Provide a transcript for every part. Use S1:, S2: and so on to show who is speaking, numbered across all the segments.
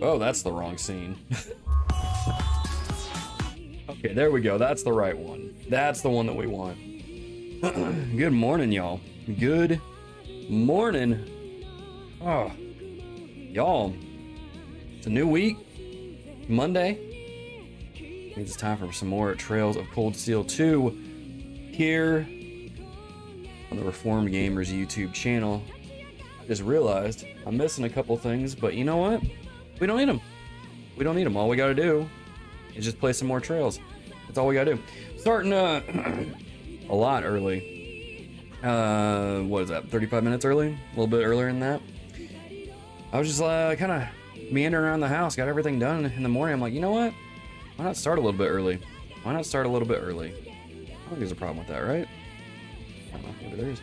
S1: Oh, that's the wrong scene. Okay, there we go. That's the right one. That's the one that we want. Good morning, y'all. Good morning. Oh, y'all. It's a new week. Monday. Means it's time for some more Trails of Cold Steel 2 here on the Reformed Gamers YouTube channel. I just realized I'm missing a couple things, but you know what? We don't need them. We don't need them. All we got to do is just play some more Trails. That's all we got to do. Starting a lot early. What is that? 35 minutes early? A little bit earlier than that. I was just kind of meandering around the house, got everything done in the morning. I'm like, you know what? Why not start a little bit early? Why not start a little bit early? I don't think there's a problem with that, right? I don't know. Maybe there is.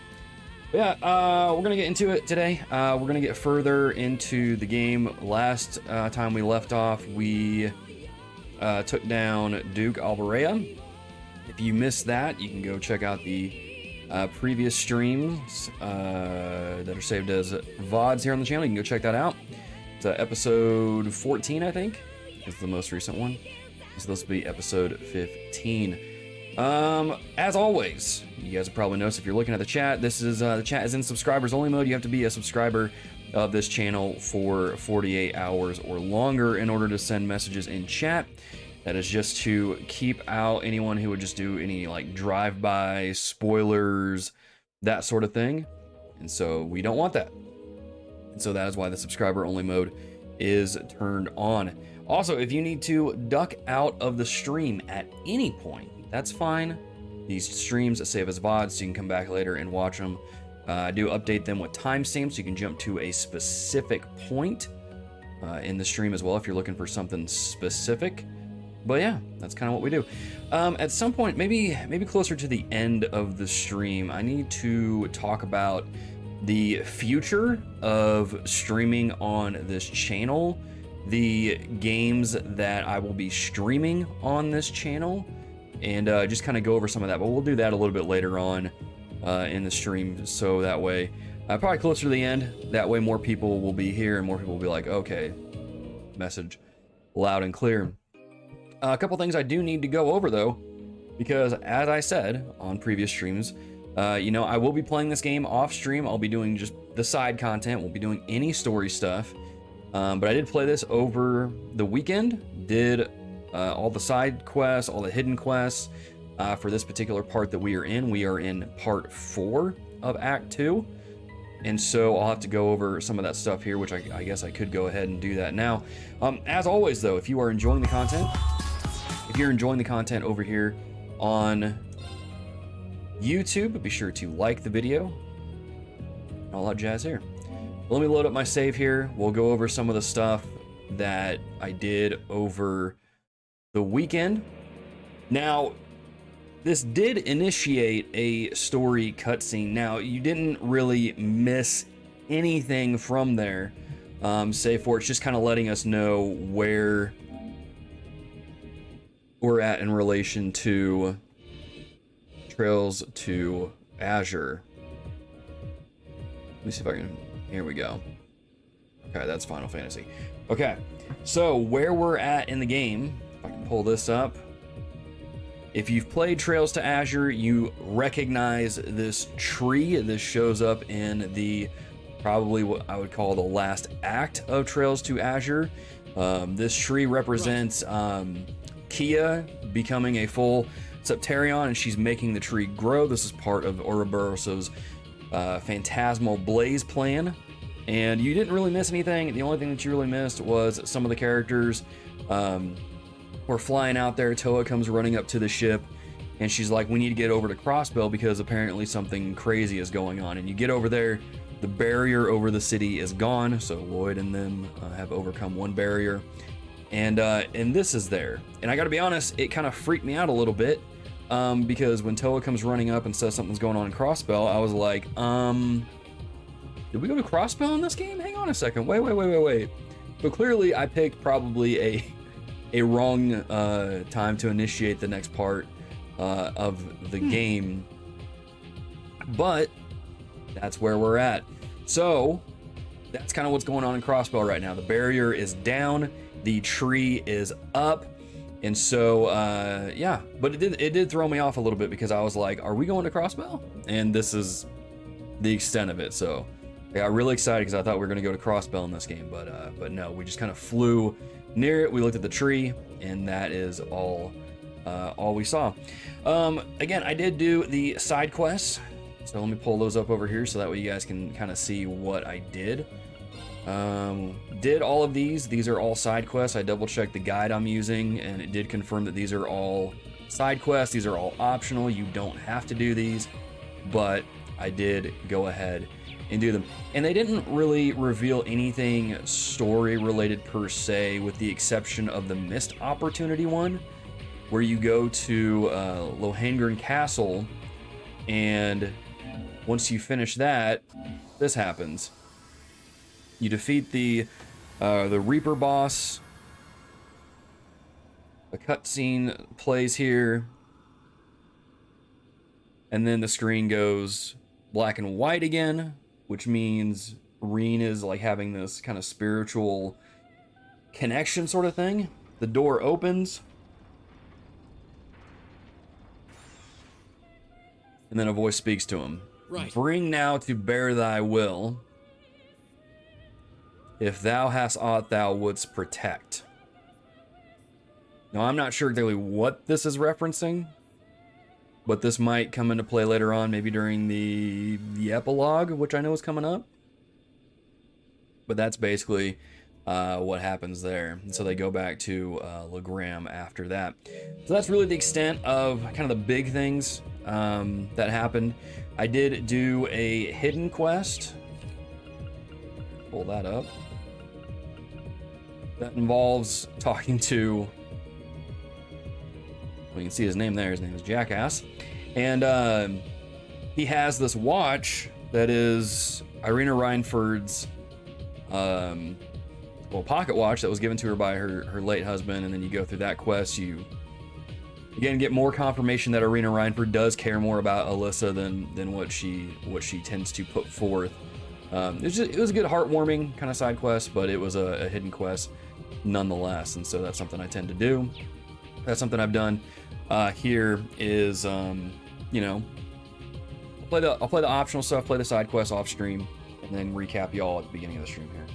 S1: But yeah, we're going to get into it today. We're going to get further into the game. Last time we left off, we took down Duke Alberea. If you missed that, you can go check out the previous streams that are saved as VODs here on the channel. You can go check that out. It's episode 14, I think, is the most recent one. So this will be episode 15. As always, you guys have probably noticed if you're looking at the chat, this is the chat is in subscribers only mode. You have to be a subscriber of this channel for 48 hours or longer in order to send messages in chat. That is just to keep out anyone who would just do any like drive-by spoilers, that sort of thing. And so we don't want that. And so that is why the subscriber only mode is turned on. Also, if you need to duck out of the stream at any point, that's fine. These streams save as VODs, so you can come back later and watch them. I do update them with timestamps, so you can jump to a specific point in the stream as well if you're looking for something specific. But yeah, that's kind of what we do. At some point, maybe closer to the end of the stream, I need to talk about the future of streaming on this channel, the games that I will be streaming on this channel, and just kind of go over some of that. But we'll do that a little bit later on in the stream, so that way Probably closer to the end. That way more people will be here and more people will be like, okay, message loud and clear. A couple things I do need to go over though, because as I said on previous streams, you know, I will be playing this game off stream. I'll be doing just the side content. Won't be doing any story stuff. But I did play this over the weekend. Did all the side quests, all the hidden quests for this particular part that we are in. We are in part 4 of Act 2. And so I'll have to go over some of that stuff here, which I guess I could go ahead and do that now. As always though, if you are enjoying the content, over here on YouTube, be sure to like the video and all that jazz here. Let me load up my save here. We'll go over some of the stuff that I did over the weekend. Now, this did initiate a story cutscene. Now, you didn't really miss anything from there, save for it's just kind of letting us know where we're at in relation to Trails to Azure. Let me see if I can, here we go. Okay, that's Final Fantasy. Okay, so where we're at in the game, if I can pull this up. If you've played Trails to Azure, you recognize this tree. This shows up in the, probably what I would call the last act of Trails to Azure. This tree represents Kia becoming a full Septarion, and she's making the tree grow. This is part of Ouroboros's Phantasmal Blaze plan. And you didn't really miss anything. The only thing that you really missed was some of the characters were flying out there. Toa comes running up to the ship and she's like, we need to get over to Crossbell because apparently something crazy is going on. And you get over there, the barrier over the city is gone. So Lloyd and them have overcome one barrier. And this is there. And I gotta be honest, it kind of freaked me out a little bit because when Toa comes running up and says something's going on in Crossbell, I was like, did we go to Crossbell in this game? Hang on a second. Wait. So clearly I picked probably a wrong time to initiate the next part of the game. But that's where we're at. So that's kind of what's going on in Crossbell right now. The barrier is down, the tree is up. And so, yeah, but it did throw me off a little bit because I was like, are we going to Crossbell? And this is the extent of it. So I got really excited because I thought we were going to go to Crossbell in this game, but no, we just kind of flew near it. We looked at the tree, and that is all we saw. Again, I did do the side quests, so let me pull those up over here so that way you guys can kind of see what I did. Did all of these. These are all side quests. I double checked the guide I'm using, and it did confirm that these are all side quests. These are all optional. You don't have to do these, but I did go ahead and do them. And they didn't really reveal anything story related per se, with the exception of the missed opportunity one, where you go to Lohengrin Castle, and once you finish that, this happens. You defeat the Reaper boss. A cutscene plays here, and then the screen goes black and white again, which means Rean is like having this kind of spiritual connection sort of thing. The door opens, and then a voice speaks to him. Right. Bring now to bear thy will, if thou hast aught thou wouldst protect. Now, I'm not sure exactly what this is referencing, but this might come into play later on, maybe during the epilogue, which I know is coming up. But that's basically what happens there. And so they go back to Legram after that. So that's really the extent of kind of the big things that happened. I did do a hidden quest. Pull that up. That involves talking to, we can see his name there. His name is Jackass. And he has this watch that is Irina Reinford's pocket watch that was given to her by her late husband. And then you go through that quest. You again get more confirmation that Irina Reinford does care more about Alyssa than what she tends to put forth It was a good heartwarming kind of side quest, but it was a hidden quest nonetheless, and so that's something I tend to do. That's something I've done. Here is, you know, I'll play the optional stuff, play the side quests off stream, and then recap y'all at the beginning of the stream here.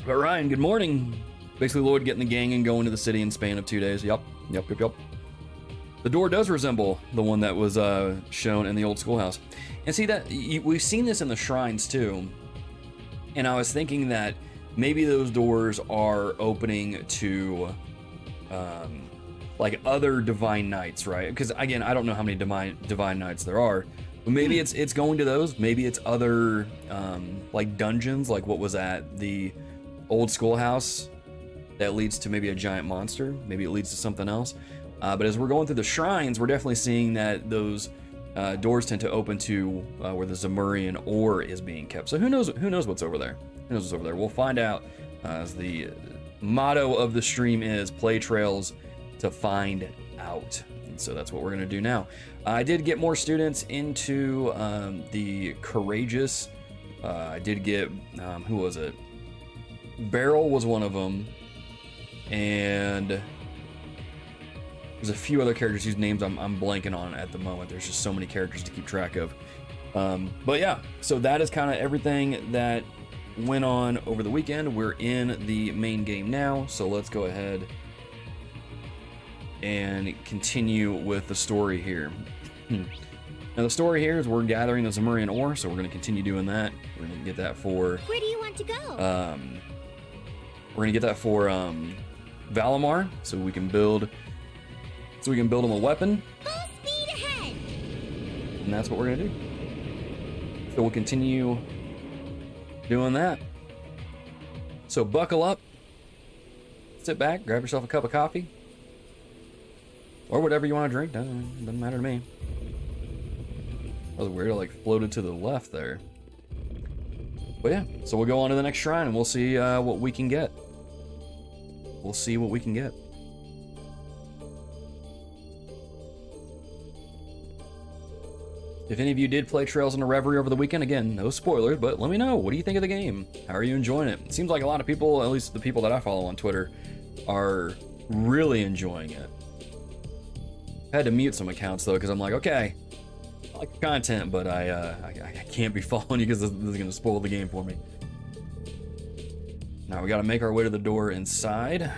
S1: But Ryan, good morning. Basically, Lloyd getting the gang and going to the city in span of 2 days. Yep. The door does resemble the one that was shown in the old schoolhouse. And see that we've seen this in the shrines too. And I was thinking that maybe those doors are opening to like other divine knights, right? Because again, I don't know how many divine knights there are. But maybe it's going to those. Maybe it's other like dungeons, like what was at the old schoolhouse that leads to maybe a giant monster. Maybe it leads to something else. But as we're going through the shrines, we're definitely seeing that those doors tend to open to where the Zemurian ore is being kept. So who knows what's over there? Who knows what's over there? We'll find out, as the motto of the stream is play trails to find out. And so that's what we're gonna do now. I did get more students into the Courageous. I did get, who was it? Beryl was one of them. And there's a few other characters whose names I'm blanking on at the moment. There's just so many characters to keep track of. But yeah, so that is kind of everything that went on over the weekend. We're in the main game now, so let's go ahead and continue with the story here. Now the story here is we're gathering the Zemurian ore, so we're going to continue doing that. We're going to get that for...
S2: Where do you want to go?
S1: We're going to get that for Valimar, so we can build him a weapon.
S2: Full speed ahead.
S1: And that's what we're gonna do. So we'll continue doing that. So buckle up, sit back, grab yourself a cup of coffee, or whatever you want to drink. Doesn't matter to me. That was weird. I like floated to the left there. But yeah, so we'll go on to the next shrine and we'll see what we can get. We'll see what we can get. If any of you did play Trails into Reverie over the weekend, again, no spoilers, but let me know. What do you think of the game? How are you enjoying it? It seems like a lot of people, at least the people that I follow on Twitter, are really enjoying it. I had to mute some accounts though, because I'm like, okay, I like the content, but I can't be following you because this is going to spoil the game for me. Now we got to make our way to the door inside.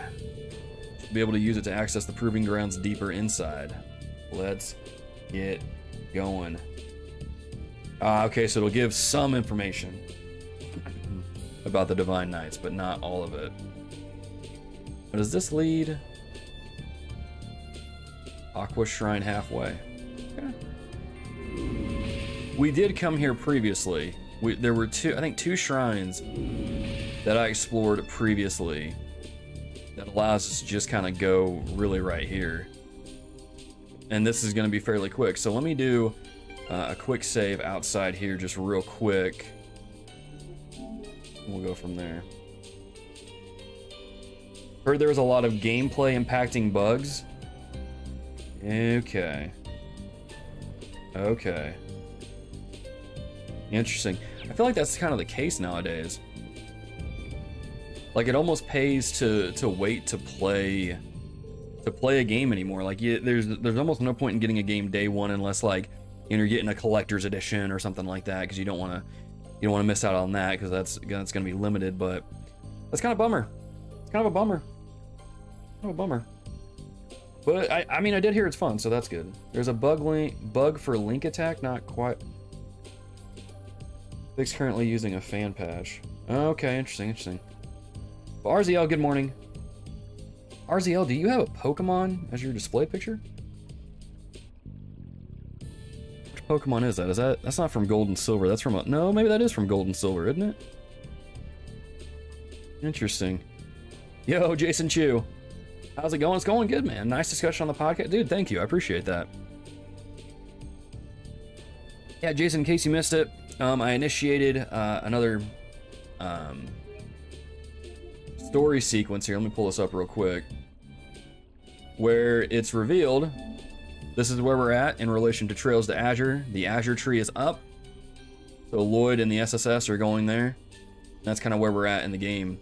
S1: Should be able to use it to access the proving grounds deeper inside. Let's get going. Okay, so it'll give some information about the Divine Knights, but not all of it. But does this lead? Aqua Shrine halfway. Okay. We did come here previously. There were two shrines that I explored previously that allows us to just kind of go really right here. And this is going to be fairly quick. So let me do a quick save outside here just real quick. We'll go from there. Heard there was a lot of gameplay impacting bugs. Okay. Interesting. I feel like that's kind of the case nowadays. Like it almost pays to wait to play a game anymore. Like there's almost no point in getting a game day one unless like you're getting a collector's edition or something like that, because you don't want to miss out on that, because that's going to be limited. But that's kind of bummer. It's kind of a bummer. But I mean I did hear it's fun, so that's good. There's a bug for link attack, not quite. Vic's currently using a fan patch. Okay, interesting. But RZL, good morning. RZL, do you have a Pokemon as your display picture? Which Pokemon is that? That's not from Gold and Silver. That's from no, maybe that is from Gold and Silver, isn't it? Interesting. Yo, Jason Chu. How's it going? It's going good, man. Nice discussion on the podcast. Dude, thank you. I appreciate that. Yeah, Jason, in case you missed it, I initiated another story sequence here. Let me pull this up real quick. Where it's revealed, this is where we're at in relation to Trails to Azure. The Azure tree is up. So Lloyd and the SSS are going there. That's kind of where we're at in the game.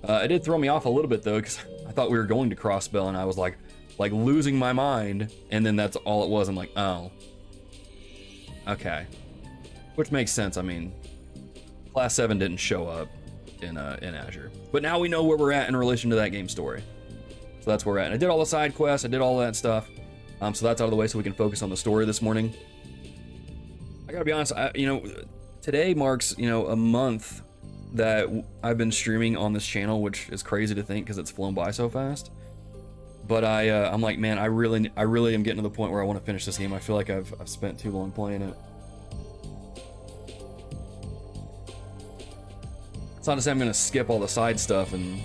S1: It did throw me off a little bit though, because I thought we were going to Crossbell, and I was like losing my mind, and then that's all it was. I'm like, oh, okay, which makes sense. I mean, Class 7 didn't show up in Azure, but now we know where we're at in relation to that game story. So that's where we're at. And I did all the side quests, I did all that stuff. So that's out of the way, so we can focus on the story this morning. I gotta be honest, today marks, a month that I've been streaming on this channel, which is crazy to think because it's flown by so fast. But I'm like, man, I really am getting to the point where I want to finish this game. I feel like I've spent too long playing it. It's not to say I'm gonna skip all the side stuff and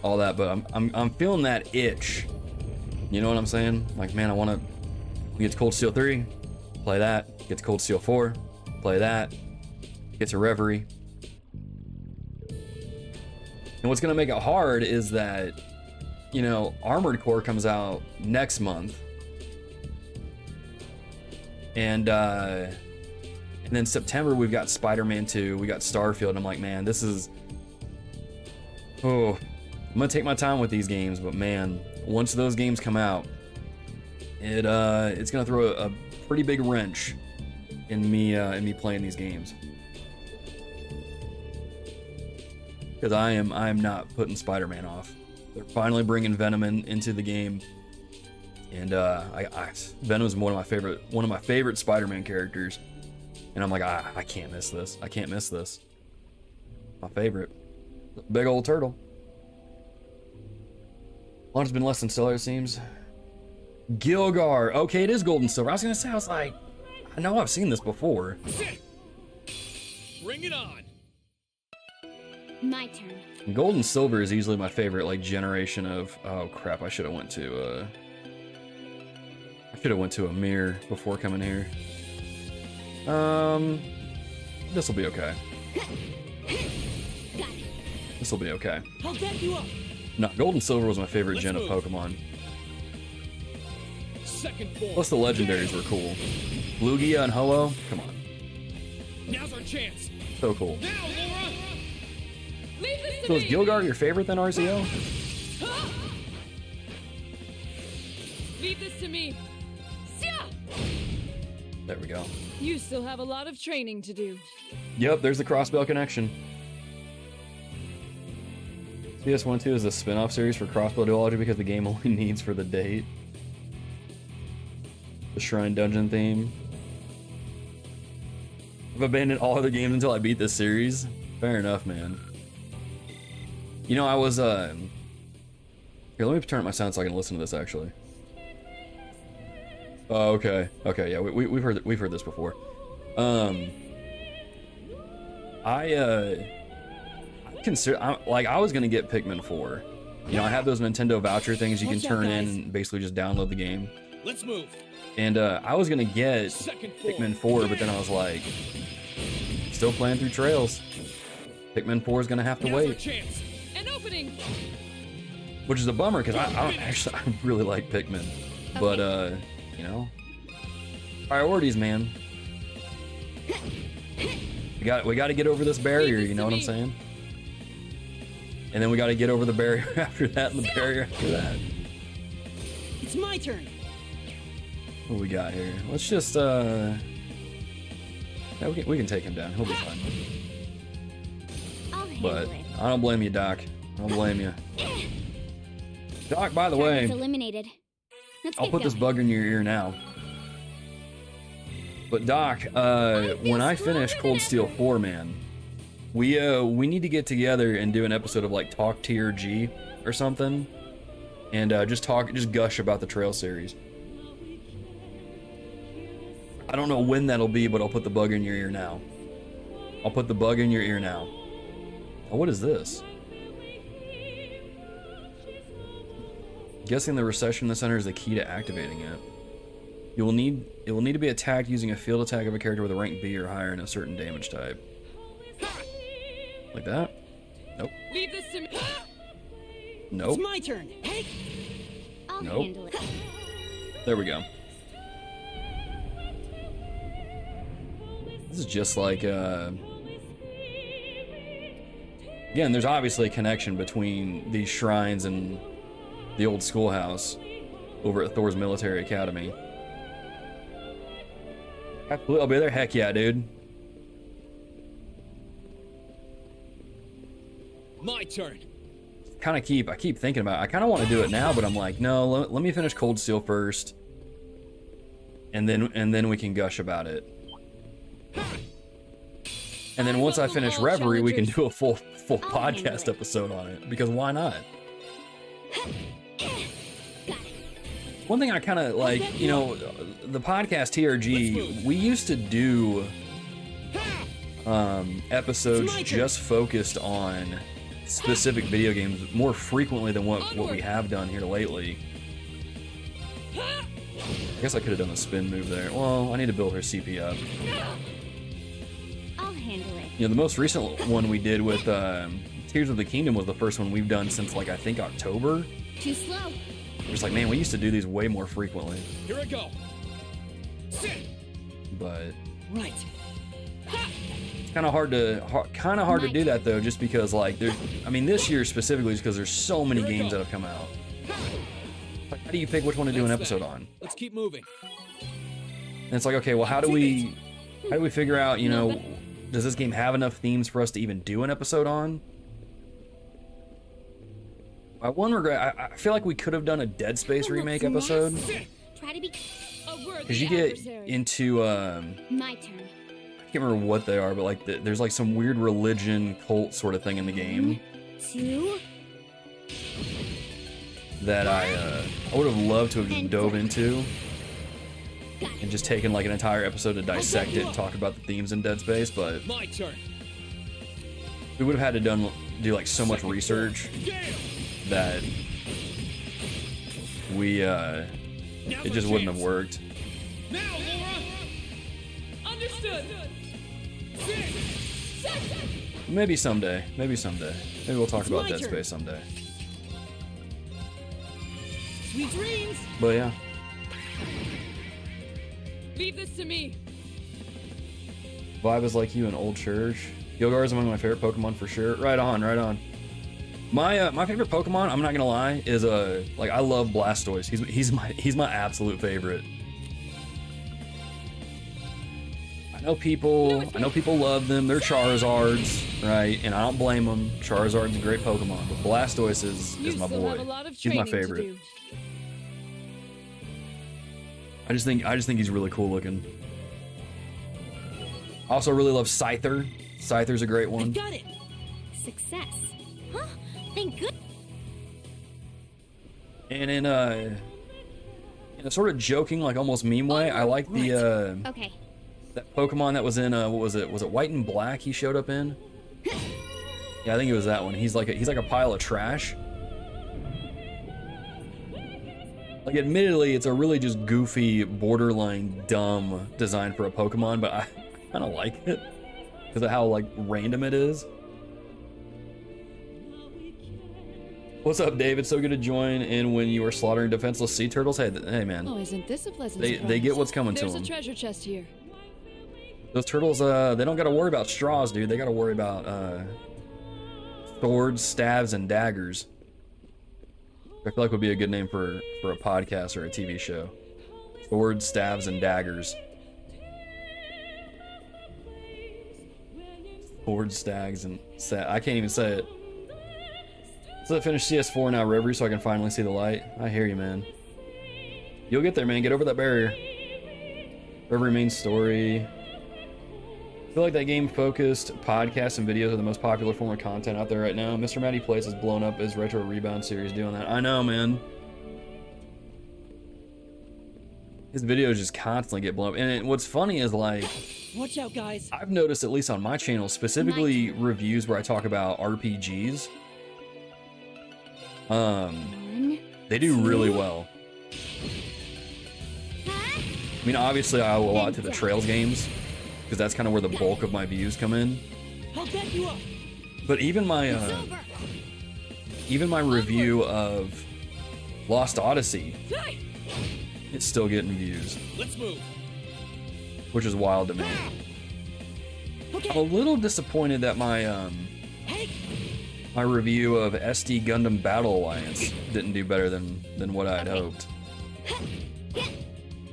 S1: all that, but I'm feeling that itch. You know what I'm saying? Like, man, I want to get to Cold Steel 3, play that. Get to Cold Steel 4, play that. Get to Reverie. And what's gonna make it hard is that, Armored Core comes out next month, and then September we've got Spider-Man 2, we got Starfield, and I'm like, man, this is, I'm gonna take my time with these games, but man, once those games come out, it's gonna throw a pretty big wrench in me playing these games. Because I am not putting Spider-Man off. They're finally bringing Venom into the game, and Venom's one of my favorite Spider-Man characters, and I'm like, I can't miss this. I can't miss this. My favorite, big old turtle. Launch has been less than stellar, it seems. Gilgar. Okay, it is gold and silver. I was gonna say, I was like, I know I've seen this before.
S3: Bring it on.
S2: My turn.
S1: Gold and silver is easily my favorite, generation of. Oh crap! I should have went to. A mirror before coming here. This will be okay. This will be okay.
S3: I'll get you up.
S1: No, gold and silver was my favorite gen of Pokemon.
S3: Second form.
S1: Plus the legendaries were cool. Lugia and Ho-Oh, come on.
S3: Now's our chance.
S1: So cool.
S3: Now, Laura. Leave this to
S1: So is
S3: me.
S1: Gilgar your favorite then, RZO?
S3: Leave this to me.
S1: There we go.
S3: You still have a lot of training to do.
S1: Yep, there's the Crossbell connection. CS1-2 is a spin-off series for Crossbell Duology because the game only needs for the date. The Shrine Dungeon theme. I've abandoned all other games until I beat this series. Fair enough, man. I was, Here, let me turn up my sound so I can listen to this, actually. Oh, okay. Okay, yeah, we've heard this before. I was gonna get Pikmin 4. I have those Nintendo voucher things you can turn in and basically just download the game.
S3: Let's move.
S1: And I was gonna get Pikmin 4, but then I was like, still playing through Trails. Pikmin 4 is gonna have to wait.
S3: Chance. An opening.
S1: Which is a bummer because I really like Pikmin, but priorities, man. We got to get over this barrier. You know what I'm saying? And then we got to get over the barrier after that, and the barrier after that.
S3: It's my turn.
S1: What we got here? Let's just yeah, we can take him down. He'll be fine.
S2: I'll handle
S1: But
S2: it.
S1: I don't blame you, Doc. I don't blame you. Doc, by the
S2: Target's
S1: way,
S2: eliminated. Let's
S1: I'll
S2: get
S1: put this
S2: going.
S1: bug in your ear now. But Doc, when I finish Cold Steel 4, man, we need to get together and do an episode of Talk TRG or something, and just gush about the Trail series. I don't know when that'll be, but I'll put the bug in your ear now. I'll put the bug in your ear now. Oh, what is this? Guessing the recession in the center is the key to activating it. It will need to be attacked using a field attack of a character with a rank B or higher and a certain damage type. Like that? Nope.
S3: Leave this to me.
S1: Nope.
S3: It's my turn. Hey.
S2: I'll
S1: Nope.
S2: handle it.
S1: There we go. This is just like, again, there's obviously a connection between these shrines and the old schoolhouse over at Thor's Military Academy. Absolutely, I'll be there. Heck yeah, dude.
S4: My turn.
S1: I keep thinking about it. I kind of want to do it now, but I'm like, no, let me finish Cold Steel first, and then we can gush about it. And then once I finish Reverie, we can do a full podcast episode on it, because why not? One thing I kind of like, you know, the podcast TRG, we used to do episodes just focused on specific video games more frequently than what we have done here lately. I guess I could have done a spin move there. Well, I need to build her CP up.
S2: I'll handle it.
S1: You know, the most recent one we did with Tears of the Kingdom was the first one we've done since, like, I think October.
S2: Too slow.
S1: It's like, man, we used to do these way more frequently.
S4: Here I go. Sit.
S1: But
S4: Right.
S1: it's kind of hard to do that though, just because like I mean, this year specifically, just because there's so many games that have come out. Like, how do you pick which one to do an episode on?
S4: Let's keep moving.
S1: And it's like, okay, well, how do we figure out, you know, does this game have enough themes for us to even do an episode on? My one regret, I feel like we could have done a Dead Space remake episode,
S2: Try to be
S1: because you get into
S2: my turn.
S1: I can't remember what they are, but like there's like some weird religion cult sort of thing in the game
S2: 2.
S1: that I would have loved to have just dove into and just taken like an entire episode to dissect it and talk about the themes in Dead Space, but
S4: My turn.
S1: we would have had to do like so much research that we it just wouldn't have worked.
S4: Now, Laura.
S3: Understood.
S1: Maybe someday. Maybe we'll talk
S3: It's
S1: about
S3: my
S1: Dead
S3: turn.
S1: Space someday.
S3: Sweet dreams.
S1: But yeah.
S3: Leave this to me.
S1: Vibe is like you in Old Church. Gilgar is among my favorite Pokemon for sure. Right on, right on. My favorite Pokemon, I'm not gonna lie, is like I love Blastoise. He's my absolute favorite. I know people love them. They're Charizards, right? And I don't blame them. Charizard's a great Pokemon, but Blastoise is my
S3: still
S1: boy.
S3: have a lot of
S1: He's my
S3: training to
S1: favorite.
S3: do.
S1: I just think he's really cool looking. I also really love Scyther. Scyther's a great one.
S3: Got it.
S2: Success. Huh? Thank good.
S1: And in a sort of joking, like almost meme way, I like the
S2: Okay.
S1: that Pokemon that was in what was it? Was it White and Black? He showed up in. Yeah, I think it was that one. He's like a pile of trash. Like, admittedly, it's a really just goofy, borderline dumb design for a Pokemon, but I kind of like it because of how like random it is. What's up, David? So good to join in when you are slaughtering defenseless sea turtles. Hey man,
S3: Oh, isn't this a pleasant
S1: they
S3: surprise?
S1: get what's coming to
S3: There's
S1: them.
S3: a treasure chest here.
S1: Those turtles, they don't got to worry about straws, dude. They got to worry about swords, staves, and daggers. I feel like would be a good name for a podcast or a TV show. Swords, staves, and daggers. Swords, stags, and I can't even say it. So I finished CS4 now, Reverie, so I can finally see the light. I hear you, man. You'll get there, man. Get over that barrier. Reverie main story. I feel like that game-focused podcasts and videos are the most popular form of content out there right now. Mr. Matty Plays has blown up his Retro Rebound series doing that. I know, man. His videos just constantly get blown up. And what's funny is, like,
S3: Watch out, guys.
S1: I've noticed, at least on my channel, specifically reviews where I talk about RPGs, they do really well. I mean, obviously I owe a lot to the Trails games, because that's kind of where the bulk of my views come in.
S3: I'll back you up.
S1: But even my review of Lost Odyssey, it's still getting views,
S4: Let's move.
S1: which is wild to me.
S3: Okay.
S1: I'm a little disappointed that my
S3: Hey.
S1: my review of SD Gundam Battle Alliance didn't do better than what I had hoped.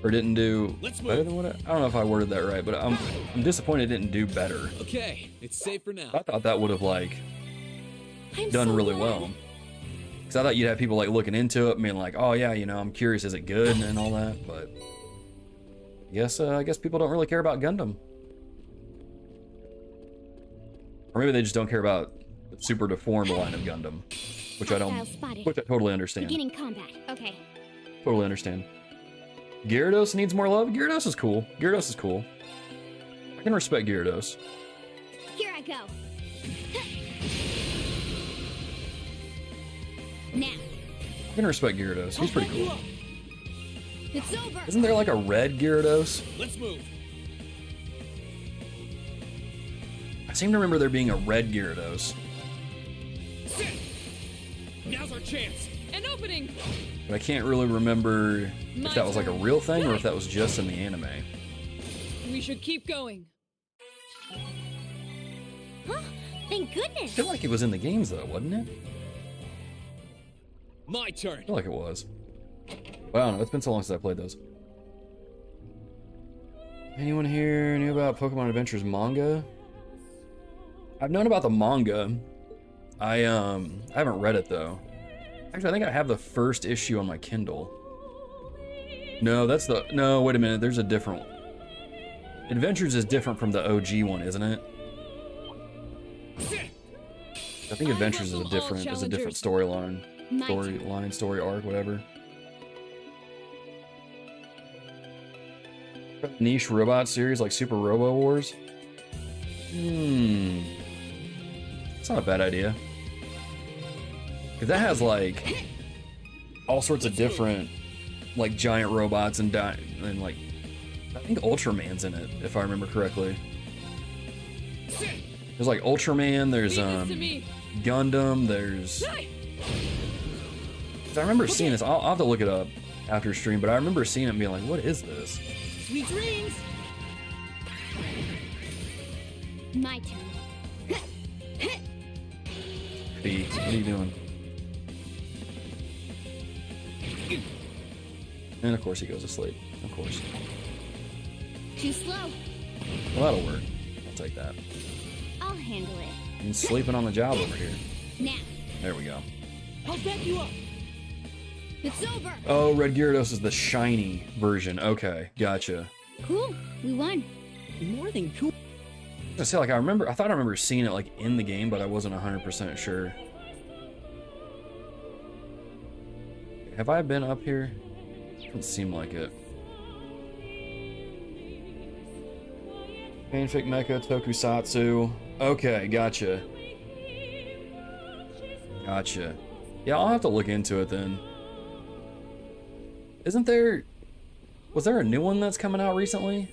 S1: Or didn't do
S4: Let's
S1: better
S4: move.
S1: than what I don't know if I worded that right, but I'm disappointed it didn't do better.
S4: Okay, it's safe for now.
S1: I thought that would have like
S3: I'm
S1: done
S3: so
S1: really
S3: glad.
S1: well. Cause I thought you'd have people like looking into it, being like, "Oh yeah, you know, I'm curious, is it good?" and all that. But I guess people don't really care about Gundam, or maybe they just don't care about the super deformed line of Gundam, which I
S2: Hostile spotted.
S1: which I totally understand.
S2: Beginning combat. Okay.
S1: Totally understand. Gyarados needs more love. Gyarados is cool. Gyarados is cool. I can respect Gyarados.
S2: Here I go. Now.
S1: I can respect Gyarados. He's pretty cool.
S2: It's over.
S1: Isn't there like a red Gyarados?
S4: Let's move.
S1: I seem to remember there being a red Gyarados,
S4: Sit. Now's our chance.
S3: An opening.
S1: but I can't really remember if that was like a real thing or if that was just in the anime.
S3: We should keep going.
S2: Huh? Thank
S1: I
S2: goodness.
S1: feel like it was in the games though, wasn't it?
S4: My turn.
S1: I feel like it was. But I don't know, it's been so long since I played those. Anyone here knew about Pokemon Adventures manga? I've known about the manga. I haven't read it though. Actually, I think I have the first issue on my Kindle. No, no, wait a minute, there's a different one. Adventures is different from the OG one, isn't it?
S4: Sit.
S1: I think Adventures is a
S3: welcome all
S1: different
S3: challengers.
S1: storyline. Story arc, whatever. Niche robot series like Super Robo Wars. It's not a bad idea. Cause that has like all sorts of different like giant robots and like I think Ultraman's in it if I remember correctly.
S4: Sit.
S1: There's like Ultraman. There's
S3: Leave this to me.
S1: Gundam. There's.
S3: Hey.
S1: I remember seeing this. I'll have to look it up after stream, but I remember seeing it and being like, "What is this?"
S3: Sweet dreams.
S2: My turn.
S1: B, what are you doing? And of course he goes to sleep. Of course.
S2: Too slow.
S1: Well, that'll work. I'll take that.
S2: I'll handle it.
S1: He's sleeping on the job over here.
S2: Now.
S1: There we go.
S3: I'll back you up.
S2: It's over.
S1: Oh, Red Gyarados is the shiny version. Okay, gotcha.
S2: Cool. We won.
S3: More than cool.
S1: I say like I thought I remember seeing it like in the game, but I wasn't 100% sure. Have I been up here? Doesn't seem like it. Fanfic Mecha Tokusatsu. Okay, gotcha. Gotcha. Yeah, I'll have to look into it then. Isn't there... Was there a new one that's coming out recently?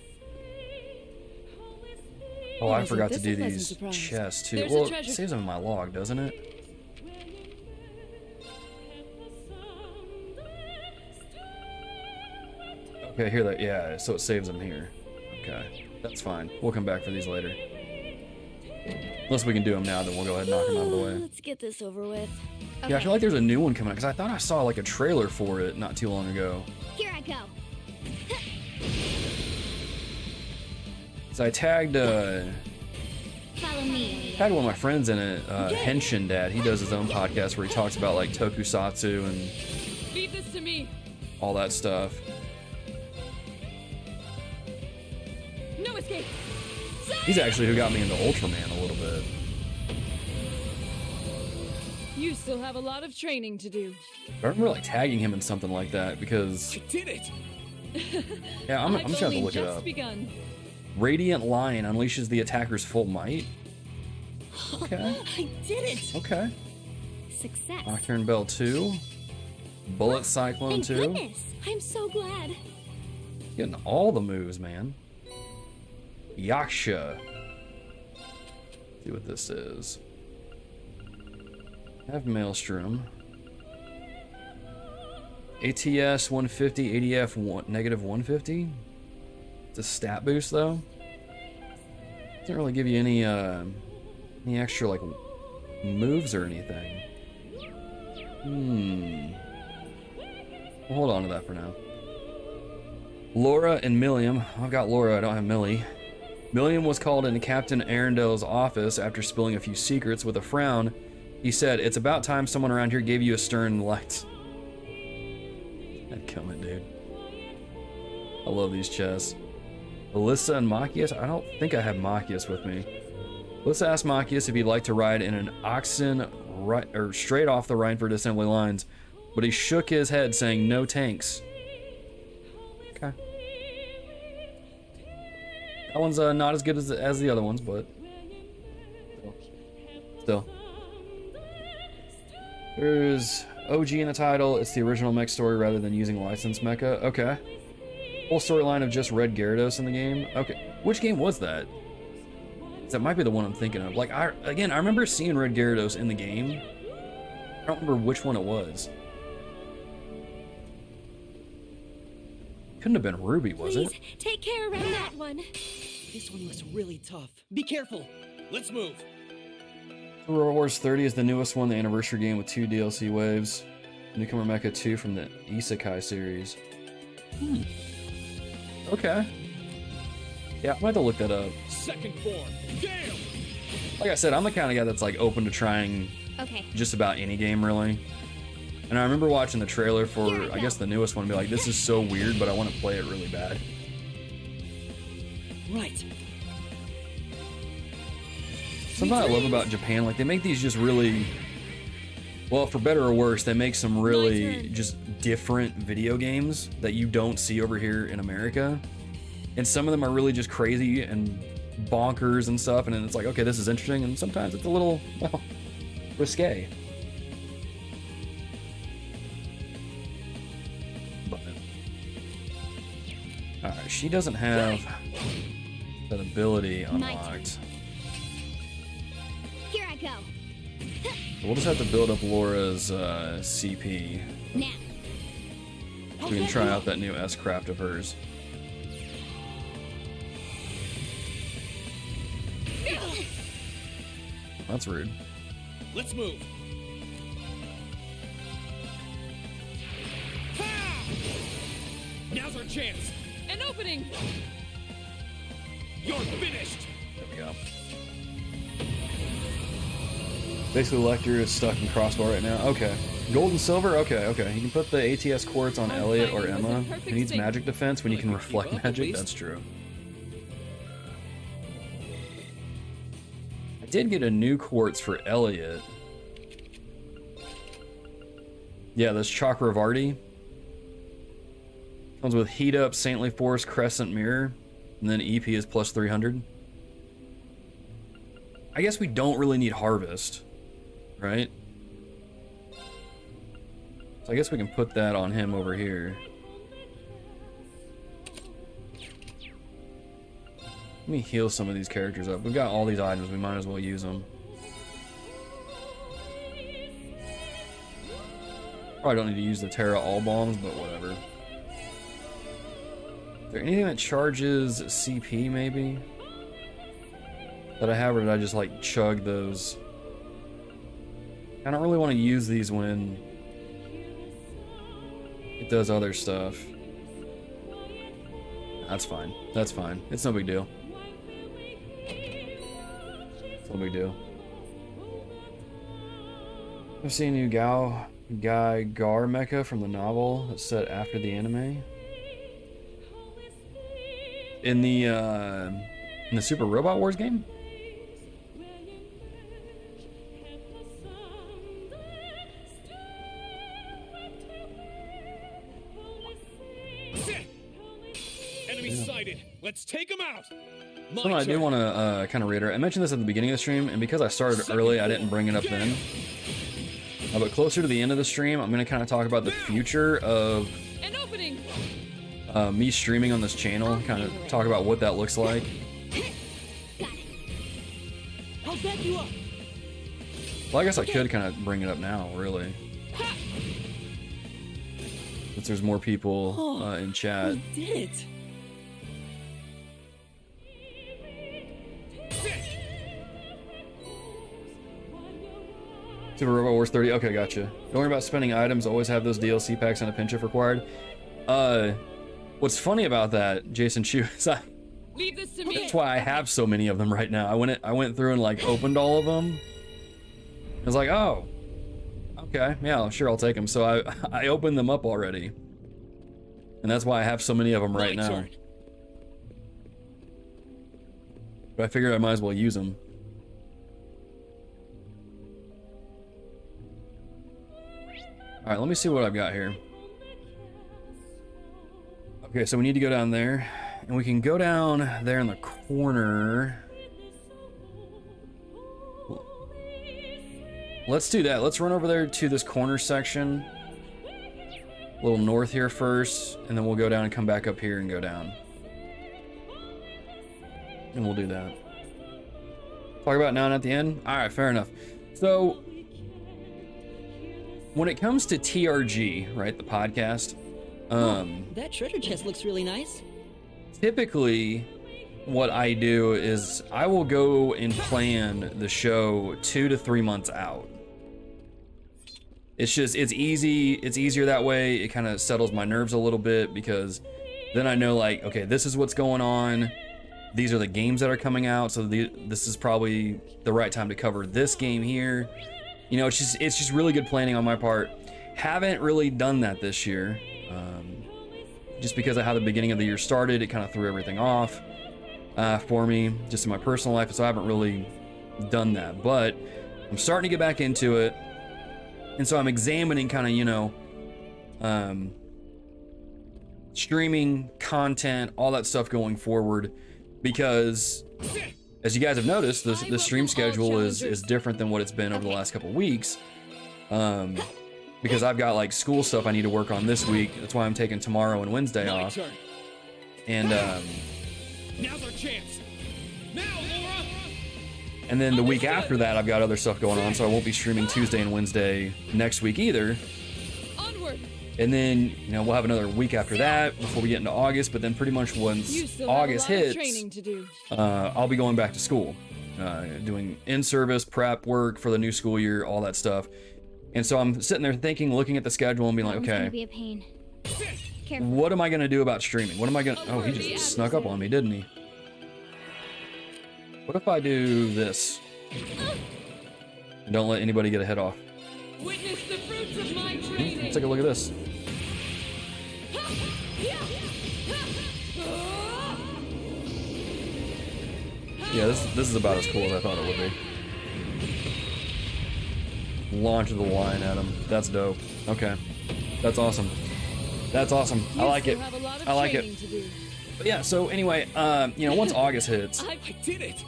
S1: Oh, I
S3: Yes,
S1: forgot to
S3: this
S1: do
S3: is a pleasant
S1: these
S3: surprise.
S1: chests too.
S3: There's a
S1: Well, it
S3: treasure.
S1: saves them in my log, doesn't it? Okay, here that, yeah, so it saves them here. Okay, that's fine. We'll come back for these later. Unless we can do them now, then we'll go ahead and knock them out of the way.
S2: Let's get this over with.
S1: Yeah, I feel like there's a new one coming out, because I thought I saw like a trailer for it not too long ago.
S2: Here I go.
S1: So I tagged
S2: Follow me.
S1: one of my friends in it, Henshin Dad. He does his own podcast where he talks about like tokusatsu and
S3: Leave this to me.
S1: all that stuff.
S3: No escape.
S1: He's actually who got me into Ultraman a little bit.
S3: You still have a lot of training to do.
S1: I remember like tagging him in something like that because
S4: I did it.
S1: yeah, I'm
S3: I've
S1: just gonna have to
S3: only
S1: look it
S3: just
S1: up.
S3: begun.
S1: Radiant Line unleashes the attacker's full might. Okay,
S3: I did it.
S1: okay.
S2: Success.
S1: Nocturne Bell 2. Bullet Cyclone
S2: Thank
S1: 2.
S2: goodness. I'm so glad.
S1: Getting all the moves, man. Yaksha. See what this is. Have Maelstrom. ATS 150, ADF negative 150. It's a stat boost though. Doesn't really give you any extra like moves or anything. We'll hold on to that for now. Laura and Milliam. I've got Laura, I don't have Millie. Milliam was called into Captain Arundel's office after spilling a few secrets. With a frown, he said, "It's about time someone around here gave you a stern light." Coming, dude. I love these chests. Alyssa and Machias? I don't think I have Machias with me. Alyssa asked Machias if he'd like to ride in an oxen right, or straight off the Rhineford assembly lines, but he shook his head saying no tanks. Okay. That one's not as good as the other ones, but still. There's OG in the title. It's the original mech story rather than using licensed mecha. Okay. Whole storyline of just Red Gyarados in the game. Okay. Which game was that? That might be the one I'm thinking of. Like, I remember seeing Red Gyarados in the game. I don't remember which one it was. Couldn't have been Ruby, was
S2: Please,
S1: it?
S2: take care around that one.
S5: This one looks really tough. Be careful.
S4: Let's move.
S1: World Wars 30 is the newest one, the anniversary game with 2 DLC waves. Newcomer Mecha 2 from the Isekai series. Okay. Yeah, I might have to look that up.
S4: Second form. Damn!
S1: Like I said, I'm the kind of guy that's like open to trying
S2: Okay.
S1: just about any game, really. And I remember watching the trailer for, I guess, the newest one and be like, this is so weird, but I want to play it really bad.
S5: Right.
S1: Something I love about Japan, like they make these just really, well, for better or worse, they make some really just different video games that you don't see over here in America. And some of them are really just crazy and bonkers and stuff, and then it's like, okay, this is interesting, and sometimes it's a little, well, risque. But, alright, she doesn't have that ability unlocked.
S2: Here I go.
S1: We'll just have to build up Laura's CP.
S2: Now.
S1: So we can try out that new S-Craft of hers. That's rude.
S4: Let's move. Ha! Now's our chance.
S3: An opening!
S4: You're finished.
S1: There we go. Basically, Lecter is stuck in crossbar right now. Okay. Gold and silver? Okay, okay. You can put the ATS quartz on Elliot or Emma. Who needs magic defense when you can reflect magic? That's true. I did get a new quartz for Elliot. Yeah, this Chakravarti. Comes with Heat Up, Saintly Force, Crescent Mirror, and then EP is plus 300. I guess we don't really need Harvest, right? So I guess we can put that on him over here. Let me heal some of these characters up. We've got all these items, we might as well use them. Probably don't need to use the Terra All Bombs, but whatever. Is there anything that charges CP, maybe? That I have, or did I just like chug those? I don't really want to use these when it does other stuff. That's fine. That's fine. It's no big deal. It's no big deal. I've seen a new Guy Gar mecha from the novel that's set after the anime. In the Super Robot Wars game?
S4: Sit. Enemy sighted. Let's take him out.
S1: Something I do want to kind of reiterate. I mentioned this at the beginning of the stream, and because I started early, I didn't bring it up then. But closer to the end of the stream, I'm going to kind of talk about the future of
S3: An opening!
S1: me streaming on this channel, kind of talk about what that looks like.
S5: I'll back you up.
S1: Well, I guess I could kind of bring it up now, really. Since there's more people in chat.
S5: We did it.
S1: Super Robot Wars 30. Okay, gotcha. Don't worry about spending items. Always have those DLC packs and a pinch if required. What's funny about that, Jason Chu, is
S3: Leave this to me.
S1: that's why I have so many of them right now. I went through and like opened all of them. I was like, oh, okay, yeah, sure, I'll take them. So I opened them up already, and that's why I have so many of them right
S4: My
S1: now.
S4: turn.
S1: But I figured I might as well use them. All right, let me see what I've got here. Okay, so we need to go down there, and we can go down there in the corner. Let's do that. Let's run over there to this corner section. A little north here first, and then we'll go down and come back up here and go down. And we'll do that. Talk about now and at the end? All right, fair enough. So, when it comes to TRG, right, the podcast,
S5: That treasure chest looks really nice.
S1: typically what I do is I will go and plan the show 2 to 3 months out. It's easier that way. It kind of settles my nerves a little bit because then I know like, okay, this is what's going on. These are the games that are coming out, so this is probably the right time to cover this game here. You know, it's just really good planning on my part. Haven't really done that this year, just because of how the beginning of the year started. It kind of threw everything off for me, just in my personal life. So I haven't really done that, but I'm starting to get back into it, and so I'm examining kind of, you know, streaming content, all that stuff going forward, because as you guys have noticed, the stream schedule is different than what it's been over the last couple of weeks. Because I've got like school stuff I need to work on this week. That's why I'm taking tomorrow and Wednesday
S4: My
S1: off.
S4: turn.
S1: And
S4: Now's our chance. Now, Laura.
S1: and then the week after that, I've got other stuff going on, so I won't be streaming Tuesday and Wednesday next week either.
S3: Onward.
S1: And then, you know, we'll have another week after that before we get into August. But then pretty much once
S3: You still
S1: August
S3: have a lot
S1: hits,
S3: of training to do.
S1: I'll be going back to school, doing in-service prep work for the new school year, all that stuff. And so I'm sitting there thinking, looking at the schedule and being like,
S2: That one's gonna
S1: okay,
S2: be a pain. Careful.
S1: what am I going to do about streaming? What am I going to... Oh, he just snuck up on me, didn't he? What if I do this? And don't let anybody get a head off.
S3: Witness the fruits of my training.
S1: Let's take a look at this. Yeah, this is about as cool as I thought it would be. Launch the line at him. That's dope. Okay. That's awesome. That's awesome. I like it. I like it. But yeah, so anyway, you know, once August hits,
S4: I did it.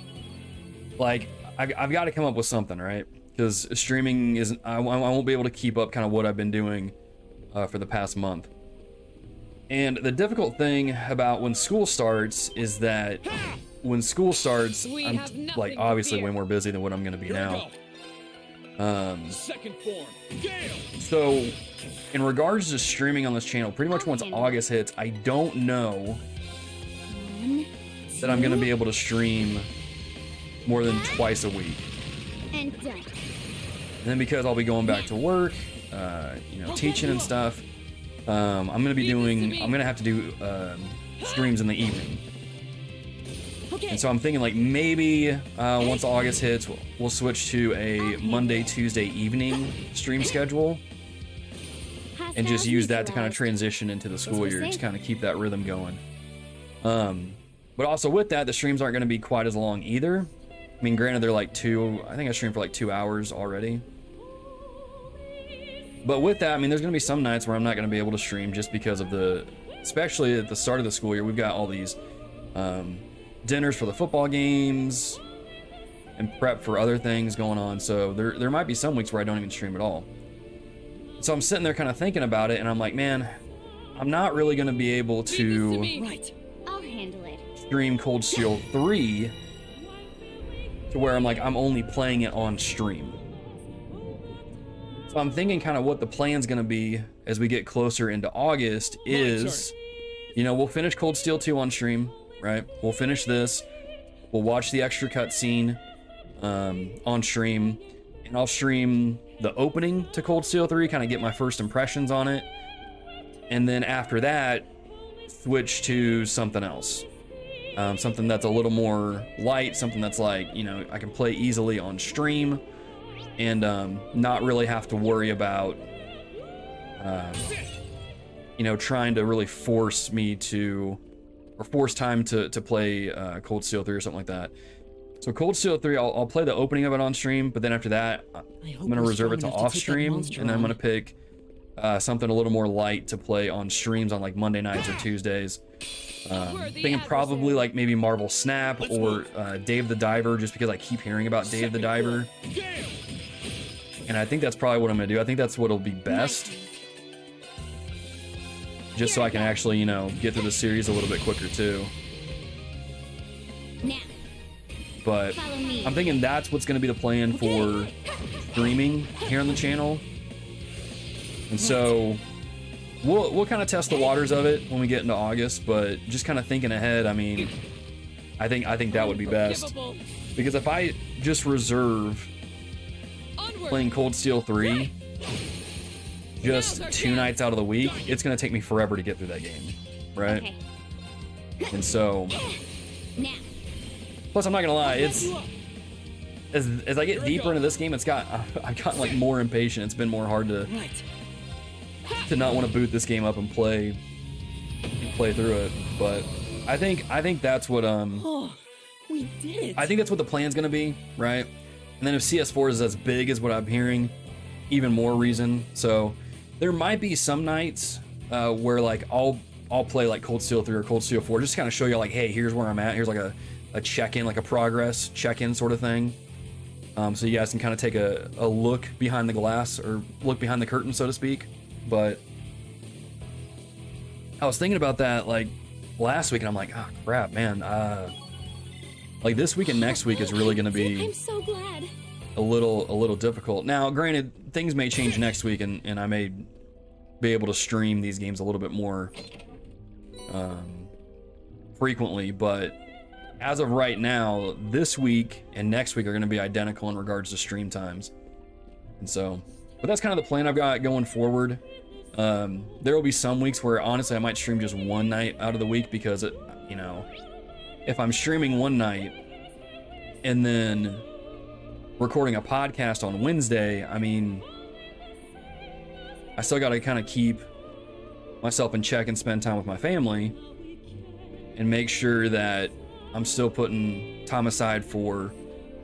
S1: like, I've got to come up with something, right? Because streaming isn't... I won't be able to keep up kind of what I've been doing for the past month. And the difficult thing about when school starts is that when school starts,
S3: We
S1: I'm
S3: have nothing
S1: like
S3: to
S1: obviously
S3: fear.
S1: way more busy than what I'm going to be
S4: Here
S1: now.
S4: we go. Second form. Gale.
S1: So in regards to streaming on this channel, pretty much once August hits, I don't know that I'm going to be able to stream more than twice a week.
S2: And done.
S1: And then because I'll be going back to work, you know, teaching and stuff, I'm going to be doing... I'm going to have to do streams in the evening. And so I'm thinking like maybe once August hits, we'll switch to a Monday, Tuesday evening stream schedule and just use that to kind of transition into the school year, just kind of keep that rhythm going. But also with that, the streams aren't going to be quite as long either. I mean, granted, they're like I think I streamed for like 2 hours already. But with that, I mean, there's going to be some nights where I'm not going to be able to stream just because of especially at the start of the school year, we've got all these dinners for the football games and prep for other things going on. So there might be some weeks where I don't even stream at all. So I'm sitting there kind of thinking about it, and I'm like, man, I'm not really going to be able to
S5: Right.
S2: I'll handle it.
S1: stream Cold Steel 3 to where I'm like, I'm only playing it on stream. So I'm thinking kind of what the plan's going to be as we get closer into August is, you know, we'll finish Cold Steel 2 on stream, right? We'll finish this. We'll watch the extra cutscene on stream, and I'll stream the opening to Cold Steel 3, kind of get my first impressions on it. And then after that, switch to something else. Something that's a little more light, something that's like, you know, I can play easily on stream and not really have to worry about, you know, trying to really force me to, or force time to play Cold Steel 3 or something like that. So Cold Steel 3, I'll play the opening of it on stream, but then after that, I'm going to reserve it to off stream, and then I'm going to pick something a little more light to play on streams on like Monday nights or Tuesdays. Thinking probably like maybe Marvel Snap or Dave the Diver, just because I keep hearing about Dave the Diver. And I think that's probably what I'm going to do. I think that's what'll be best. Just so I can actually, you know, get through the series a little bit quicker too.
S2: Now,
S1: But
S2: follow me.
S1: I'm thinking that's what's going to be the plan for streaming here on the channel. And so we'll kind of test the waters of it when we get into August, but just kind of thinking ahead, I mean, I think that would be best. Because if I just reserve playing Cold Steel 3 just 2 nights out of the week, it's going to take me forever to get through that game, right?
S2: Okay.
S1: And so,
S2: Now,
S1: plus I'm not going to lie, it's as I get deeper into this game, I've gotten like more impatient. It's been more hard to not want to boot this game up and play through it. But I think that's what
S5: Oh, we did it.
S1: I think that's what the plan's gonna be, right? And then if CS4 is as big as what I'm hearing, even more reason. So there might be some nights where like I'll play like Cold Steel 3 or Cold Steel 4, just to kind of show you like, hey, here's where I'm at. Here's like a check-in, like a progress check-in sort of thing. So you guys can kind of take a look behind the glass, or look behind the curtain, so to speak. But I was thinking about that like last week, and I'm like, oh crap, man. Like this week and next week is really going to be
S2: I'm so glad.
S1: a little difficult. Now, granted, things may change next week, and I may be able to stream these games a little bit more frequently, but as of right now, this week and next week are going to be identical in regards to stream times. And so, but that's kind of the plan I've got going forward. There will be some weeks where honestly I might stream just one night out of the week, because it, you know, if I'm streaming one night and then recording a podcast on Wednesday, I mean, I still got to kind of keep myself in check and spend time with my family and make sure that I'm still putting time aside for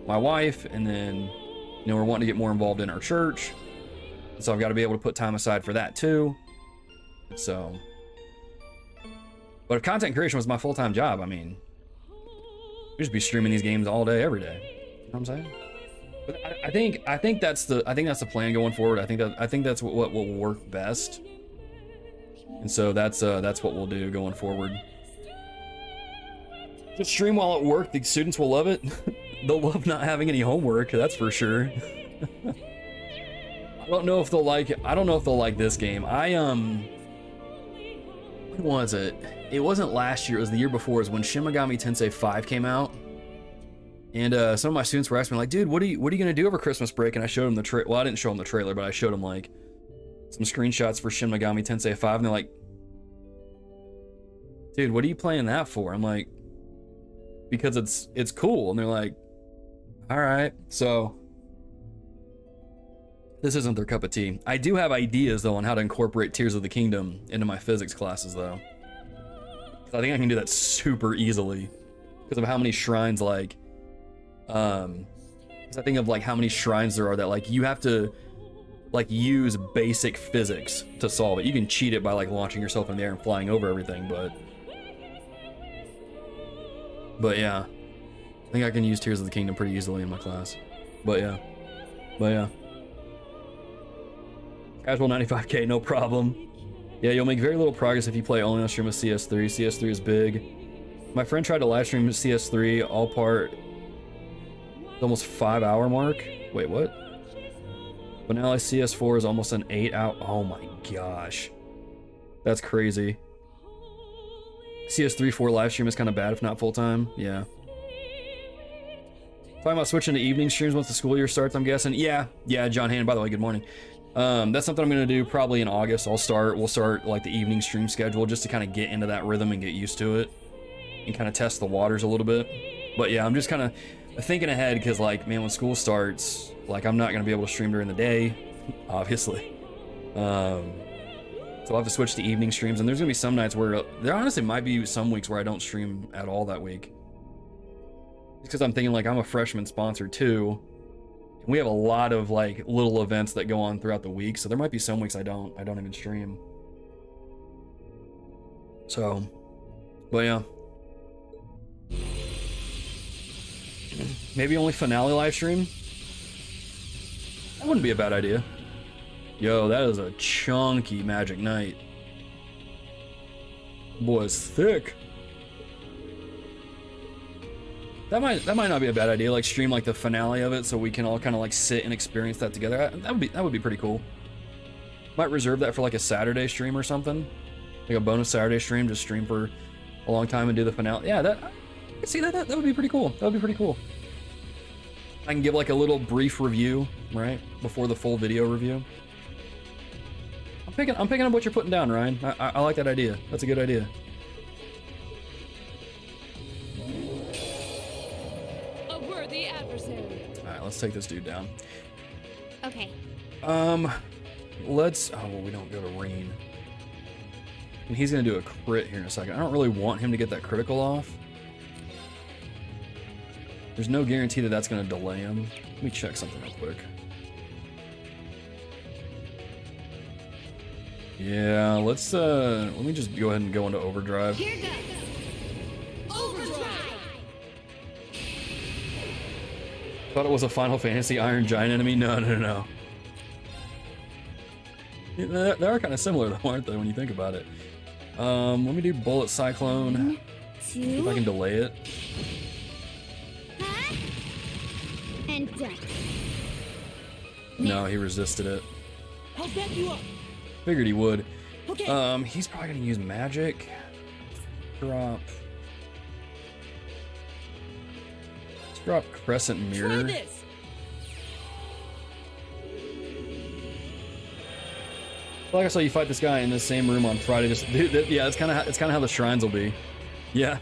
S1: my wife, and then, you know, we're wanting to get more involved in our church, so I've got to be able to put time aside for that too. So, but if content creation was my full-time job, I mean, we'd just be streaming these games all day, every day. You know what I'm saying? But I think that's the plan going forward. I think that's what will work best, and so that's what we'll do going forward. Just stream while at work. The students will love it. They'll love not having any homework, that's for sure. I don't know if they'll like it. I don't know if they'll like this game. When was it? It wasn't last year, it was the year before. It was when Shin Megami Tensei 5 came out. And some of my students were asking me like, dude, what are you gonna do over Christmas break? And I showed them the well, I didn't show them the trailer, but I showed them like some screenshots for Shin Megami Tensei 5, and they're like, dude, what are you playing that for? I'm like, because it's cool. And they're like, all right. So this isn't their cup of tea. I do have ideas though on how to incorporate Tears of the Kingdom into my physics classes though. So I think I can do that super easily because of how many shrines, like, because I think of like how many shrines there are that like you have to like use basic physics to solve it. You can cheat it by like launching yourself in the air and flying over everything, but yeah, I think I can use Tears of the Kingdom pretty easily in my class. But yeah. Casual 95k, no problem. Yeah, you'll make very little progress if you play only on stream with CS3. CS3 is big. My friend tried to live stream CS3, all part, almost 5-hour mark. Wait, what? But now CS4 is almost an 8-hour. Oh my gosh. That's crazy. CS3 4 live stream is kind of bad if not full time. Yeah. Talking about switching to evening streams once the school year starts, I'm guessing. Yeah, John Hannon, by the way, good morning. That's something I'm gonna do probably in August. We'll start like the evening stream schedule just to kind of get into that rhythm and get used to it and kind of test the waters a little bit. But yeah, I'm just kind of thinking ahead because like, man, when school starts, like I'm not gonna be able to stream during the day, obviously. So I'll have to switch to evening streams, and there's gonna be some nights where there honestly might be some weeks where I don't stream at all that week. Because I'm thinking like I'm a freshman sponsor too, and we have a lot of like little events that go on throughout the week, so there might be some weeks I don't even stream. So, but yeah, maybe only finale live stream. That wouldn't be a bad idea. Yo, that is a chunky Magic Knight. Boy, it's thick. That might not be a bad idea. Like stream like the finale of it, so we can all kind of like sit and experience that together. That would be pretty cool. Might reserve that for like a Saturday stream or something, like a bonus Saturday stream. Just stream for a long time and do the finale. Yeah, I can see that. That would be pretty cool. That would be pretty cool. I can give like a little brief review, right, before the full video review. I'm picking up what you're putting down, Ryan. I like that idea. That's a good idea. Alright, let's take this dude down.
S2: Okay.
S1: Let's... Oh, well, we don't go to Rean. And he's gonna do a crit here in a second. I don't really want him to get that critical off. There's no guarantee that that's gonna delay him. Let me check something real quick. Yeah, let's, let me just go ahead and go into overdrive.
S2: Here goes. Overdrive.
S1: Thought it was a Final Fantasy Iron Giant enemy. No. Yeah, they are kind of similar though, aren't they, when you think about it? Let me do Bullet Cyclone.
S2: 1, 2.
S1: If I can delay it.
S2: Huh? And done.
S1: No, he resisted it.
S5: I'll back you up.
S1: Figured he would.
S5: Okay.
S1: He's probably gonna use magic. Drop. Let's drop Crescent
S5: Try
S1: Mirror.
S5: this.
S1: Like I saw you fight this guy in the same room on Friday. Just yeah, it's kind of how the shrines will be. Yeah.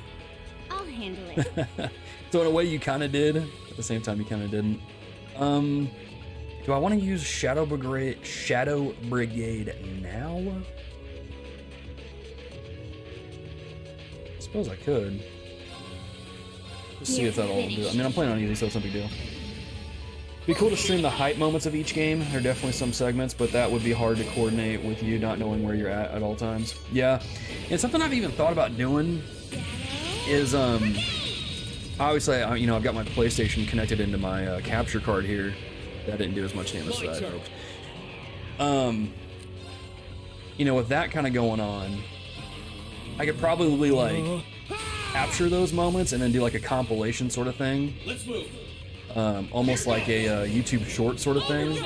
S2: I'll handle it.
S1: So in a way, you kind of did. At the same time, you kind of didn't. Do I want to use Shadow Brigade now? I suppose I could. Let's see if that'll do it. I mean, I'm planning on using, so it's no big deal. Be cool to stream the hype moments of each game. There are definitely some segments, but that would be hard to coordinate with you not knowing where you're at all times. Yeah, and something I've even thought about doing is, obviously, you know, I've got my PlayStation connected into my capture card here. That didn't do as much damage as I hoped. You know, with that kind of going on, I could probably like capture those moments and then do like a compilation sort of thing.
S4: Let's move.
S1: Almost like a YouTube short sort of thing,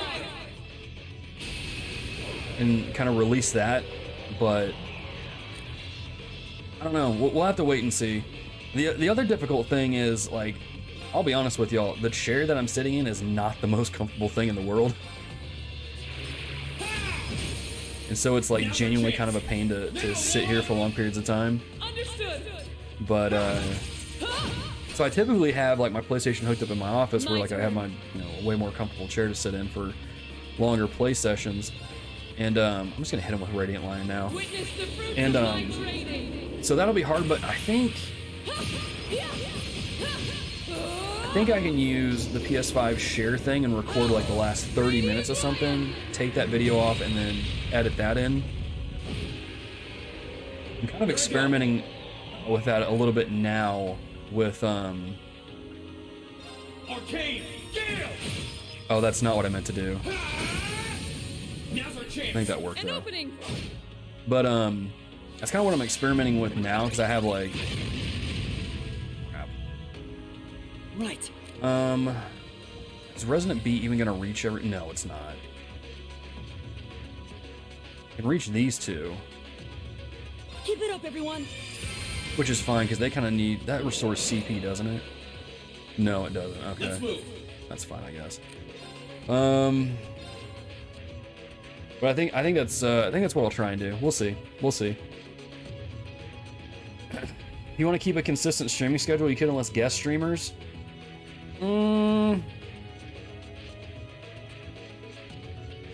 S1: and kind of release that. But I don't know. We'll have to wait and see. The other difficult thing is, like, I'll be honest with y'all, the chair that I'm sitting in is not the most comfortable thing in the world. And so it's like genuinely kind of a pain to sit here for long periods of time.
S3: Understood.
S1: But so I typically have like my PlayStation hooked up in my office where like I have my, you know, way more comfortable chair to sit in for longer play sessions. And I'm just gonna hit him with Radiant Lion now.
S3: Witness the fruits
S1: And
S3: of my training.
S1: so that'll be hard, but I think I can use the PS5 share thing and record like the last 30 minutes of something, take that video off, and then edit that in. I'm kind of experimenting with that a little bit now with
S4: Arcane Gale.
S1: oh, that's not what I meant to do.
S4: Now's our
S1: I
S4: chance.
S1: think that worked
S3: An
S1: though.
S3: opening.
S1: But that's kind of what I'm experimenting with now because I have like crap.
S5: Right.
S1: Is Resident Beat even gonna reach every? No, it's not. I can reach these two,
S5: Keep it up, everyone.
S1: which is fine because they kind of need that restores CP, doesn't it? No, it doesn't.
S4: Let's
S1: Okay.
S4: move.
S1: That's fine, I guess. But I think that's what I'll try and do. We'll see. We'll see. If you want to keep a consistent streaming schedule, you could unless guest streamers.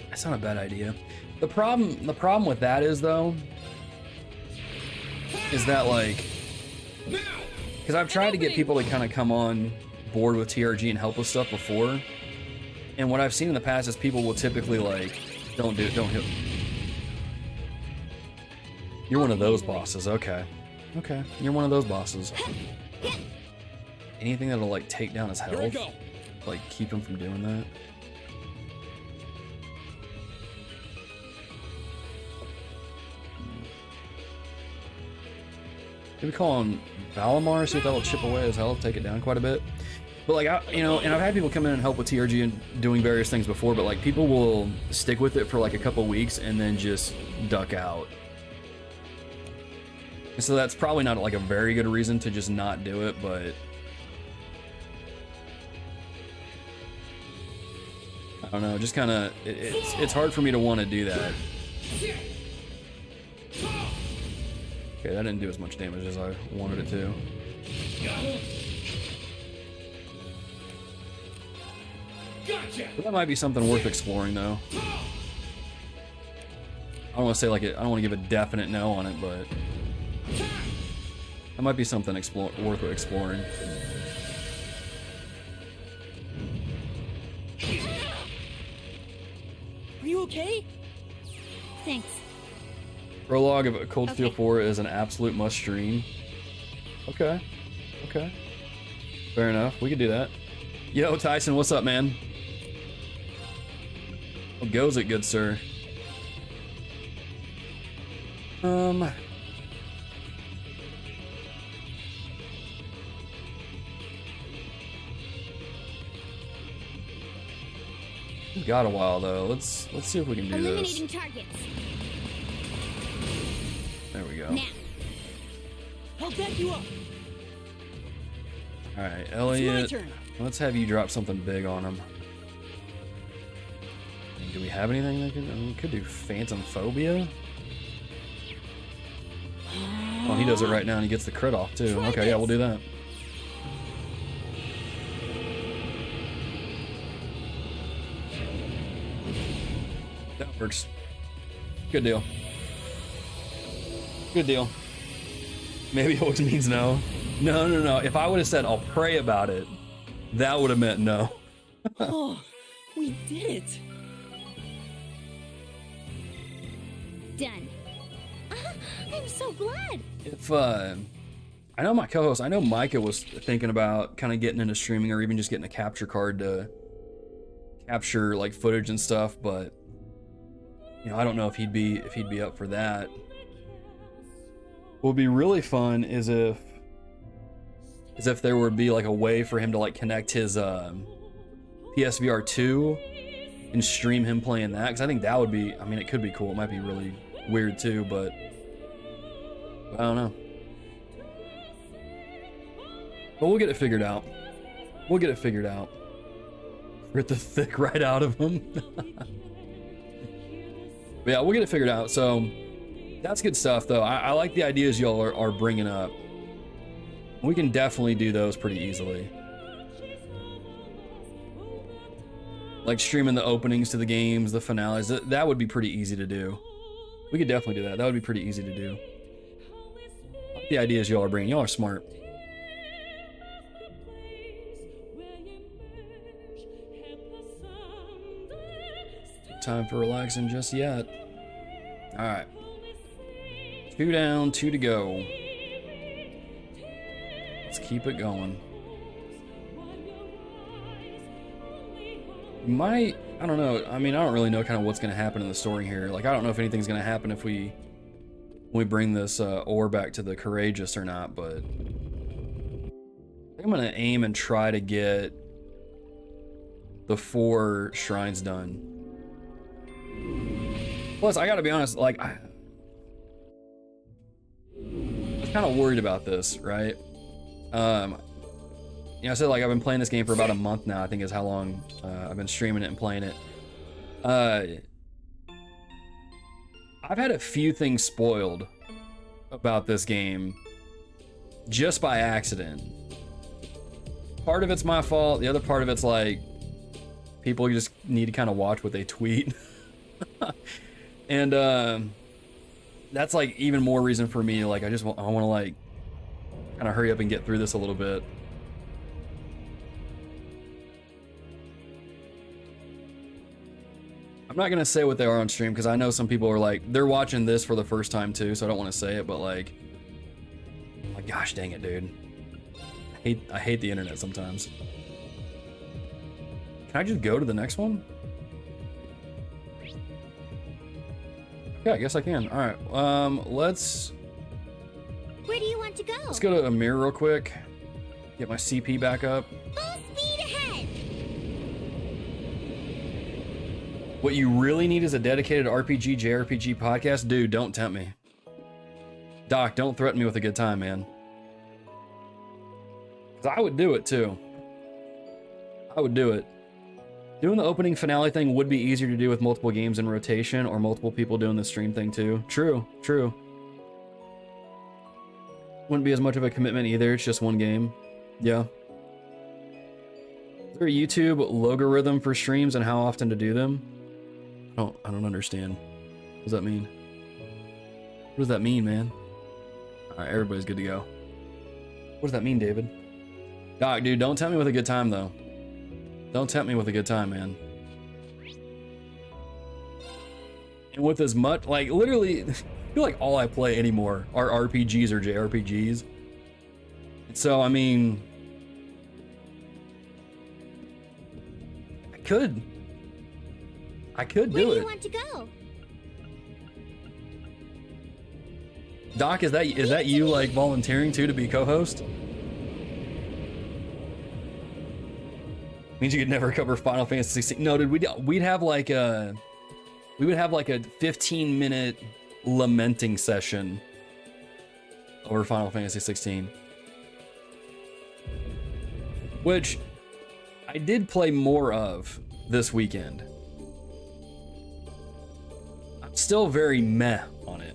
S1: That's not a bad idea. The problem with that is though, is that like, because I've tried to get people to kind of come on board with TRG and help with stuff before, and what I've seen in the past is people will typically like, don't hit. You're one of those bosses, okay. Okay, you're one of those bosses. Anything that'll like take down his
S4: Here we
S1: health,
S4: go.
S1: like keep him from doing that. Maybe call him Valimar, see if that'll chip away his health, take it down quite a bit. But like, and I've had people come in and help with TRG and doing various things before, but like people will stick with it for like a couple weeks and then just duck out. And so that's probably not like a very good reason to just not do it, but I don't know, just kind of, it's hard for me to want to do that. Okay, that didn't do as much damage as I wanted it to.
S4: Gotcha.
S1: But that might be something worth exploring, though. I don't want to say like it. I don't want to give a definite no on it, but that might be something worth exploring.
S5: Are you okay?
S2: Thanks.
S1: Prologue of Cold Steel
S2: Okay.
S1: 4 is an absolute must stream. Okay. Okay. Fair enough. We could do that. Yo, Tyson, what's up, man? How goes it, good sir? We've got a while though. Let's see if we can do this.
S2: Eliminating targets.
S1: There we go.
S2: Now.
S5: I'll back you up.
S1: All right,
S5: It's my
S1: Elliot.
S5: turn.
S1: Let's have you drop something big on him. Do we have anything that could? I mean, we could do Phantom Phobia. Oh, he does it right now and he gets the crit off too.
S2: Try
S1: Okay, yeah, we'll
S2: this.
S1: do that. That works. Good deal. Good deal. Maybe it always means no. No. If I would have said I'll pray about it, that would have meant no.
S5: Oh, we did it.
S2: Done. I'm so glad.
S1: If I know my co-host, I know Micah was thinking about kind of getting into streaming or even just getting a capture card to capture like footage and stuff, but you know, I don't know if he'd be up for that. What would be really fun is if there would be like a way for him to like connect his PSVR 2 and stream him playing that, because I think that would be, I mean, it could be cool. It might be really weird too, but I don't know. But we'll get it figured out. We'll get it figured out. Rip the thick right out of him. But yeah, we'll get it figured out. So that's good stuff, though. I like the ideas y'all are bringing up. We can definitely do those pretty easily. Like streaming the openings to the games, the finales. That would be pretty easy to do. We could definitely do that. That would be pretty easy to do. I like the ideas y'all are bringing. Y'all are smart. Time for relaxing just yet. All right. 2 down, 2 to go. Let's keep it going. I don't know. I mean, I don't really know kind of what's going to happen in the story here. Like, I don't know if anything's going to happen if we bring this ore back to the Courageous or not, but I think I'm going to aim and try to get the 4 shrines done. Plus, I gotta be honest, like, I was kind of worried about this, right? You know, I said like I've been playing this game for about a month now. I think is how long I've been streaming it and playing it. I've had a few things spoiled about this game just by accident. Part of it's my fault. The other part of it's like people just need to kind of watch what they tweet. And that's like even more reason for me. Like I want to like kind of hurry up and get through this a little bit. I'm not gonna say what they are on stream because I know some people are like they're watching this for the first time too, so I don't want to say it. But like gosh dang it, dude! I hate the internet sometimes. Can I just go to the next one? Yeah, I guess I can. All right, let's.
S2: Where do you want to go?
S1: Let's go to a mirror real quick. Get my CP back up.
S2: Full speed ahead.
S1: What you really need is a dedicated RPG, JRPG podcast. Dude, don't tempt me. Doc, don't threaten me with a good time, man. 'Cause I would do it too. I would do it. Doing the opening finale thing would be easier to do with multiple games in rotation or multiple people doing the stream thing too. True, true. Wouldn't be as much of a commitment either. It's just one game. Yeah. Is there a YouTube logarithm for streams and how often to do them? I don't understand. What does that mean? What does that mean, man? All right, everybody's good to go. What does that mean, David? Doc, dude, don't tempt me with a good time, though. Don't tempt me with a good time, man. And with as much, like, literally, I feel like all I play anymore are RPGs or JRPGs. So, I mean, I could do
S2: Where do
S1: it.
S2: you want to go?
S1: Doc, is that you like volunteering too to be co-host? Means you could never cover Final Fantasy 16. No, dude, we'd have like a 15-minute lamenting session over Final Fantasy 16. Which I did play more of this weekend. I'm still very meh on it.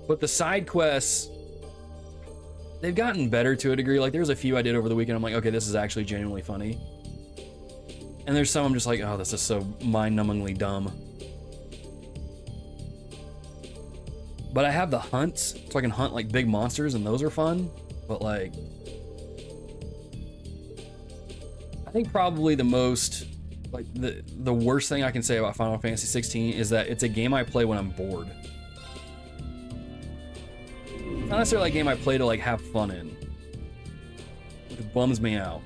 S1: But the side quests, they've gotten better to a degree. Like there's a few I did over the weekend. I'm like, okay, this is actually genuinely funny. And there's some I'm just like, oh, this is so mind-numbingly dumb. But I have the hunts, so I can hunt like big monsters, and those are fun. But like, I think probably the most, like the worst thing I can say about Final Fantasy 16 is that it's a game I play when I'm bored. Not necessarily a game I play to like have fun in. It bums me out.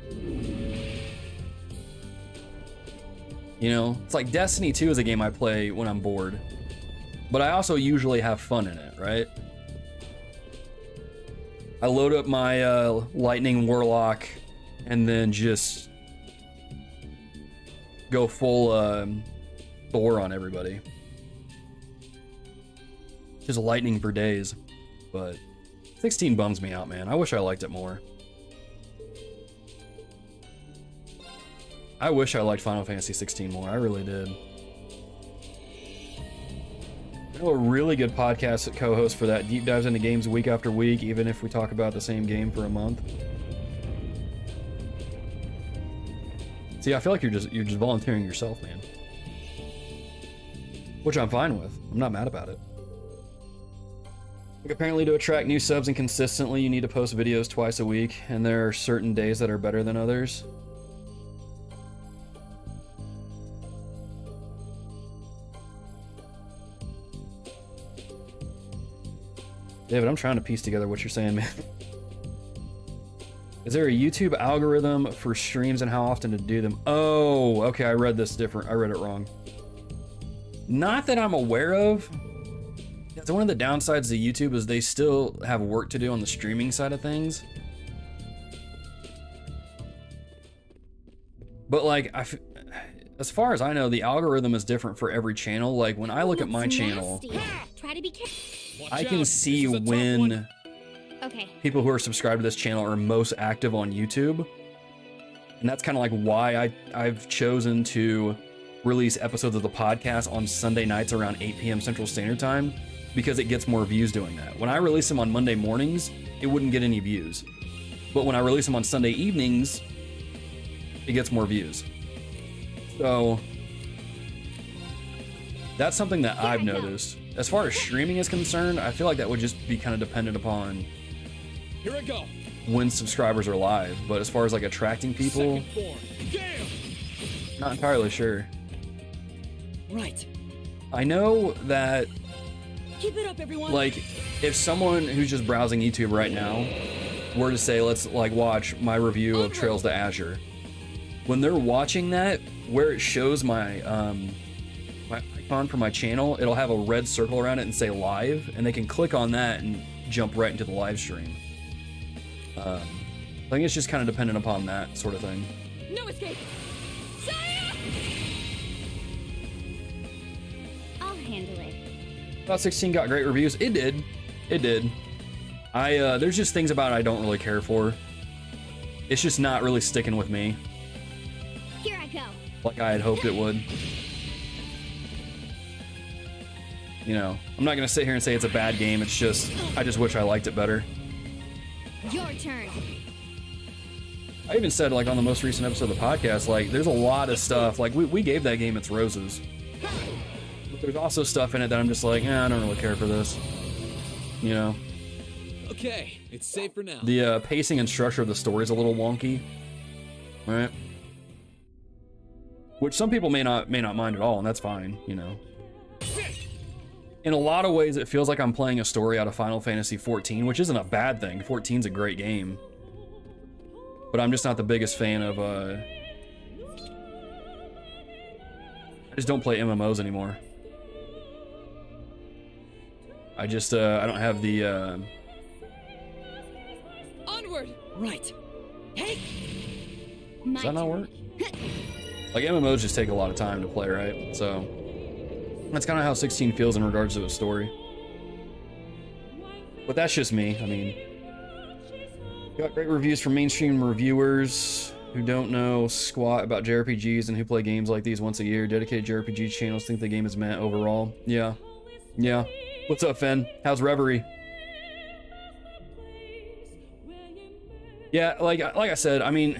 S1: You know, it's like Destiny 2 is a game I play when I'm bored, but I also usually have fun in it, right? I load up my Lightning Warlock and then just go full Thor on everybody. Just lightning for days, but 16 bums me out, man. I wish I liked it more. I wish I liked Final Fantasy 16 more. I really did. I know a really good podcast co-host for that. Deep dives into games week after week, even if we talk about the same game for a month. See, I feel like you're just volunteering yourself, man. Which I'm fine with. I'm not mad about it. Like apparently to attract new subs and consistently, you need to post videos twice a week, and there are certain days that are better than others. David, I'm trying to piece together what you're saying, man. Is there a YouTube algorithm for streams and how often to do them? Oh, okay, I read this different. I read it wrong. Not that I'm aware of. That's one of the downsides to YouTube is they still have work to do on the streaming side of things. But like, as far as I know, the algorithm is different for every channel. Like when I look at my channel,
S2: Try to be careful.
S1: I can see when
S2: Okay.
S1: people who are subscribed to this channel are most active on YouTube. And that's kind of like why I've chosen to release episodes of the podcast on Sunday nights around 8 p.m. Central Standard Time, because it gets more views doing that. When I release them on Monday mornings, it wouldn't get any views. But when I release them on Sunday evenings, it gets more views. So that's something that I've noticed. As far as streaming is concerned, I feel like that would just be kind of dependent upon
S4: Here I go.
S1: when subscribers are live. But as far as like attracting people,
S4: Second form. Gale.
S1: not entirely sure.
S5: Right.
S1: I know that,
S5: Keep it up, everyone.
S1: like, if someone who's just browsing YouTube right now were to say, let's like watch my review of Trails to Azure, when they're watching that, where it shows my my icon for my channel, it'll have a red circle around it and say live, and they can click on that and jump right into the live stream. I think it's just kind of dependent upon that sort of thing.
S3: No escape. Saya!
S2: I'll handle it.
S1: About 16 got great reviews. It did. It did. There's just things about it I don't really care for. It's just not really sticking with me
S2: Here I go.
S1: like I had hoped it would. You know, I'm not gonna sit here and say it's a bad game. It's just, I just wish I liked it better.
S2: Your turn.
S1: I even said, like, on the most recent episode of the podcast, like, there's a lot of stuff. Like, we gave that game its roses. But there's also stuff in it that I'm just like, I don't really care for this. You know?
S4: Okay, it's safe for now.
S1: The pacing and structure of the story is a little wonky. Right? Which some people may not mind at all, and that's fine, you know? In a lot of ways, it feels like I'm playing a story out of Final Fantasy XIV, which isn't a bad thing. 14's a great game. But I'm just not the biggest fan of, I just don't play MMOs anymore. I just, I don't have the,
S3: Onward.
S5: Right. Hey.
S2: My
S1: does that not
S2: turn.
S1: work? Like, MMOs just take a lot of time to play, right? So, that's kind of how 16 feels in regards to its story. But that's just me. I mean, got great reviews from mainstream reviewers who don't know squat about JRPGs and who play games like these once a year. Dedicated JRPG channels think the game is meh overall. Yeah. Yeah. What's up, Fen? How's Reverie? Yeah, like I said, I mean,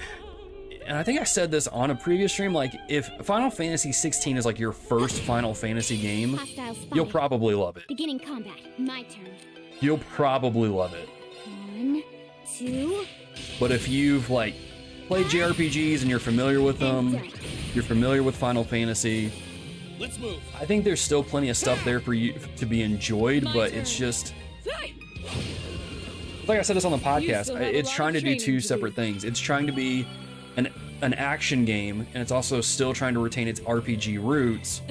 S1: and I think I said this on a previous stream, like, if Final Fantasy 16 is like your first Final Fantasy game,
S2: Hostile spotted.
S1: you'll probably love it.
S2: Beginning combat. My turn.
S1: You'll probably love it.
S2: 1, 2.
S1: But if you've, like, played JRPGs and you're familiar with them, you're familiar with Final Fantasy,
S4: Let's move.
S1: I think there's still plenty of stuff there for you to be enjoyed, but it's just,
S3: Sai!
S1: like I said this on the
S3: You
S1: podcast,
S3: still have a
S1: it's
S3: lot
S1: trying
S3: of
S1: to do
S3: training
S1: two
S3: to
S1: separate
S3: do.
S1: things. It's trying to be an action game, and it's also still trying to retain its RPG roots.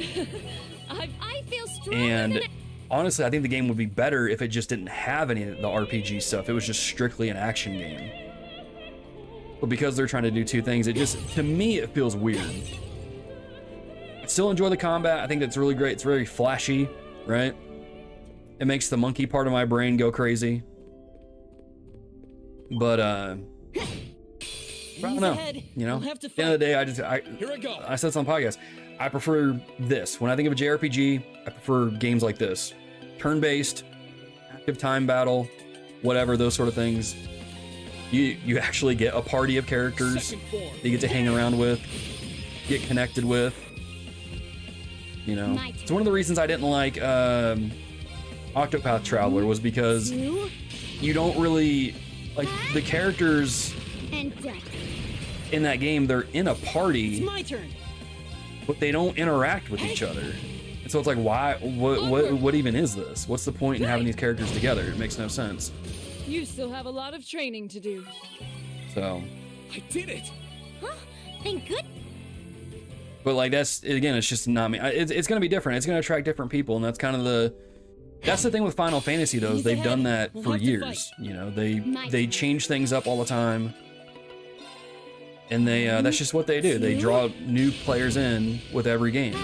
S2: I feel stronger
S1: And
S2: than
S1: honestly, I think the game would be better if it just didn't have any of the RPG stuff. It was just strictly an action game. But because they're trying to do two things, it just, to me, it feels weird. I still enjoy the combat. I think that's really great. It's very flashy, right? It makes the monkey part of my brain go crazy. But, I don't know. You know,
S5: We'll have to
S1: at the end of the day,
S4: Here I go.
S1: I said this on the podcast. I prefer this. When I think of a JRPG, I prefer games like this. Turn-based, active time battle, whatever, those sort of things. You actually get a party of characters
S4: Second form.
S1: that you get to hang around with, get connected with. You know,
S2: My
S1: it's one of the reasons I didn't like Octopath Traveler was because
S2: 2
S1: you don't really, like, the characters
S2: and done.
S1: in that game, they're in a
S5: It's
S1: party,
S5: my turn.
S1: but they don't interact with each other. And so it's like, why? What even is this? What's the point in having these characters together? It makes no sense.
S3: You still have a lot of training to do.
S1: So,
S4: I did it.
S2: Huh? Thank good.
S1: but like that's again, it's just not me. It's gonna be different. It's gonna attract different people, and that's kind of that's the thing with Final Fantasy though. Is they've done that
S5: We'll
S1: for
S5: have to
S1: years.
S5: fight.
S1: You know, they change things up all the time, and they that's just what they do. They draw new players in with every game.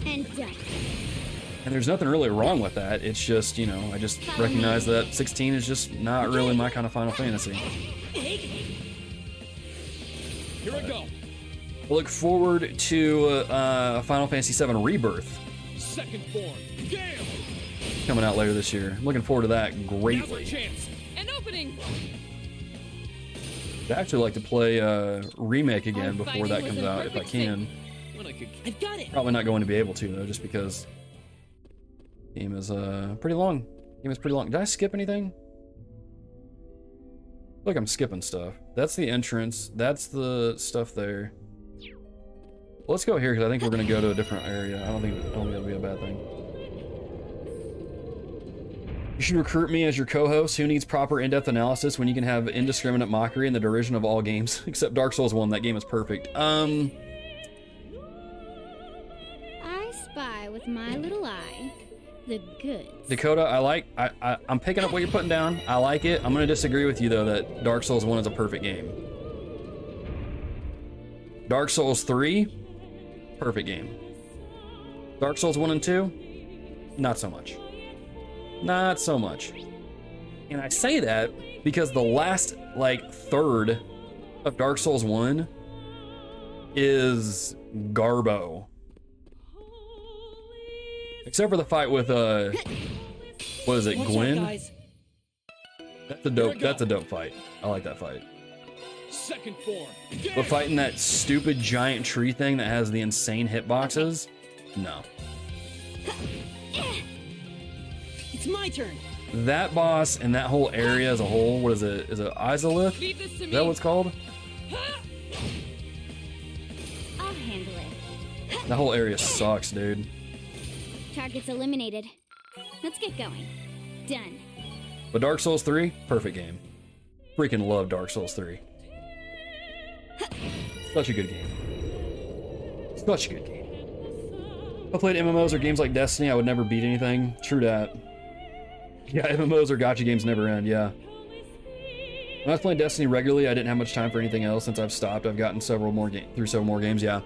S2: And done.
S1: And there's nothing really wrong with that. It's just, you know, I just recognize that 16 is just not really my kind of Final Fantasy.
S4: Here I go.
S1: I look forward to Final Fantasy VII Rebirth
S4: Second form. Gale.
S1: coming out later this year. I'm looking forward to that
S4: Now's our
S1: greatly.
S4: chance.
S3: An opening.
S1: I'd actually like to play Remake again
S3: Our
S1: before
S3: fighting
S1: that
S3: was
S1: comes
S3: in
S1: out if I
S3: perfect
S1: can.
S4: When I could.
S5: I've got it.
S1: Probably not going to be able to though, just because the game is pretty long. Game is pretty long. Did I skip anything? Look, I'm skipping stuff. That's the entrance. That's the stuff there. Let's go here because I think we're gonna go to a different area. I don't think it'll be a bad thing. You should recruit me as your co-host. Who needs proper in-depth analysis when you can have indiscriminate mockery and the derision of all games except Dark Souls 1? That game is perfect.
S2: I spy with my little eye the goods.
S1: Dakota, I'm picking up what you're putting down. I like it. I'm gonna disagree with you though that Dark Souls 1 is a perfect game. Dark Souls 3, perfect game. Dark Souls 1 and 2, not so much. Not so much. And I say that because the last like third of Dark Souls 1 is garbo. Except for the fight with what is it,
S5: Watch out,
S1: Gwen?
S5: guys.
S1: That's a dope fight. I like that fight.
S4: Second form. Gale.
S1: But fighting that stupid giant tree thing that has the insane hitboxes? No.
S5: It's my turn.
S1: That boss and that whole area as a whole, what is it? Is it Izalith?
S3: Leave this to me.
S1: Is that what it's called?
S2: I'll handle it.
S1: That whole area sucks, dude.
S2: Targets eliminated. Let's get going. Done.
S1: But Dark Souls 3, perfect game. Freaking love Dark Souls 3. Such a good game. Such a good game. If I played MMOs or games like Destiny, I would never beat anything. True that. Yeah, MMOs or gacha games never end, yeah. When I was playing Destiny regularly, I didn't have much time for anything else. Since I've stopped, I've gotten through several more games, yeah.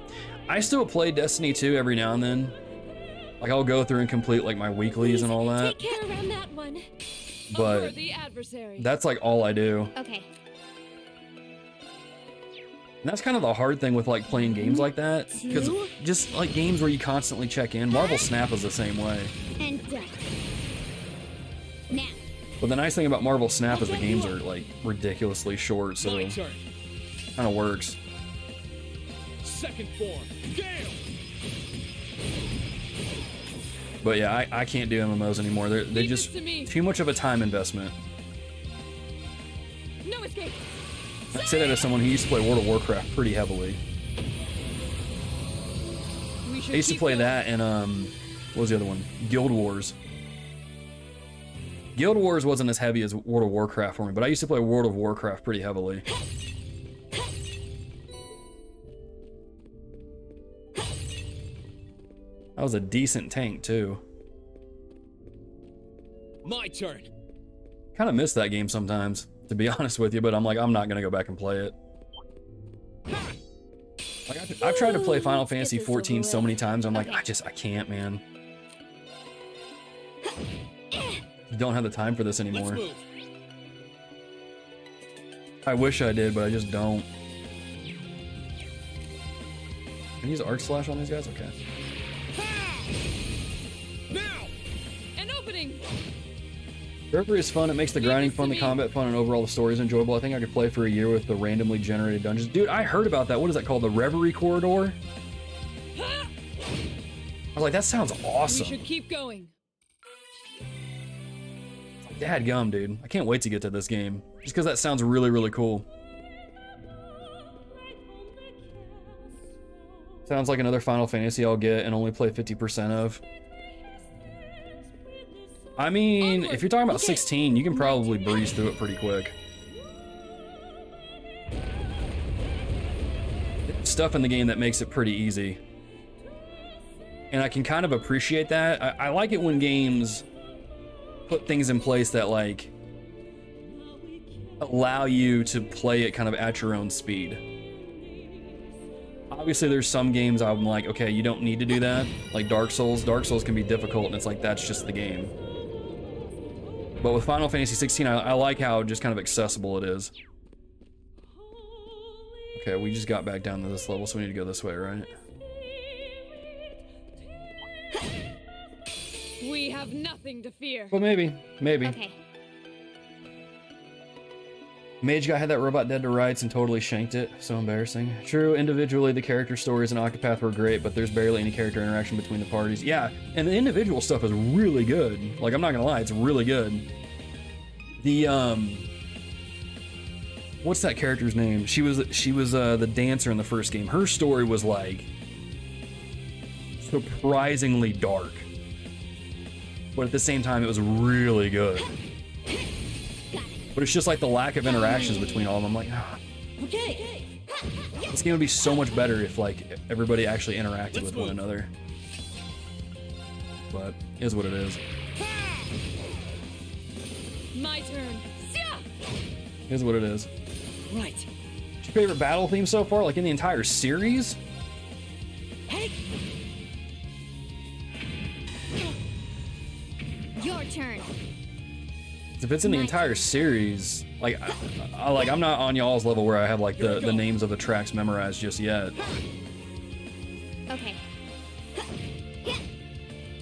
S1: I still play Destiny 2 every now and then. Like, I'll go through and complete, like, my weeklies and all that.
S3: Take care around that one.
S1: But
S3: Unworthy adversary.
S1: that's, like, all I do.
S2: Okay.
S1: And that's kind of the hard thing with, like, playing games like that. Because just, like, games where you constantly check in. Marvel Snap is the same way.
S2: And done. Now.
S1: But the nice thing about Marvel Snap is the games are, like, ridiculously short, so
S4: My
S1: it
S4: turn.
S1: kind of works.
S4: Second form. Gale.
S1: But yeah, I can't do MMOs anymore. They
S3: Leave
S1: just
S3: this to me.
S1: too much of a time investment.
S3: No escape.
S1: I say that as someone who used to play World of Warcraft pretty heavily.
S3: We should
S1: I used to
S3: keep
S1: play
S3: going.
S1: that and what was the other one? Guild Wars. Guild Wars wasn't as heavy as World of Warcraft for me, but I used to play World of Warcraft pretty heavily. That was a decent tank too.
S4: My turn.
S1: Kind of miss that game sometimes, to be honest with you, but I'm like, I'm not gonna go back and play it. Like, I've tried to play Final Fantasy 14 so many times, I'm like, I can't, man. Don't have the time for this
S4: Let's
S1: anymore.
S4: move.
S1: I wish I did, but I just don't. Can I use Arc Slash on these guys? Okay.
S4: Now.
S3: An opening.
S1: Reverie is fun. It makes the grinding fun, the combat fun, and overall the story is enjoyable. I think I could play for a year with the randomly generated dungeons. Dude, I heard about that. What is that called? The Reverie Corridor? I was like, that sounds
S3: We
S1: awesome.
S3: should keep going.
S1: Dadgum, dude. I can't wait to get to this game. Just because that sounds really, really cool. Sounds like another Final Fantasy I'll get and only play 50% of. I mean, if you're talking about 16, you can probably breeze through it pretty quick. Stuff in the game that makes it pretty easy. And I can kind of appreciate that. I like it when games put things in place that, like, allow you to play it kind of at your own speed. Obviously, there's some games I'm like, okay, you don't need to do that. Like Dark Souls. Dark Souls can be difficult, and it's like, that's just the game. But with Final Fantasy 16, I like how just kind of accessible it is. Okay, we just got back down to this level, so we need to go this way, right?
S3: We have nothing to fear.
S1: Well, maybe.
S2: Okay.
S1: Mage guy had that robot dead to rights and totally shanked it. So embarrassing. True, individually the character stories in Octopath were great, but there's barely any character interaction between the parties. Yeah, and the individual stuff is really good. Like, I'm not gonna lie, it's really good. The what's that character's name? She was the dancer in the first game. Her story was like surprisingly dark, but at the same time it was really good. But it's just like the lack of interactions between all of them. I'm like, ah.
S5: Okay.
S1: This game would be so much better if like everybody actually interacted with one another. But it is what it is.
S3: My turn.
S1: It is what it is.
S5: Right.
S1: What's your favorite battle theme so far? Like in the entire series?
S5: Hey.
S2: Your turn.
S1: If it's in the entire series, like, I'm not on y'all's level where I have like the names of the tracks memorized just yet.
S2: Okay.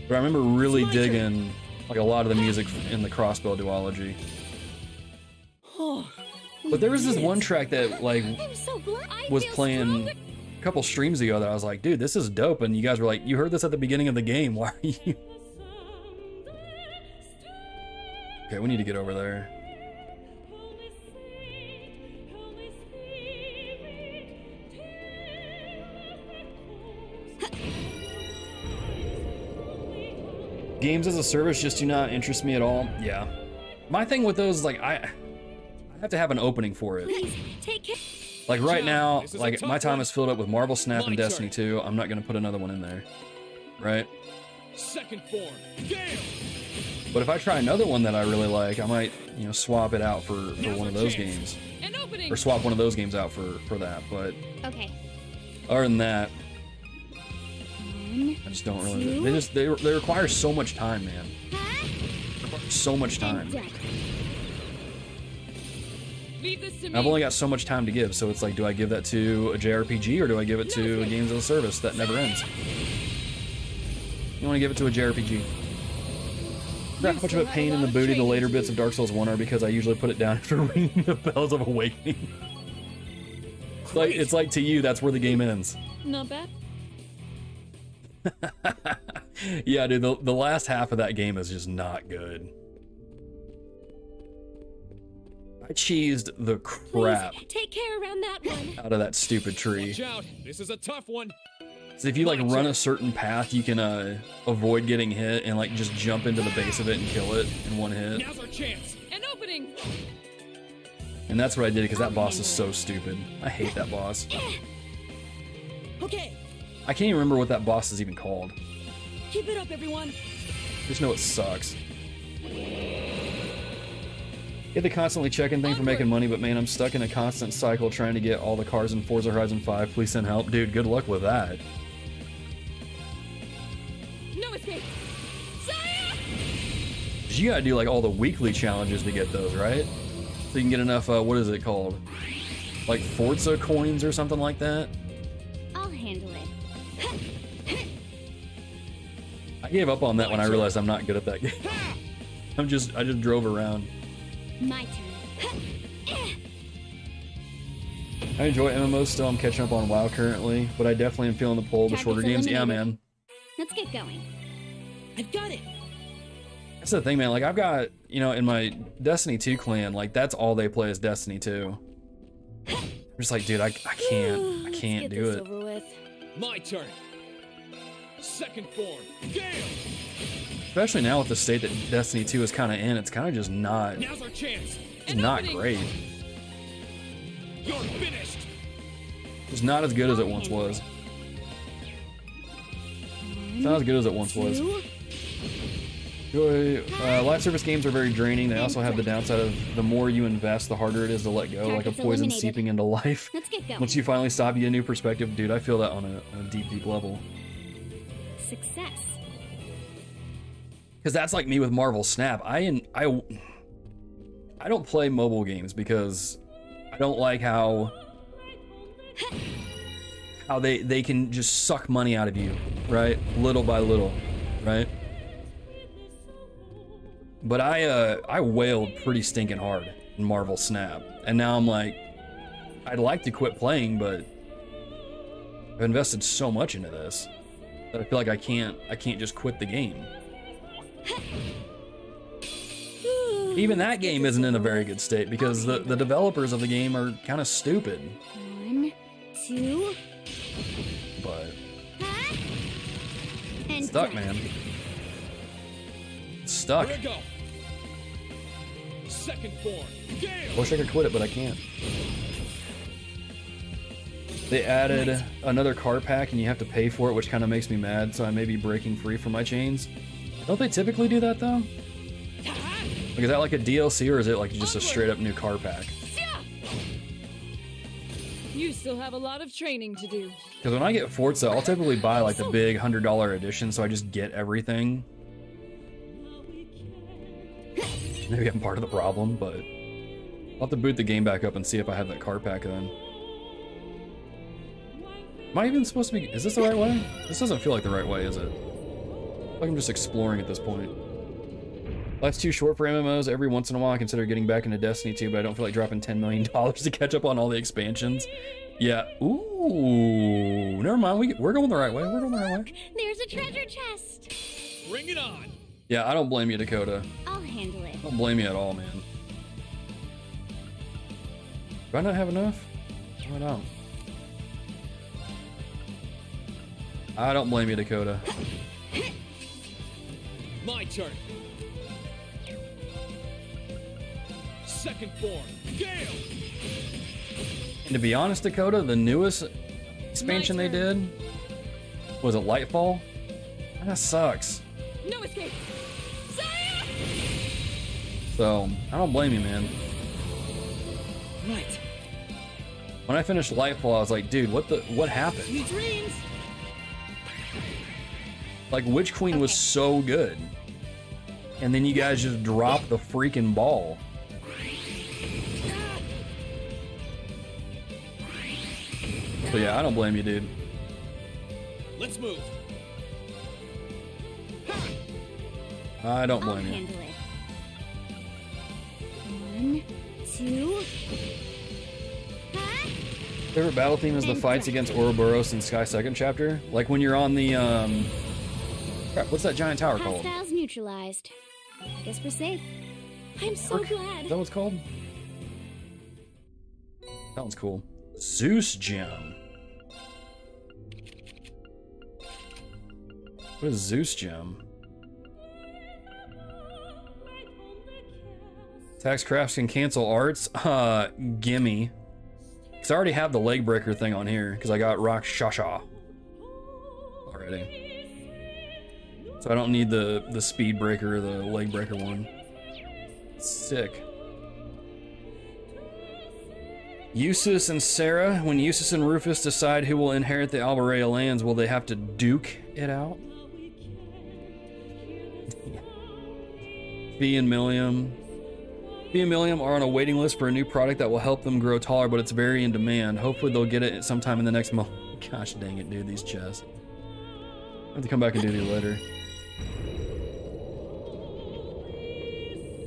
S1: But I remember really digging like a lot of the music in the Crossbow duology. But there was this one track that like
S2: I'm so glad I
S1: was
S2: feel
S1: playing
S2: stronger.
S1: a couple streams ago that I was like, dude, this is dope, and you guys were like, you heard this at the beginning of the game. Why are you? Okay, we need to get over there. Games as a service just do not interest me at all. Yeah. My thing with those is like, I have to have an opening for it.
S2: Please take care.
S1: Like right now, like my time is filled up with Marvel Snap and Destiny 2. I'm not gonna put another one in there. Right?
S4: Second form, Gale!
S1: But if I try another one that I really like, I might, you know, swap it out for one of those games.
S3: An opening.
S1: Or swap one of those games out for that. But
S2: Okay.
S1: other than that,
S2: One,
S1: I just don't really.
S2: two.
S1: They require so much time, man. So much time.
S2: and done.
S3: Leave this to me.
S1: I've only got so much time to give, so it's like, do I give that to a JRPG or do I give it to games as a service that never ends? You want to give it to a JRPG. How much of a pain in the booty the later bits of Dark Souls 1 are because I usually put it down after ringing the bells of awakening. It's like to you, that's where the game ends.
S3: Not bad.
S1: Yeah, dude, the last half of that game is just not good. I cheesed the crap
S2: Please take care around that one.
S1: out of that stupid tree.
S4: Watch out, this is a tough one.
S1: So if you like run a certain path, you can avoid getting hit and like just jump into the base of it and kill it in one hit.
S4: Now's our chance.
S3: An opening.
S1: And that's what I did because that boss is so stupid. I hate that boss.
S5: Okay.
S1: I can't even remember what that boss is even called.
S5: Keep it up, everyone.
S1: Just know it sucks. Get the constantly checking thing for making money, but man, I'm stuck in a constant cycle trying to get all the cars in Forza Horizon 5. Please send help. Dude, good luck with that.
S3: No escape. Saya!
S1: You gotta do like all the weekly challenges to get those, right? So you can get enough, what is it called? Like Forza coins or something like that?
S2: I'll handle it.
S1: I gave up on that when I realized I'm not good at that game. I just drove around.
S2: My turn.
S1: I enjoy MMOs still. I'm catching up on WoW currently, but I definitely am feeling the pull of the shorter
S2: Targets
S1: games. Yeah,
S2: eliminated.
S1: man.
S2: Let's get going.
S5: I've got it.
S1: That's the thing, man. Like, I've got, you know, in my Destiny 2 clan, like, that's all they play is Destiny 2. I'm just like, dude, I can't
S2: Let's get
S1: do
S2: this
S1: it.
S2: over with.
S4: My turn. Second form, Gale!
S1: Especially now with the state that Destiny 2 is kind of in, it's kind of just not,
S4: Now's our chance.
S1: it's not great.
S4: You're finished.
S1: It's not as good as it once was. It's not as good as it once was.
S2: Two.
S1: Live service games are very draining. They also have the downside of the more you invest, the harder it is to let go, like a
S2: Target's
S1: poison
S2: eliminated.
S1: seeping into life.
S2: Let's get going.
S1: Once you finally stop, you get a new perspective. Dude, I feel that on a deep, deep level.
S2: Success.
S1: Because that's like me with Marvel Snap. I don't play mobile games because I don't like how they can just suck money out of you, right? Little by little, right? But I wailed pretty stinking hard in Marvel Snap, and now I'm like, I'd like to quit playing, but I've invested so much into this that I feel like I can't just quit the game. Even that game isn't in a very good state because the developers of the game are kind of stupid.
S2: 1, 2,
S1: But
S2: and
S1: stuck,
S2: done.
S1: man. It's stuck.
S4: Here we go. Second form. Gale.
S1: Wish I could quit it, but I can't. They added another car pack and you have to pay for it, which kind of makes me mad, so I may be breaking free from my chains. Don't they typically do that, though? Like, is that like a DLC, or is it like just a straight up new car pack?
S3: You still have a lot of training to do.
S1: Because when I get Forza, I'll typically buy like the big $100 edition, so I just get everything. Maybe I'm part of the problem, but I'll have to boot the game back up and see if I have that car pack then. Am I even supposed to be... Is this the right way? This doesn't feel like the right way, is it? Like I'm just exploring at this point. Life's too short for MMOs. Every once in a while I consider getting back into Destiny 2, but I don't feel like dropping $10 million to catch up on all the expansions. Yeah. Ooh. Never mind. We're going the right way. We're going the right way.
S2: There's a treasure chest.
S4: Bring it on.
S1: Yeah, I don't blame you, Dakota.
S2: I'll handle it.
S1: I don't blame you at all, man. Do I not have enough? I don't. I don't blame you, Dakota.
S4: My turn. Second form. Gale.
S1: And to be honest, Dakota, the newest expansion they did was it Lightfall? That sucks.
S3: No escape. Saya!
S1: So I don't blame you, man.
S5: Right.
S1: When I finished Lightfall, I was like, dude, what happened?
S5: Sweet dreams.
S1: Like, Witch Queen was so good, and then you guys just dropped the freaking ball. So yeah, I don't blame you, dude.
S4: Let's move.
S1: I don't
S2: I'll
S1: blame you.
S2: handle it. 1, 2.
S1: Favorite battle theme is the fights against Ouroboros in Sky Second Chapter. Like when you're on the crap, what's that giant tower called?
S2: Hostiles neutralized. Guess we're safe. I'm so glad.
S1: Is that what it's called? That one's cool. Zeus Gem. What is Zeus Gem? Tax crafts can cancel arts? Gimme. Because I already have the leg breaker thing on here, because I got Rock Shasha already. So I don't need the speed breaker or the leg breaker one. Sick. Eustace and Sarah, when Eustace and Rufus decide who will inherit the Alberea lands, will they have to duke it out? Fee and Milliam. Fee and Milliam are on a waiting list for a new product that will help them grow taller, but it's very in demand. Hopefully they'll get it sometime in the next month. Gosh dang it, dude, these chests. I have to come back and do these later.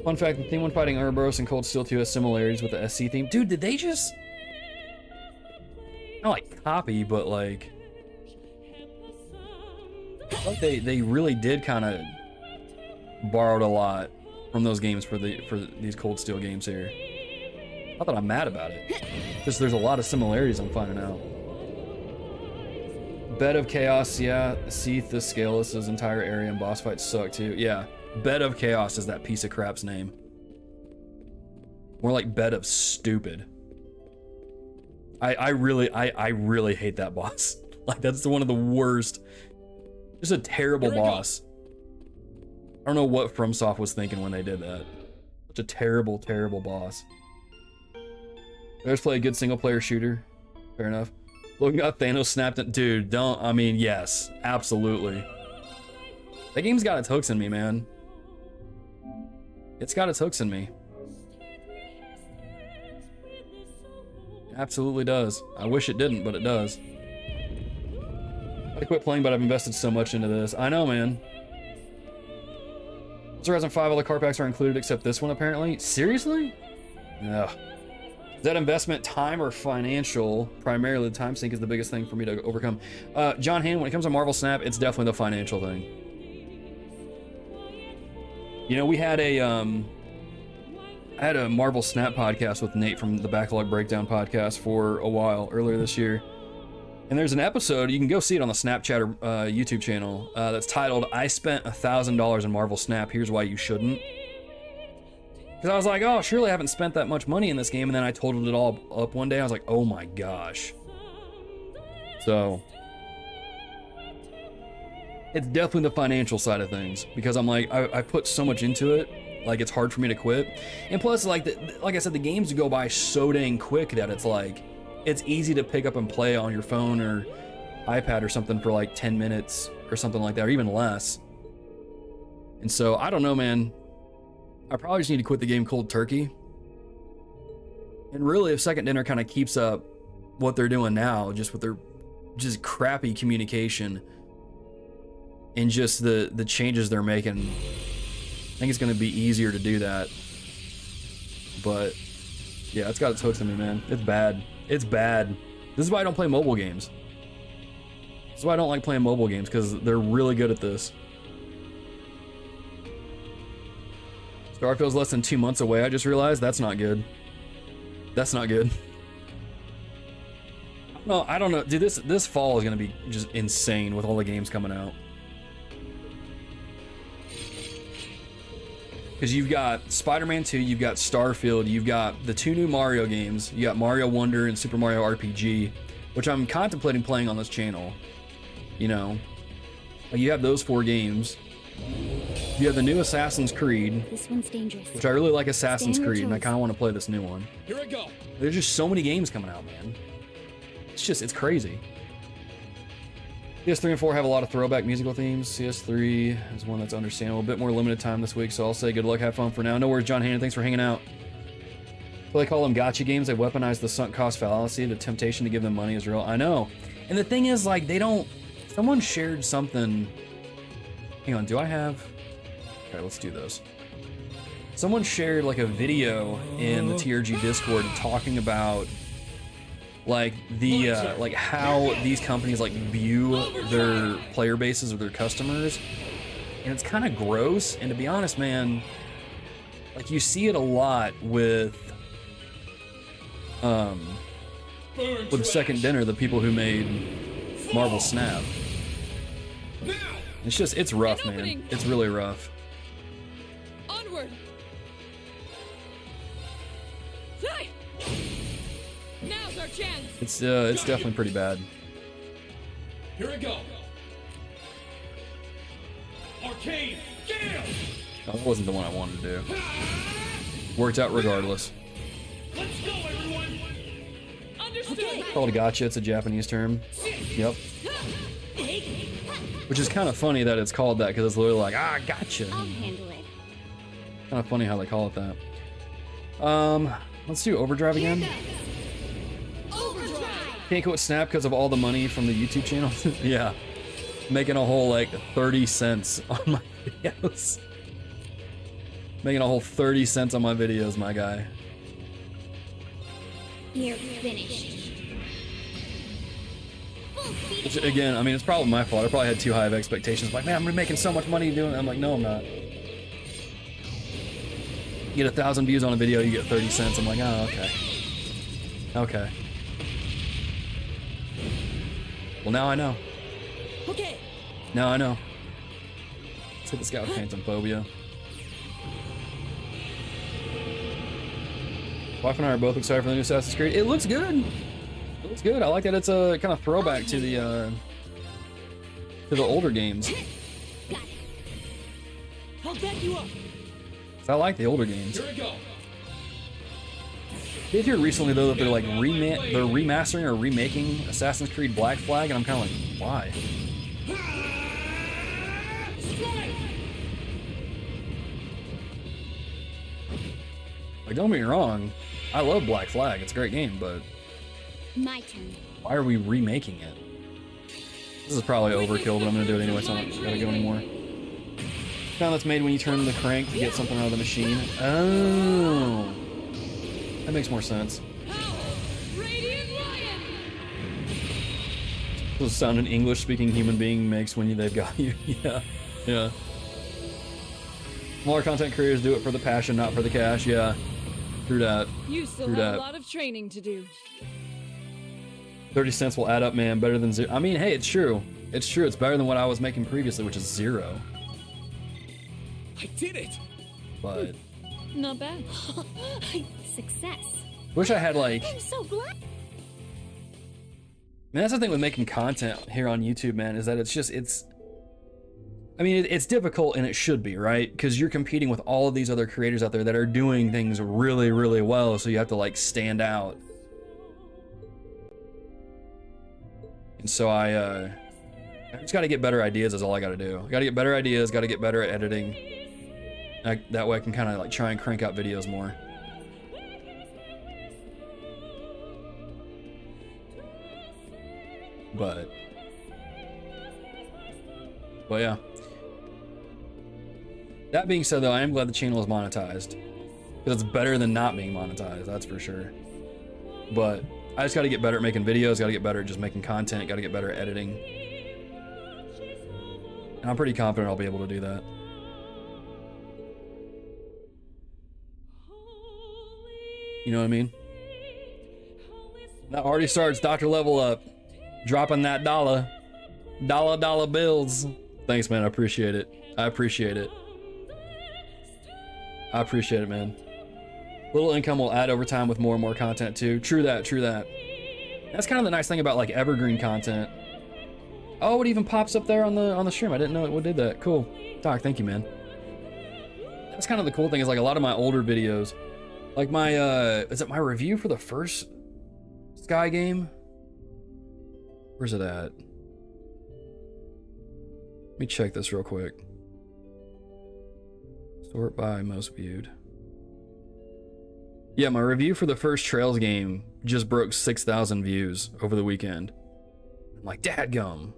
S1: Fun fact, the theme when fighting Ouroboros and Cold Steel 2 has similarities with the SC theme. Dude, did they just... Not like copy, but like... I thought they really did kind of borrowed a lot from those games for these Cold Steel games here. Not that I'm mad about it. Just there's a lot of similarities I'm finding out. Bed of Chaos, yeah. Seath, the Scaleless' entire area and boss fights suck too. Yeah. Bed of Chaos is that piece of crap's name. More like Bed of Stupid. I really hate that boss. Like, that's one of the worst. Just a terrible boss. I don't know what FromSoft was thinking when they did that. Such a terrible, terrible boss. Let's play a good single-player shooter. Fair enough. Looking up Thanos snapped it. Dude, don't. I mean, yes, absolutely. That game's got its hooks in me, man. It's got its hooks in me. It absolutely does. I wish it didn't, but it does. I quit playing, but I've invested so much into this. I know, man. Horizon 5, all the car packs are included except this one, apparently. Seriously? Ugh. Is that investment time or financial? Primarily, the time sink is the bigged thing for me to overcome. John Hain, when it comes to Marvel Snap, it's definitely the financial thing. You know, we had I had a Marvel Snap podcast with Nate from the Backlog Breakdown podcast for a while earlier this year. And there's an episode, you can go see it on the Snapchatter YouTube channel, that's titled, I Spent $1,000 in Marvel Snap, Here's Why You Shouldn't. Because I was like, oh, surely I haven't spent that much money in this game, and then I totaled it all up one day, I was like, oh my gosh. So, it's definitely the financial side of things, because I'm like, I put so much into it, like it's hard for me to quit. And plus, like I said, the games go by so dang quick that it's like, it's easy to pick up and play on your phone or iPad or something for like 10 minutes or something like that, or even less. And so, I don't know, man. I probably just need to quit the game cold turkey. And really, if Second Dinner kind of keeps up what they're doing now, just with their just crappy communication and just the changes they're making, I think it's going to be easier to do that. But yeah, it's got its hooks in me, man. It's bad. It's bad. This is why I don't play mobile games. This is why I don't like playing mobile games, because they're really good at this. Starfield's less than 2 months away. I just realized that's not good. That's not good. No, I don't know. Dude, this fall is going to be just insane with all the games coming out. Because you've got Spider-Man 2, you've got Starfield, you've got the 2 new Mario games, you got Mario Wonder and Super Mario RPG, which I'm contemplating playing on this channel. You know, you have those 4 games. You have the new Assassin's Creed.
S2: This one's dangerous.
S1: Which I really like Assassin's Creed, and I kind of want to play this new one.
S4: Here I go.
S1: There's just so many games coming out, man. It's crazy. CS3 and 4 have a lot of throwback musical themes. CS3 is one that's understandable. A bit more limited time this week, so I'll say good luck, have fun for now. No worries, John Hannon. Thanks for hanging out. Well, they call them gotcha games. They weaponize the sunk cost fallacy. The temptation to give them money is real. I know. And the thing is, like, they don't... Someone shared something... Hang on, do I have... Okay, let's do this. Someone shared, like, a video in the TRG Discord talking about... like the like how these companies like view their player bases or their customers, and it's kind of gross. And to be honest, man, like you see it a lot with Second Dinner, the people who made Marvel Snap. It's rough, man. It's really rough.
S3: Onward. Now's our chance.
S1: It's definitely pretty bad.
S4: Here I go. Arcane Gale.
S1: Oh, that wasn't the one I wanted to do. Worked out regardless.
S4: Let's go, everyone.
S3: Understood.
S1: Called a gotcha. It's a Japanese term. Yep. Which is kind of funny that it's called that, because it's literally like, gotcha.
S2: I'll handle it.
S1: Kind of funny how they call it that. Let's do Overdrive again.
S2: Overdrive!
S1: Can't quit Snap because of all the money from the YouTube channel. Yeah. Making a whole like 30 cents on my videos. Making a whole 30 cents on my videos, my guy.
S2: You're finished.
S1: Which, again, I mean, it's probably my fault. I probably had too high of expectations. Like, man, I'm making so much money doing it. I'm like, no, I'm not. You get 1,000 views on a video, you get 30 cents. I'm like, oh, okay. Okay. Well, now I know.
S5: Okay.
S1: Now I know. Let's hit this guy with Phantom Phobia. Wife and I are both excited for the new Assassin's Creed. It looks good. It looks good. I like that it's a kind of throwback to the older games.
S5: I'll back you up.
S1: 'Cause I like the older games.
S4: Here we go.
S1: Did hear recently though that they're like they're remastering or remaking Assassin's Creed Black Flag, and I'm kind of like, why? Like, don't get me wrong, I love Black Flag. It's a great game, but
S2: My turn.
S1: why are we remaking it? This is probably overkill, but I'm gonna do it anyway, so I don't gotta go anymore. Sound that's made when you turn the crank to get something out of the machine. Oh, that makes more sense.
S3: Radiant Lion!
S1: This is the sound an English-speaking human being makes when they've got you. Yeah, yeah. Smaller content creators do it for the passion, not for the cash. Yeah, true that.
S3: You still
S1: True
S3: have
S1: that.
S3: a lot of training to do.
S1: 30 cents will add up, man. Better than zero. I mean, hey, it's true. It's true. It's better than what I was making previously, which is 0.
S4: I did it.
S1: But
S3: Not bad.
S2: Success.
S1: wish I had like.
S2: I'm so glad.
S1: Man, that's the thing with making content here on YouTube, man, is that it's. I mean, it's difficult and it should be, right? Because you're competing with all of these other creators out there that are doing things really, really well. So you have to like stand out. And so I just got to get better ideas is all I got to do. I got to get better ideas, got to get better at editing. That way I can kind of like try and crank out videos more. But yeah. That being said though, I am glad the channel is monetized. Because it's better than not being monetized, that's for sure. But I just got to get better at making videos, got to get better at just making content, got to get better at editing. And I'm pretty confident I'll be able to do that. You know what I mean? That already starts Dr. Level Up. Dropping that dollar bills. Thanks, man. I appreciate it. I appreciate it. I appreciate it, man. Little income will add over time with more and more content too. True that, true that. That's kind of the nice thing about like evergreen content. Oh, it even pops up there on the stream. I didn't know it did that. Cool. Doc, thank you, man. That's kind of the cool thing is like a lot of my older videos, like my is it my review for the first Sky game? Where's it at? Let me check this real quick. Sort by most viewed. Yeah, my review for the first Trails game just broke 6,000 views over the weekend. I'm like, dadgum.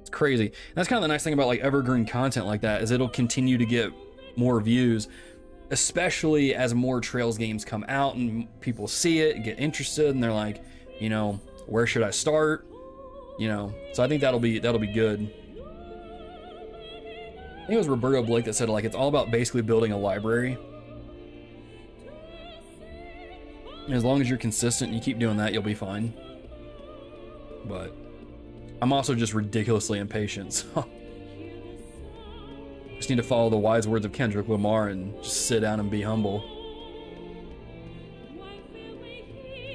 S1: It's crazy. And that's kind of the nice thing about like evergreen content like that is it'll continue to get more views, especially as more Trails games come out and people see it and get interested and they're like, you know, where should I start? You know, so I think that'll be good. I think it was Roberto Blake that said like it's all about basically building a library. And as long as you're consistent and you keep doing that, you'll be fine. But I'm also just ridiculously impatient. So just need to follow the wise words of Kendrick Lamar and just sit down and be humble.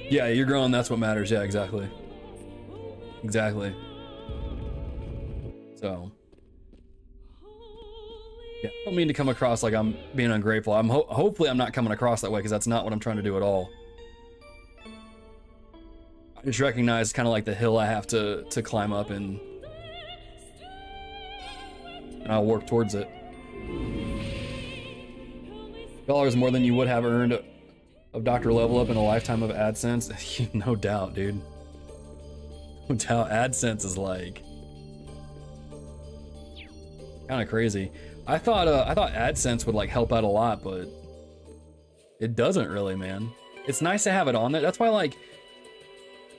S1: Yeah, you're growing, that's what matters. Yeah, exactly. Exactly. So yeah, I don't mean to come across like I'm being ungrateful. Hopefully I'm not coming across that way because that's not what I'm trying to do at all. I just recognize kind of like the hill I have to climb up and I'll work towards it. $1 more than you would have earned of Dr. Level Up in a lifetime of AdSense. No doubt, dude. No doubt. AdSense is like kind of crazy. I thought AdSense would like help out a lot, but it doesn't really, man. It's nice to have it on there. That's why like,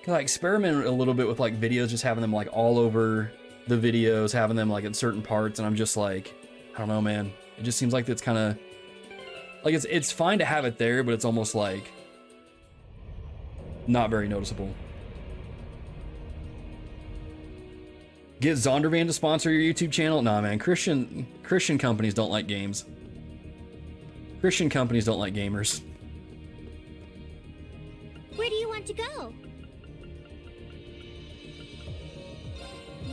S1: cause I experiment a little bit with like videos, just having them like all over the videos, having them like in certain parts, and I'm just like, I don't know, man. It just seems like it's kind of like it's fine to have it there, but it's almost like not very noticeable. Get Zondervan to sponsor your YouTube channel? Nah, man. Christian companies don't like games. Christian companies don't like gamers.
S2: Where do you want to go?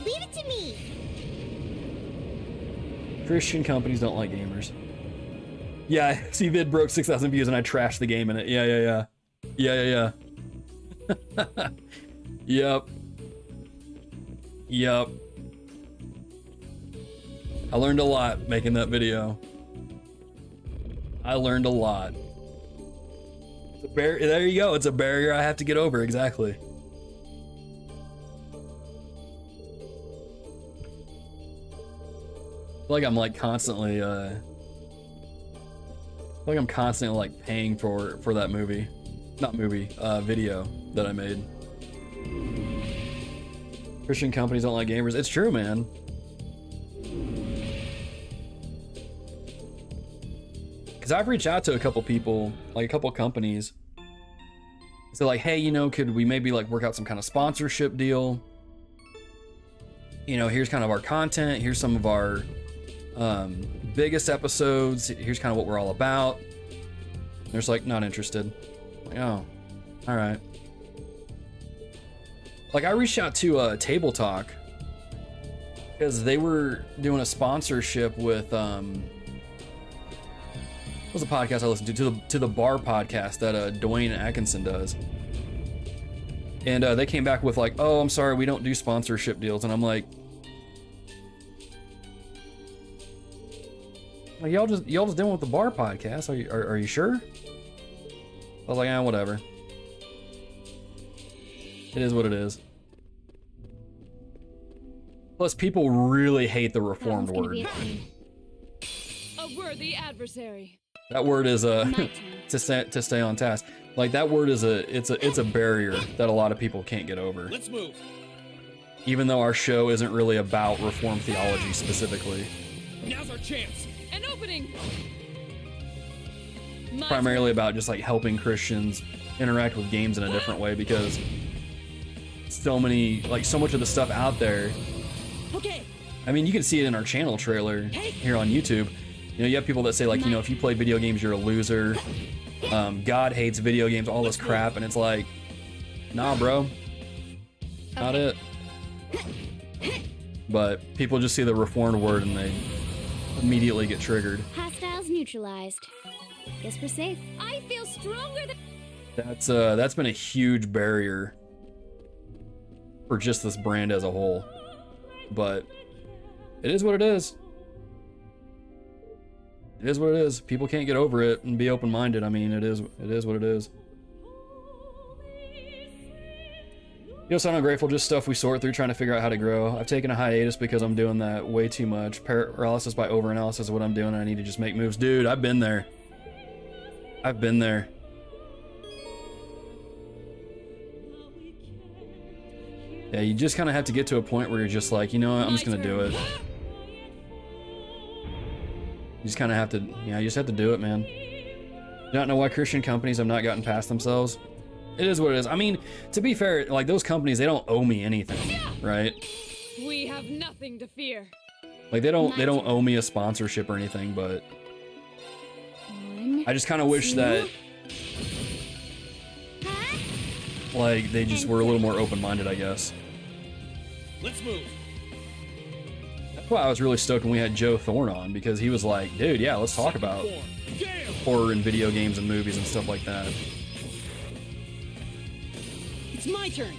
S2: Leave it to me.
S1: Christian companies don't like gamers. Yeah, CVid broke 6,000 views and I trashed the game in it. Yeah. Yep. I learned a lot making that video. I learned a lot. There you go. It's a barrier I have to get over. Exactly. I feel like I'm like constantly like paying for that movie. Not movie, video that I made. Christian companies don't like gamers. It's true, man. Because I've reached out to a couple people, like a couple companies. So like, hey, you know, could we maybe like work out some kind of sponsorship deal? You know, here's kind of our content. Here's some of our biggest episodes. Here's kind of what we're all about. They're just like, not interested. Like, oh, all right. Like I reached out to Table Talk because they were doing a sponsorship with what was the podcast I listened to the bar podcast that Dwayne Atkinson does. And they came back with like, oh, I'm sorry, we don't do sponsorship deals. And I'm like y'all just dealing with the bar podcast. Are you sure? I was like, whatever. It is what it is. Plus, people really hate the reformed word.
S3: A worthy adversary.
S1: That word is to stay on task. Like that word is it's a barrier that a lot of people can't get over.
S4: Let's move.
S1: Even though our show isn't really about reformed theology specifically.
S4: Now's our chance.
S3: An opening.
S1: Primarily about just like helping Christians interact with games in a different way, because so much of the stuff out there.
S5: Okay.
S1: I mean, you can see it in our channel trailer here on YouTube. You know, you have people that say like, you know, if you play video games, you're a loser. God hates video games, all this crap, and it's like, nah, bro, not it. But people just see the reformed word and they immediately get triggered.
S2: Hostiles neutralized. Guess we're safe.
S3: I feel stronger than.
S1: That's been a huge barrier for just this brand as a whole. But it is what it is. It is what it is. People can't get over it and be open-minded. I mean, it is what it is. You know, so I'm grateful, just stuff we sort through, trying to figure out how to grow. I've taken a hiatus because I'm doing that way too much. Paralysis by overanalysis is what I'm doing, and I need to just make moves. Dude, I've been there. I've been there. Yeah, you just kind of have to get to a point where you're just like, you know what, I'm just gonna do it. You just kind of have to, you just have to do it, man. You don't know why Christian companies have not gotten past themselves? It is what it is. I mean, to be fair, like those companies, they don't owe me anything, right?
S3: We have nothing to fear.
S1: Like they don't owe me a sponsorship or anything, but I just kind of wish that like they just were a little more open-minded, I guess.
S4: Let's move.
S1: That's why I was really stoked when we had Joe Thorne on, because he was like, dude, yeah, let's talk about horror in video games and movies and stuff like that.
S5: It's my turn.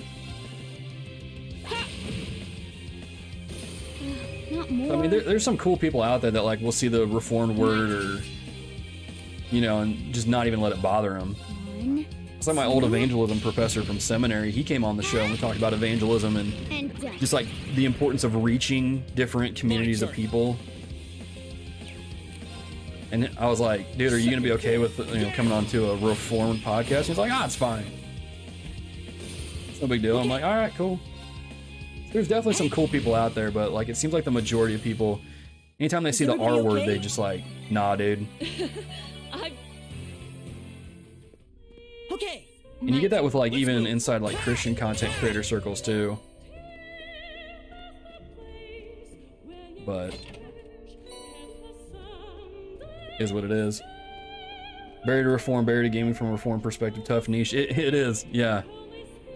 S2: Not more.
S1: I mean, there's some cool people out there that like will see the reformed word or, you know, and just not even let it bother them. It's like my old evangelism professor from seminary. He came on the show and we talked about evangelism and just like the importance of reaching different communities of people. And I was like, dude, are you gonna be okay with, you know, coming on to a reformed podcast? He's like, it's fine. It's no big deal. I'm like, all right, cool. There's definitely some cool people out there, but like it seems like the majority of people, anytime they see the R word, they just like, nah, dude.
S5: Okay.
S1: And you get that with like even inside like Christian content creator circles too. But is what it is. Barrier to reform, barrier to gaming from a reform perspective, tough niche. It is, yeah.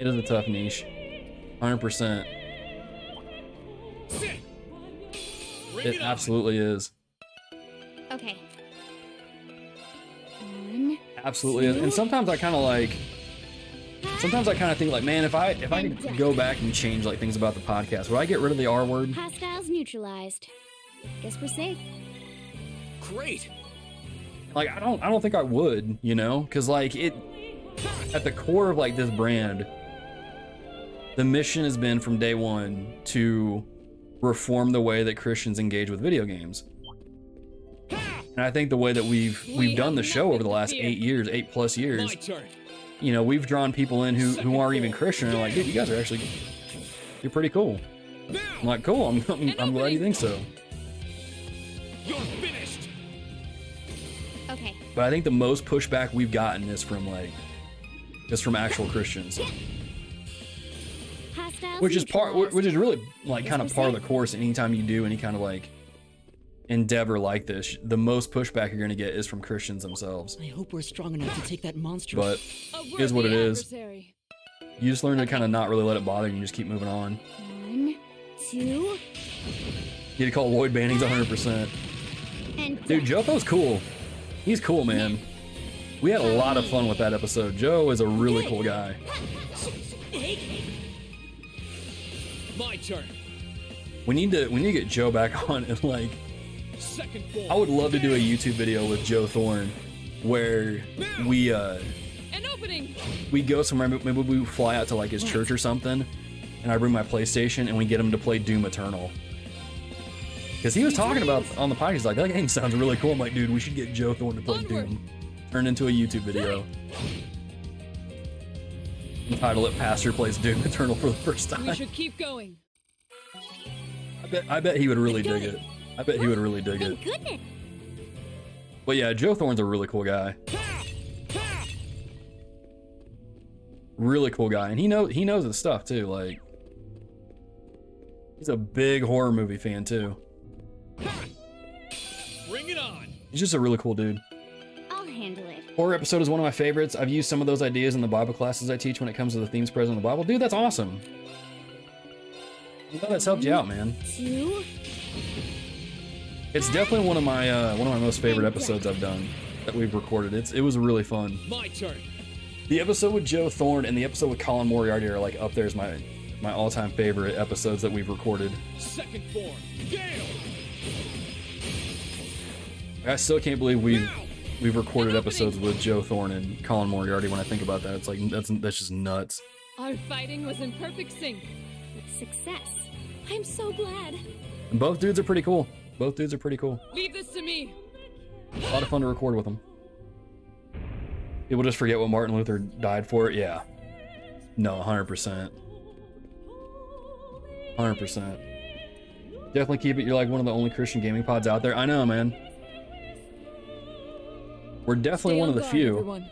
S1: It is a tough niche. 100%. It absolutely is.
S2: Okay. 1.
S1: Absolutely. And sometimes I kind of like, sometimes I kind of think like, man, if I could go back and change like things about the podcast, would I get rid of the R word?
S2: Hostiles neutralized. Guess we're safe.
S4: Great.
S1: Like, I don't think I would, you know, because like it, at the core of like this brand, the mission has been from day one to reform the way that Christians engage with video games. And I think the way that we've done the show over the last 8+ years,
S4: My turn.
S1: you know, we've drawn people in who aren't even Christian and are like, dude, you guys are actually, you're pretty cool. I'm like, cool, I'm glad you think so.
S4: You're finished.
S2: Okay.
S1: But I think the most pushback we've gotten is from actual Christians.
S2: Hostiles
S1: Which is
S2: neutralized.
S1: really like kind of part of the course. Anytime you do any kind of like endeavor like this, the most pushback you're gonna get is from Christians themselves.
S5: I hope we're strong enough to take that monster.
S1: But it is what it is. You just learn to kind of not really let it bother you and just keep moving on.
S2: 1, 2,
S1: You get to call Lloyd Banning's 100%.
S2: and
S1: Dude, Jotho's cool. He's cool, man. We had a lot of fun with that episode. Joe is a really cool guy.
S4: My turn.
S1: We need to get Joe back on and like,
S4: Second form.
S1: I would love to do a YouTube video with Joe Thorne where we
S3: An opening.
S1: we go somewhere, maybe we fly out to like his church or something, and I bring my PlayStation and we get him to play Doom Eternal. Because he was talking about on the podcast, like, that game sounds really cool. I'm like, dude, we should get Joe Thorne to play
S3: Onward.
S1: Doom. Turn into a YouTube video. Title it Pastor Plays Doom Eternal for the first time.
S3: We should keep going.
S1: I bet he would really dig it. I bet he would really dig it.
S2: thank goodness.
S1: But yeah, Joe Thorne's a really cool guy. Really cool guy, and he knows his stuff too. Like, he's a big horror movie fan too.
S4: Bring it on.
S1: He's just a really cool dude.
S2: I'll handle it.
S1: Horror episode is one of my favorites. I've used some of those ideas in the Bible classes I teach when it comes to the themes present in the Bible. Dude, that's awesome. I'm glad that's helped you out, man.
S2: 2.
S1: It's definitely one of my most favorite episodes I've done that we've recorded. It was really fun.
S4: My turn.
S1: The episode with Joe Thorne and the episode with Colin Moriarty are like up there as my all-time favorite episodes that we've recorded.
S4: Second form. Gale.
S1: I still can't believe we've recorded episodes with Joe Thorne and Colin Moriarty. When I think about that, it's like that's just nuts.
S3: Our fighting was in perfect sync.
S2: With success.
S3: I'm so glad.
S1: And both dudes are pretty cool. Both dudes are pretty cool.
S3: Leave this to me.
S1: A lot of fun to record with them. People just forget what Martin Luther died for. Yeah. No, 100%. 100%. Definitely keep it. You're like one of the only Christian gaming pods out there. I know, man. We're definitely
S3: Stay
S1: one
S3: on
S1: of the
S3: guard,
S1: few.
S3: everyone.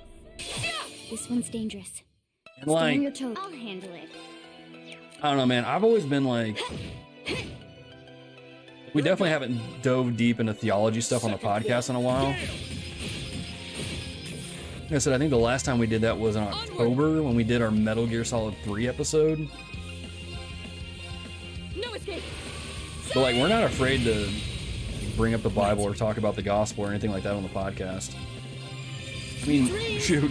S2: This one's dangerous.
S1: And
S2: Stay on
S1: like,
S2: your toes. I'll handle it.
S1: I don't know, man. I've always been like, we definitely haven't dove deep into theology stuff on the podcast in a while. Like I said, I think the last time we did that was in October when we did our Metal Gear Solid 3 episode.
S3: No escape.
S1: But like, we're not afraid to bring up the Bible or talk about the gospel or anything like that on the podcast. I mean, shoot,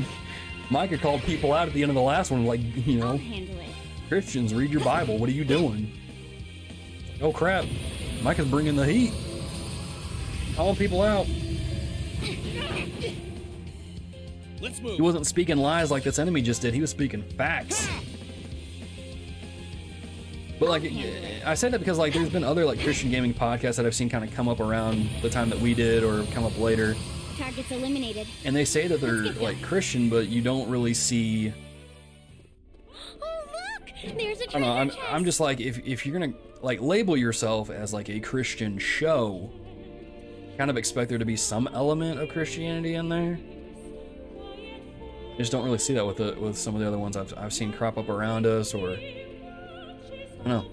S1: Micah called people out at the end of the last one, like, you
S2: I'll
S1: know,
S2: handle it.
S1: Christians, read your Bible. What are you doing? Oh crap, Micah's bringing the heat. Calling people out.
S4: Let's move.
S1: He wasn't speaking lies like this enemy just did. He was speaking facts. But like, I said that because like there's been other like Christian gaming podcasts that I've seen kind of come up around the time that we did or come up later,
S2: Targets eliminated.
S1: and they say that they're like Christian, but you don't really see.
S2: Oh look! There's a
S1: I don't know.
S2: treasure
S1: I'm just like, if you're gonna like label yourself as like a Christian show, kind of expect there to be some element of Christianity in there. I just don't really see that with some of the other ones I've seen crop up around us, or I don't know.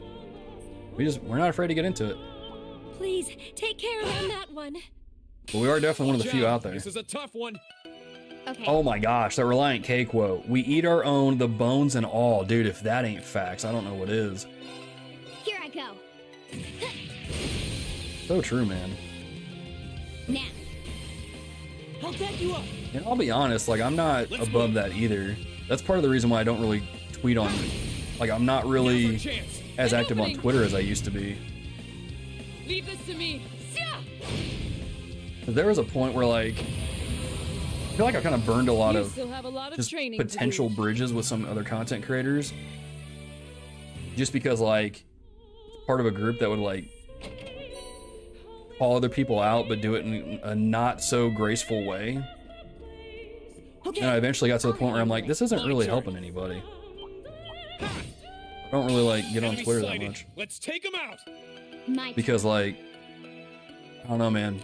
S1: We're not afraid to get into it.
S3: Please take care around that one.
S1: But we are definitely one of the few out there.
S4: This is a tough one.
S2: Okay.
S1: Oh my gosh, that Reliant K quote. We eat our own, the bones and all. Dude, if that ain't facts, I don't know what is.
S2: Here I go.
S1: So true, man.
S2: Now,
S5: I'll back you up.
S1: And I'll be honest, like I'm not above that either. That's part of the reason why I don't really tweet on, like I'm not really as active on Twitter as I used to be.
S3: Leave this to me.
S1: There was a point where like, I feel like I kind of burned a lot
S3: You
S1: of
S3: still have a lot of
S1: just
S3: training to do.
S1: potential bridges with some other content creators. Just because like, part of a group that would like call other people out, but do it in a not so graceful way.
S5: Okay.
S1: And I eventually got to the point where I'm like, this isn't really helping anybody. I don't really like get on Twitter that much.
S4: Let's take him out.
S2: My
S1: Because like, I don't know, man.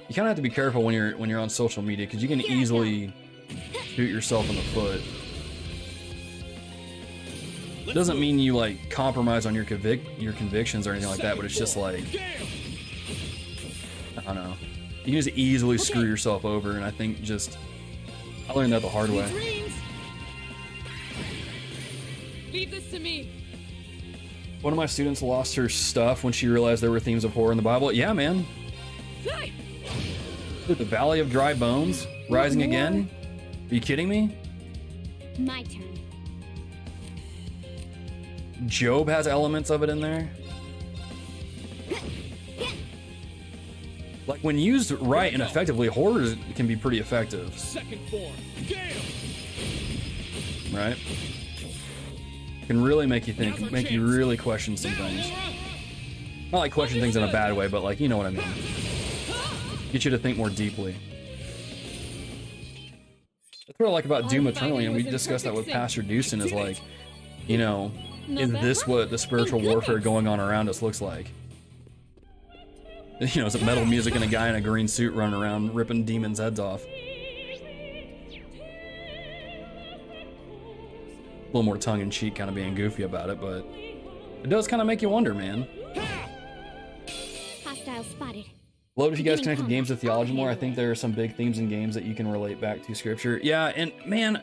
S1: You kind of have to be careful when you're on social media because you can easily shoot yourself in the foot. Doesn't mean you like compromise on your convictions or anything like that, but it's just like, I don't know. You can just easily screw yourself over, and I think just I learned that the hard way.
S3: Leave this to me.
S1: One of my students lost her stuff when she realized there were themes of horror in the Bible. Yeah, man. Dude, the Valley of Dry Bones rising again? Are you kidding me?
S2: My turn.
S1: Job has elements of it in there. Like when used right and effectively, horror can be pretty effective.
S4: Second form, Gale.
S1: Right? Can really make you think, make you really question some things. Not like question things in a bad way, but like, you know what I mean. Get you to think more deeply. That's what I like about Doom Eternally, and we discussed that with Pastor Dewson, is like, you know, is this what the spiritual warfare going on around us looks like? You know, is it metal music and a guy in a green suit running around ripping demons' heads off? A little more tongue-in-cheek, kind of being goofy about it, but it does kind of make you wonder, man.
S2: Hostile spotted.
S1: Love if you guys connected games to theology more. I think there are some big themes in games that you can relate back to scripture. Yeah, and man,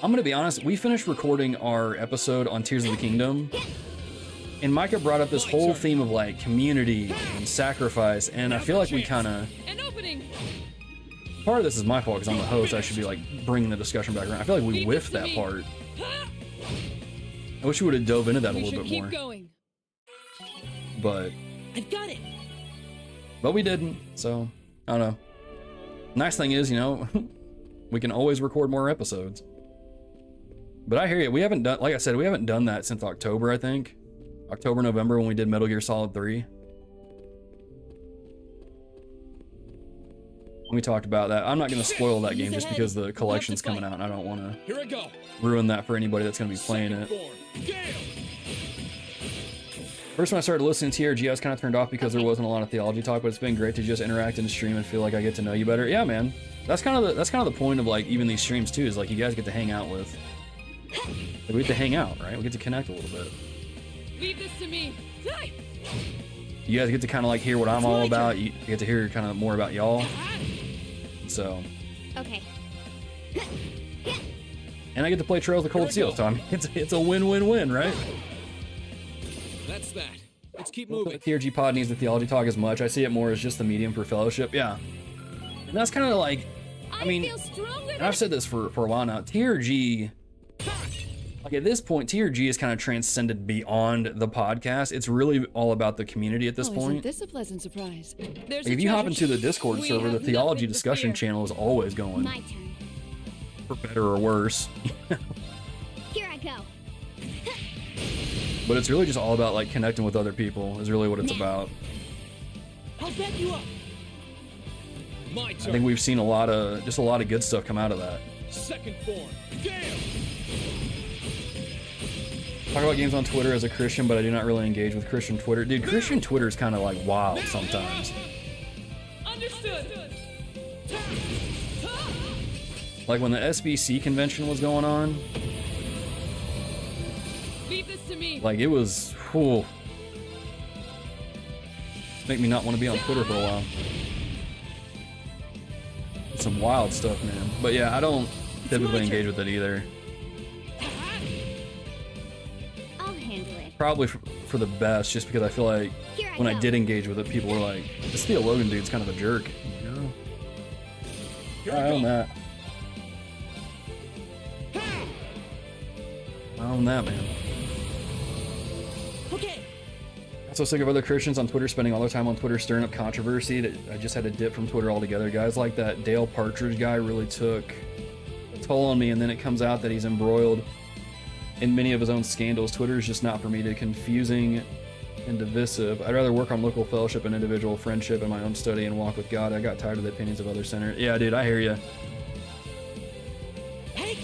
S1: I'm gonna be honest, we finished recording our episode on Tears of the Kingdom, and Micah brought up this whole theme of like community and sacrifice, and I feel like we kind of,
S3: An opening.
S1: part of this is my fault because I'm the host. I should be like bringing the discussion back around. I feel like we whiffed that part. I wish we would have dove into that a
S3: We
S1: little
S3: should
S1: bit
S3: keep
S1: more,
S3: going.
S1: but
S5: I've got it.
S1: we didn't. So I don't know. Nice thing is, you know, we can always record more episodes. But I hear you. We haven't done, like I said, we haven't done that since October, I think. October, November, when we did Metal Gear Solid 3. We talked about that. I'm not going to spoil that game just because the collection's coming out and I don't want to
S4: Here I go.
S1: ruin that for anybody that's going to be playing
S4: Second
S1: it.
S4: form, Gale.
S1: First, when I started listening to TRG, I was kind of turned off because there wasn't a lot of theology talk, but it's been great to just interact in the stream and feel like I get to know you better. Yeah, man. That's kind of the point of like even these streams too, is like you guys get to hang out with. We get to hang out, right? We get to connect a little bit.
S3: Leave this to me.
S1: You guys get to kind of like hear what I'm all about. You get to hear kind of more about y'all. So,
S2: Okay.
S1: and I get to play Trails of Cold Steel, so I mean, it's a win-win-win, right?
S4: That's that. Let's keep
S1: The
S4: moving.
S1: TRG pod needs the theology talk as much. I see it more as just the medium for fellowship. Yeah, and that's kind of like, I mean,
S3: feel stronger
S1: and I've said this for a while now. TRG, like at this point, TRG is kind of transcended beyond the podcast. It's really all about the community at this
S5: Oh,
S1: point.
S5: isn't this a pleasant surprise?
S3: There's
S1: Like,
S3: a
S1: if you hop
S3: treasure
S1: into the
S3: chest.
S1: Discord
S3: We
S1: server, the
S3: have
S1: theology
S3: nothing to
S1: discussion
S3: fear.
S1: channel is always going,
S2: My turn.
S1: for better or worse.
S2: Here I go.
S1: But it's really just all about like connecting with other people is really what it's about.
S5: I'll back you up.
S4: My
S1: I
S4: turn.
S1: think we've seen a lot of good stuff come out of that.
S4: Second form, Gale.
S1: Talk about games on Twitter as a Christian, but I do not really engage with Christian Twitter. Dude, Christian Twitter is kind of like wild sometimes.
S3: Understood.
S1: Like when the SBC convention was going on,
S3: Leave this to me.
S1: like it was, whew. Make me not want to be on Twitter for a while. Some wild stuff, man. But yeah, I don't typically engage with it either.
S2: I'll handle it.
S1: Probably for the best, just because I feel like when I did engage with it, people were like, this theologian dude's kind of a jerk. You know? I own that. I own that, man.
S5: Okay.
S1: I'm so sick of other Christians on Twitter spending all their time on Twitter stirring up controversy that I just had to dip from Twitter altogether. Guys like that Dale Partridge guy really took a toll on me, and then it comes out that he's embroiled in many of his own scandals. Twitter is just not for me. Confusing and divisive. I'd rather work on local fellowship and individual friendship and my own study and walk with God. I got tired of the opinions of other sinners. Yeah, dude, I hear you.
S5: Hey.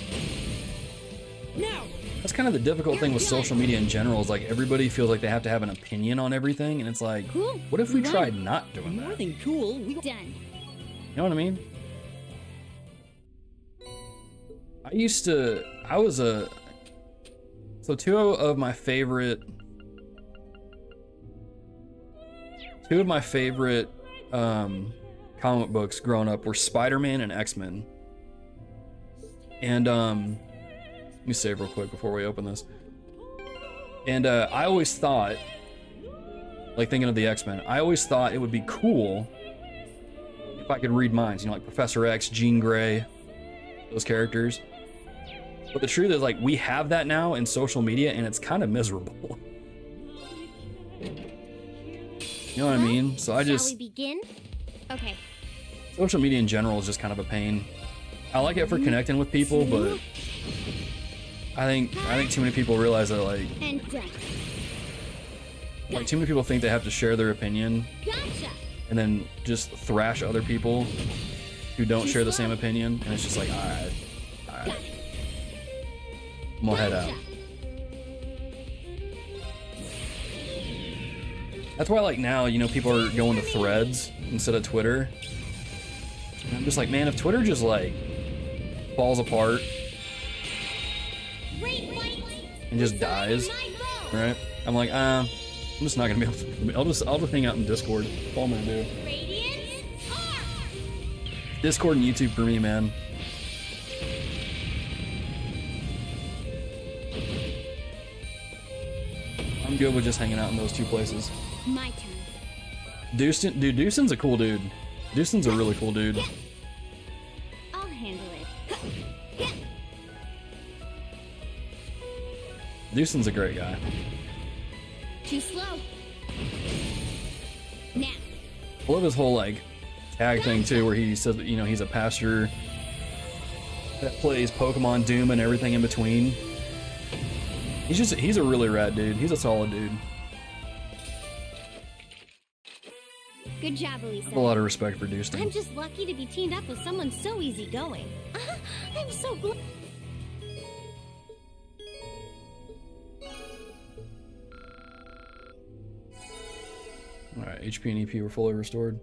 S5: Now.
S1: That's kind of the difficult thing with social media in general, is like everybody feels like they have to have an opinion on everything, and it's like,
S2: Cool.
S1: what if we
S2: Done.
S1: tried not doing
S5: More
S1: that?
S5: than cool. We
S2: Done.
S1: You know what I mean? So two of my favorite comic books growing up were Spider-Man and X-Men. And let me save real quick before we open this. And I always thought, like thinking of the X-Men, I always thought it would be cool if I could read minds, you know, like Professor X, Jean Grey, those characters. But the truth is, like, we have that now in social media, and it's kind of miserable. You know what I mean? So I
S2: Shall
S1: just,
S2: we begin? Okay.
S1: social media in general is just kind of a pain. I like it for connecting with people, but I think too many people realize that,
S2: And done.
S1: like too many people think they have to share their opinion
S2: Gotcha.
S1: and then just thrash other people who don't share the same opinion, and it's just like, all right, I'm gonna head out. That's why, like, now, you know, people are going to Threads instead of Twitter. And I'm just like, man, if Twitter just, like, falls apart and just dies, right? I'm like, I'm just not gonna be able to. I'll just hang out in Discord. That's all I'm gonna do. Discord and YouTube for me, man. I'm good with just hanging out in those two places.
S2: My turn.
S1: Dewson's a cool dude. Dewson's a really cool dude.
S2: I'll handle it.
S1: Dewson's a great guy.
S2: Too slow. Now.
S1: I love his whole, like, tag thing too, where he says that, you know, he's a pastor that plays Pokemon, Doom, and everything in between. He's a really rad dude. He's a solid dude.
S2: Good job, Elisa.
S1: I have a lot of respect for Dewston.
S2: I'm just lucky to be teamed up with someone so easygoing. I'm so glad.
S1: Alright, HP and EP were fully restored.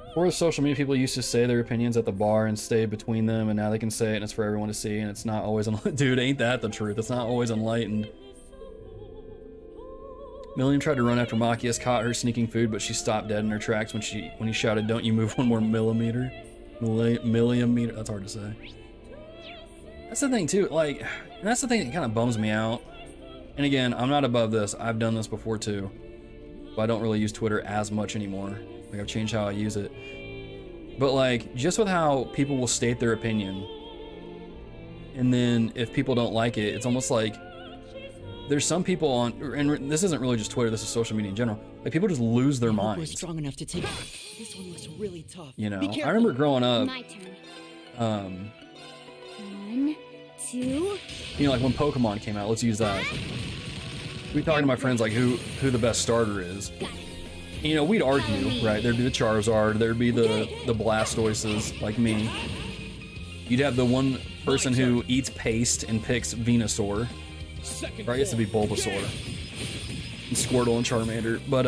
S1: Before the social media, people used to say their opinions at the bar and stay between them, and now they can say it and it's for everyone to see, and it's not always enlightened. Dude, ain't that the truth? It's not always enlightened. Million tried to run after Machias, caught her sneaking food, but she stopped dead in her tracks when he shouted, "Don't you move one more millimeter." Millimeter, that's hard to say. That's the thing too, like, and that's the thing that kind of bums me out. And again, I'm not above this. I've done this before too, but I don't really use Twitter as much anymore. Like, I've changed how I use it. But like, just with how people will state their opinion, and then if people don't like it, it's almost like there's some people on, and this isn't really just Twitter, this is social media in general, like, people just lose their
S5: We're
S1: minds.
S5: strong enough to take. This one looks really tough.
S1: You know,
S5: Be
S1: I
S5: careful.
S1: remember growing up,
S2: My turn. 1, 2.
S1: you know, like when Pokemon came out, let's use that. We talking to my friends like who the best starter is.
S2: Got it.
S1: You know, we'd argue, right? There'd be the Charizard, there'd be the Blastoises, like me. You'd have the one person who eats paste and picks Venusaur. Or I guess it'd be Bulbasaur. And Squirtle and Charmander. But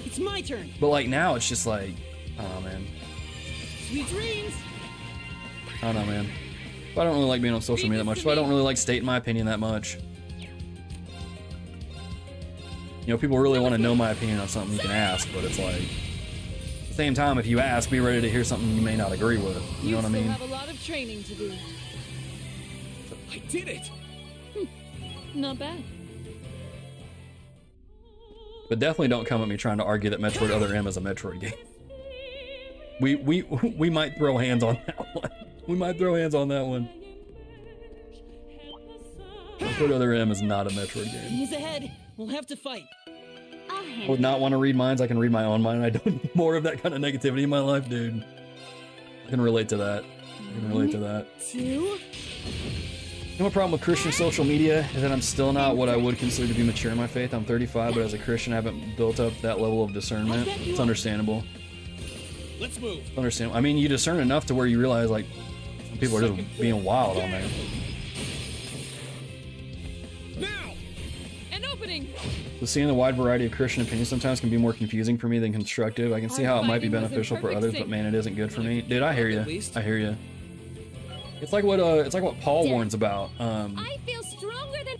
S5: It's my turn.
S1: but like now it's just like, oh man.
S5: Sweet dreams.
S1: I don't know, man. But I don't really like being on social media that much, so I don't really like stating my opinion that much. You know, people really want to know my opinion on something, you can ask, but it's like, at the same time, if you ask, be ready to hear something you may not agree with. You know what I mean?
S3: Still have a lot of training to do.
S4: I did it!
S3: Not bad.
S1: But definitely don't come at me trying to argue that Metroid Other M is a Metroid game. we might throw hands on that one. We might throw hands on that one. What other M is not a Metroid game.
S5: He's ahead. We'll have to fight.
S2: I'll
S1: I
S2: handle
S1: would not want to read minds. I can read my own mind. I don't need more of that kind of negativity in my life, dude. I can relate to that. I can relate to that.
S2: 2.
S1: You know, my problem with Christian social media is that I'm still not what I would consider to be mature in my faith. I'm 35, but as a Christian, I haven't built up that level of discernment. It's understandable.
S4: Let's move.
S1: It's understandable. I mean, you discern enough to where you realize, like, some people are just being wild on there.
S4: Now.
S3: An opening.
S1: So seeing the wide variety of Christian opinions sometimes can be more confusing for me than constructive. I can see how it might be beneficial for others, but man, it isn't good for me. Dude, I hear you. I hear you. It's like what Paul warns about.
S2: I feel stronger than.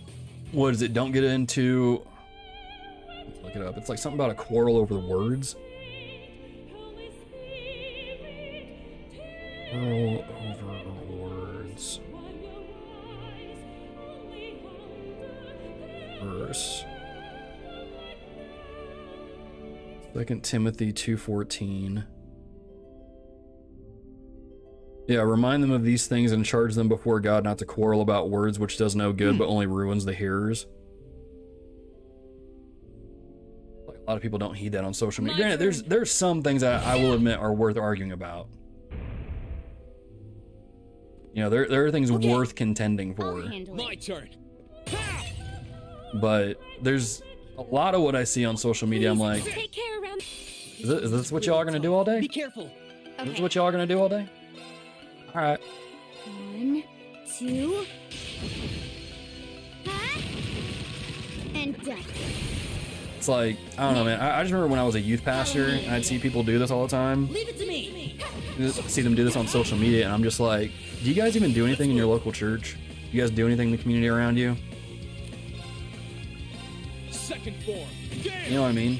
S1: What is it? Don't get into. Let's look it up. It's like something about a quarrel over words. Quarrel over words. Verse. 2 Timothy 2:14. Yeah, remind them of these things and charge them before God not to quarrel about words, which does no good but only ruins the hearers. Like, a lot of people don't heed that on social media. Granted, there's some things that I will admit are worth arguing about. You know, there are things worth contending
S2: I'll
S1: for.
S2: handle
S4: My
S2: it.
S4: turn.
S1: But there's a lot of what I see on social media. I'm like,
S2: Take care around.
S1: is this what y'all are gonna do all day?
S5: Be careful.
S1: Is this what y'all are gonna do all day? All right.
S2: 1, 2. Huh? And done.
S1: It's like, I don't know, man. I just remember when I was a youth pastor and I'd see people do this all the time.
S5: Leave it to me.
S1: See them do this on social media, and I'm just like, do you guys even do anything in your local church? You guys do anything in the community around you?
S4: Second form. Game.
S1: You know what I mean?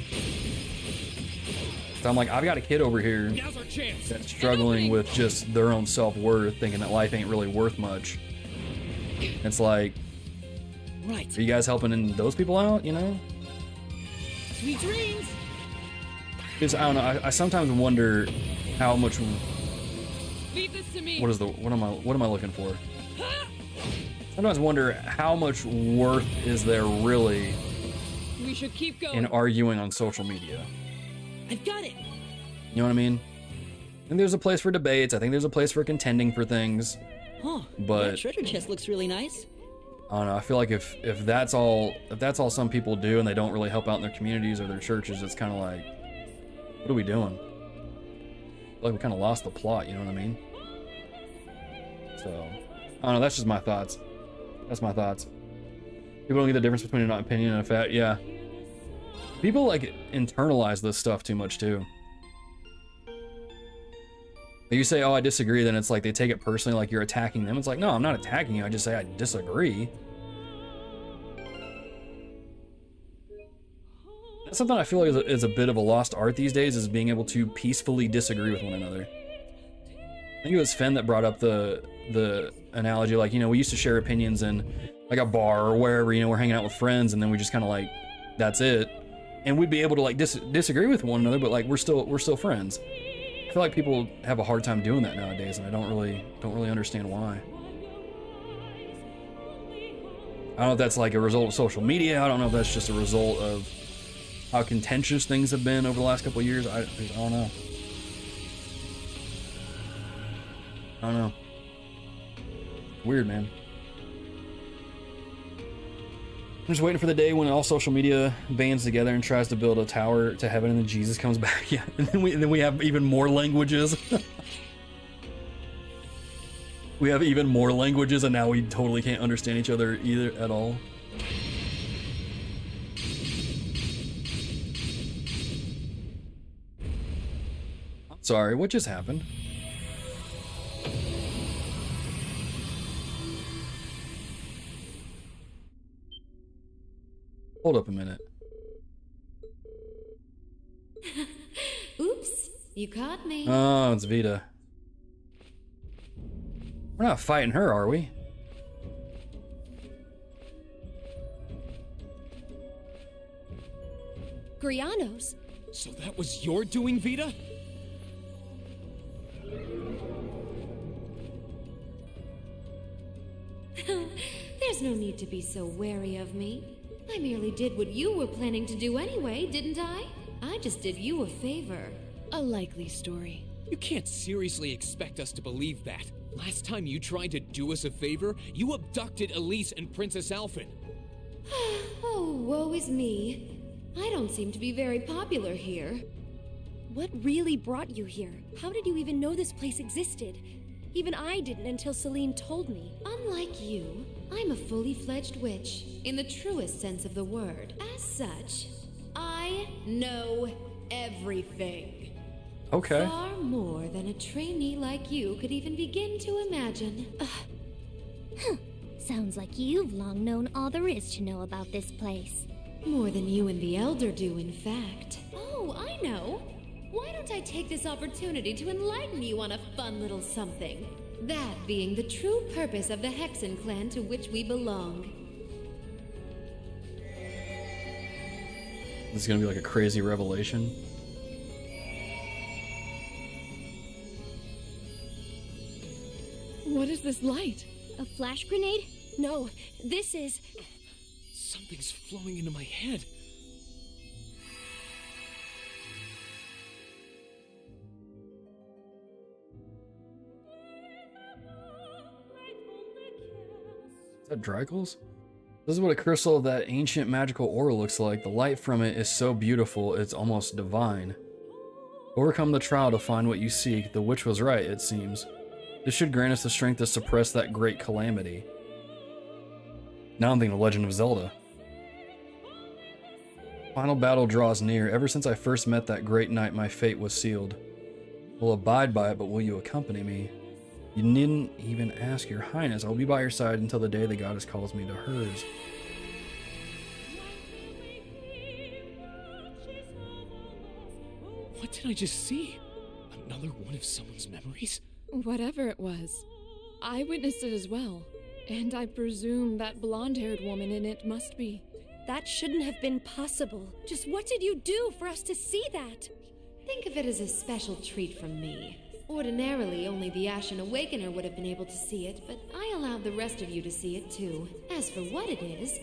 S1: So I'm like, I've got a kid over here
S4: Now's our chance.
S1: that's struggling with just their own self-worth, thinking that life ain't really worth much. It's like,
S5: Right.
S1: are you guys helping those people out, you know?
S5: Sweet dreams.
S1: Because I don't know, I sometimes wonder how much,
S3: Leave this to me.
S1: what am I looking for? Sometimes wonder how much worth is there really
S3: We should keep going.
S1: in arguing on social media.
S5: I've got it.
S1: You know what I mean? I think there's a place for debates. I think there's a place for contending for things.
S5: Huh.
S1: But-
S5: that treasure chest looks really nice.
S1: I don't know. I feel like if that's all some people do and they don't really help out in their communities or their churches, it's kind of like, what are we doing? I feel like we kind of lost the plot. You know what I mean? So I don't know. That's just my thoughts. That's my thoughts. People don't get the difference between an opinion and a fact. Yeah. People like internalize this stuff too much too. You say, oh, I disagree, then it's like they take it personally, like you're attacking them. It's like, no, I'm not attacking you. I just say I disagree. That's something I feel like is a bit of a lost art these days, is being able to peacefully disagree with one another. I think it was Fen that brought up the analogy, like, you know, we used to share opinions in like a bar or wherever, you know, we're hanging out with friends, and then we just kind of like, that's it. And we'd be able to like disagree with one another, but like we're still friends. I feel like people have a hard time doing that nowadays, and I don't really understand why. I don't know if that's like a result of social media. I don't know if that's just a result of how contentious things have been over the last couple of years. I don't know. I don't know. Weird, man. I'm just waiting for the day when all social media bands together and tries to build a tower to heaven, and then Jesus comes back. Yeah, and then we have even more languages. We have even more languages, and now we totally can't understand each other either at all. I'm sorry, what just happened? Hold up a minute.
S2: Oops, you caught me.
S1: Oh, it's Vita. We're not fighting her, are we?
S3: Grianos.
S4: So that was your doing, Vita?
S6: no need to be so wary of me. I merely did what you were planning to do anyway, didn't I? I just did you a favor.
S3: A likely story.
S4: You can't seriously expect us to believe that. Last time you tried to do us a favor, you abducted Elise and Princess Alphen.
S6: Oh, woe is me. I don't seem to be very popular here.
S7: What really brought you here? How did you even know this place existed? Even I didn't until Celine told me.
S6: Unlike you, I'm a fully fledged witch, in the truest sense of the word. As such, I know everything.
S1: Okay.
S6: Far more than a trainee like you could even begin to imagine.
S2: Sounds like you've long known all there is to know about this place.
S6: More than you and the Elder do, in fact. Oh, I know. Why don't I take this opportunity to enlighten you on a fun little something? That being the true purpose of the Hexen clan to which we belong.
S1: This is gonna be like a crazy revelation.
S3: What is this light?
S2: A flash grenade?
S7: No, this is...
S4: Something's flowing into my head.
S1: Is that Drykel's? This is what a crystal of that ancient magical aura looks like. The light from it is so beautiful, it's almost divine. Overcome the trial to find what you seek. The witch was right, it seems. This should grant us the strength to suppress that great calamity. Now I'm thinking The Legend of Zelda. Final battle draws near. Ever since I first met that great knight, my fate was sealed. Will abide by it, but will you accompany me? You needn't even ask, Your Highness. I will be by your side until the day the goddess calls me to hers.
S4: What did I just see? Another one of someone's memories?
S3: Whatever it was, I witnessed it as well. And I presume that blonde-haired woman in it must be.
S7: That shouldn't have been possible. Just what did you do for us to see that?
S6: Think of it as a special treat from me. Ordinarily, only the Ashen Awakener would have been able to see it, but I allowed the rest of you to see it too. As for what it is,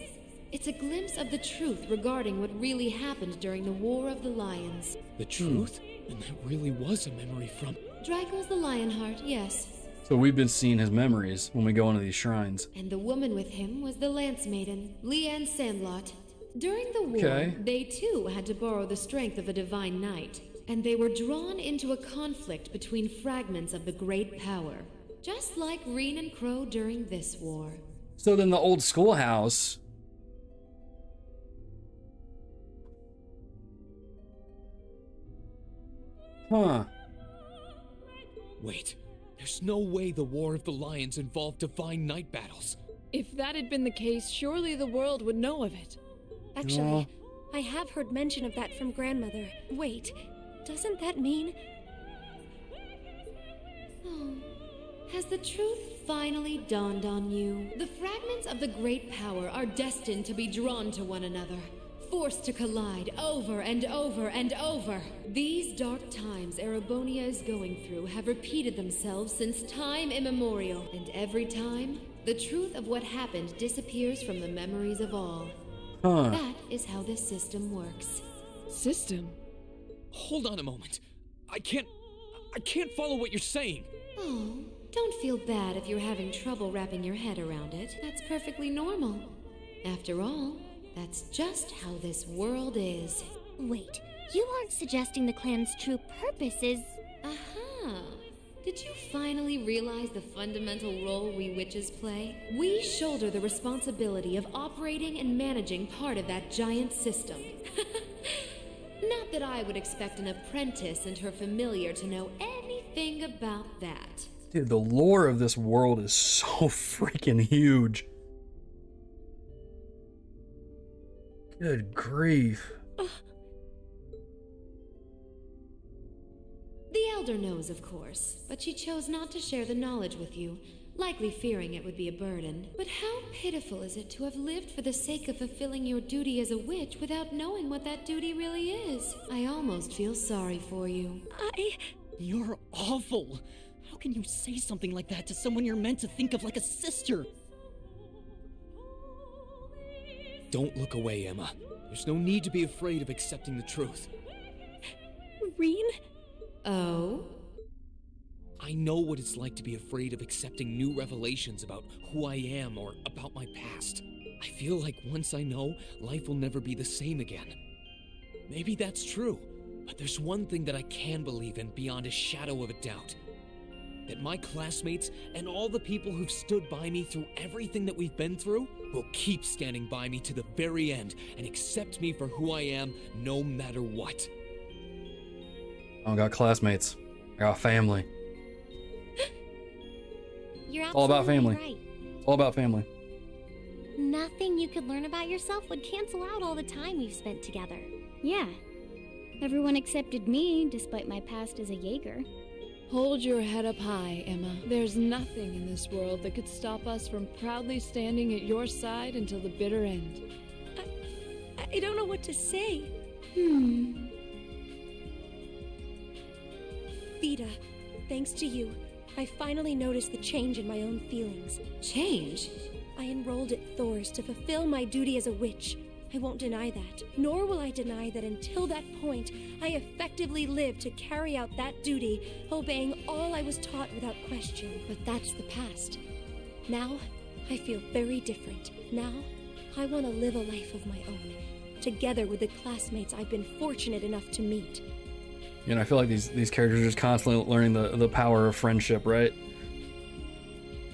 S6: it's a glimpse of the truth regarding what really happened during the War of the Lions.
S4: The truth? And that really was a memory from...
S6: Draco's the Lionheart, yes.
S1: So we've been seeing his memories when we go into these shrines.
S6: And the woman with him was the Lance Maiden, Leanne Sandlot. During the war, they too had to borrow the strength of a divine knight. And they were drawn into a conflict between fragments of the great power. Just like Rean and Crow during this war.
S1: So then the old schoolhouse... Huh.
S4: Wait, there's no way the War of the Lions involved divine knight battles.
S3: If that had been the case, surely the world would know of it.
S7: Actually, I have heard mention of that from Grandmother. Wait, doesn't that mean...
S6: Oh, has the truth finally dawned on you? The fragments of the great power are destined to be drawn to one another. Forced to collide over and over and over. These dark times Erebonia is going through have repeated themselves since time immemorial. And every time, the truth of what happened disappears from the memories of all. That is how this system works.
S3: System?
S4: Hold on a moment. I can't follow what you're saying.
S6: Oh, don't feel bad if you're having trouble wrapping your head around it. That's perfectly normal. After all, that's just how this world is.
S2: Wait, you aren't suggesting the clan's true purpose is...
S6: Aha! Did you finally realize the fundamental role we witches play? We shoulder the responsibility of operating and managing part of that giant system. Not that I would expect an apprentice and her familiar to know anything about that.
S1: Dude, the lore of this world is so freaking huge. Good grief.
S6: The Elder knows, of course, but she chose not to share the knowledge with you, likely fearing it would be a burden. But how pitiful is it to have lived for the sake of fulfilling your duty as a witch without knowing what that duty really is? I almost feel sorry for you.
S5: You're awful. How can you say something like that to someone you're meant to think of like a sister?
S4: Don't look away, Emma. There's no need to be afraid of accepting the truth.
S7: Rean?
S6: Oh?
S4: I know what it's like to be afraid of accepting new revelations about who I am or about my past. I feel like once I know, life will never be the same again. Maybe that's true, but there's one thing that I can believe in beyond a shadow of a doubt. That my classmates and all the people who've stood by me through everything that we've been through will keep standing by me to the very end and accept me for who I am no matter what.
S1: I don't got classmates. I got family.
S7: You're
S1: All about
S7: absolutely
S1: family.
S7: right.
S1: It's all about family.
S7: Nothing you could learn about yourself would cancel out all the time we've spent together.
S2: Yeah. Everyone accepted me, despite my past as a Jaeger.
S3: Hold your head up high, Emma. There's nothing in this world that could stop us from proudly standing at your side until the bitter end.
S7: I don't know what to say. Vita, thanks to you, I finally noticed the change in my own feelings.
S6: Change?
S7: I enrolled at Thor's to fulfill my duty as a witch. I won't deny that, nor will I deny that until that point, I effectively lived to carry out that duty, obeying all I was taught without question. But that's the past. Now, I feel very different. Now, I want to live a life of my own, together with the classmates I've been fortunate enough to meet.
S1: You know, I feel like these characters are just constantly learning the power of friendship, right?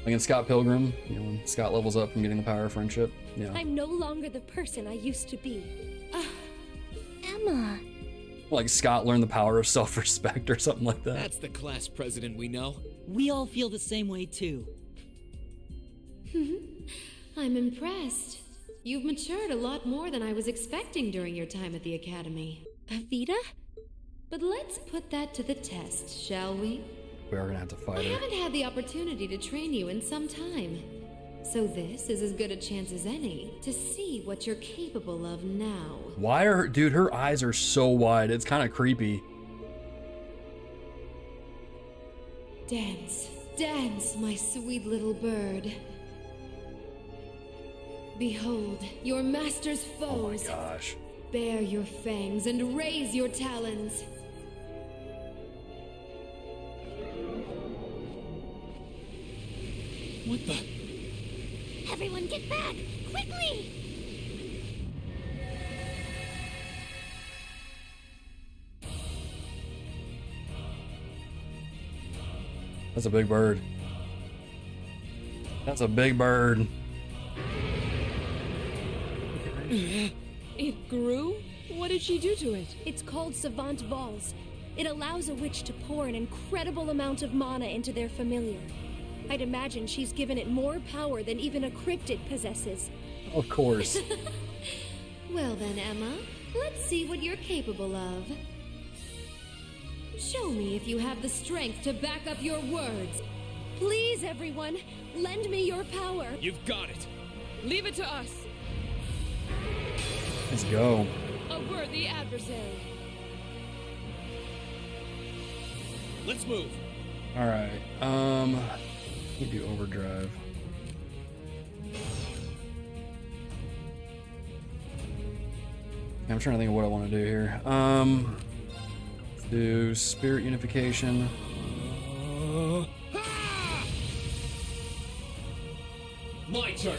S1: Like in Scott Pilgrim, you know, when Scott levels up from getting the power of friendship. Yeah.
S7: I'm no longer the person I used to be.
S2: Emma.
S1: Like Scott learned the power of self-respect or something like that.
S4: That's the class president we know.
S5: We all feel the same way too.
S6: I'm impressed. You've matured a lot more than I was expecting during your time at the academy.
S7: Vita?
S6: But let's put that to the test, shall we?
S1: We are gonna have to
S6: I
S1: fight her.
S6: haven't had the opportunity to train you in some time. So this is as good a chance as any to see what you're capable of now.
S1: Why are dude? Her eyes are so wide. It's kind of creepy.
S6: Dance, dance, my sweet little bird. Behold, your master's
S1: Oh my
S6: foes.
S1: gosh.
S6: Bare your fangs and raise your talons.
S4: What the?
S2: Everyone get back! Quickly!
S1: That's a big bird. That's a big bird.
S3: It grew? What did she do to it?
S7: It's called Savant Vols. It allows a witch to pour an incredible amount of mana into their familiar. I'd imagine she's given it more power than even a cryptid possesses.
S1: Of course.
S6: Well then, Emma, let's see what you're capable of. Show me if you have the strength to back up your words.
S7: Please, everyone, lend me your power.
S4: You've got it.
S3: Leave it to us,
S1: Let's go.
S3: a worthy adversary.
S4: Let's move.
S1: All right. We do overdrive. I'm trying to think of what I want to do here. Let's do spirit unification.
S4: My turn.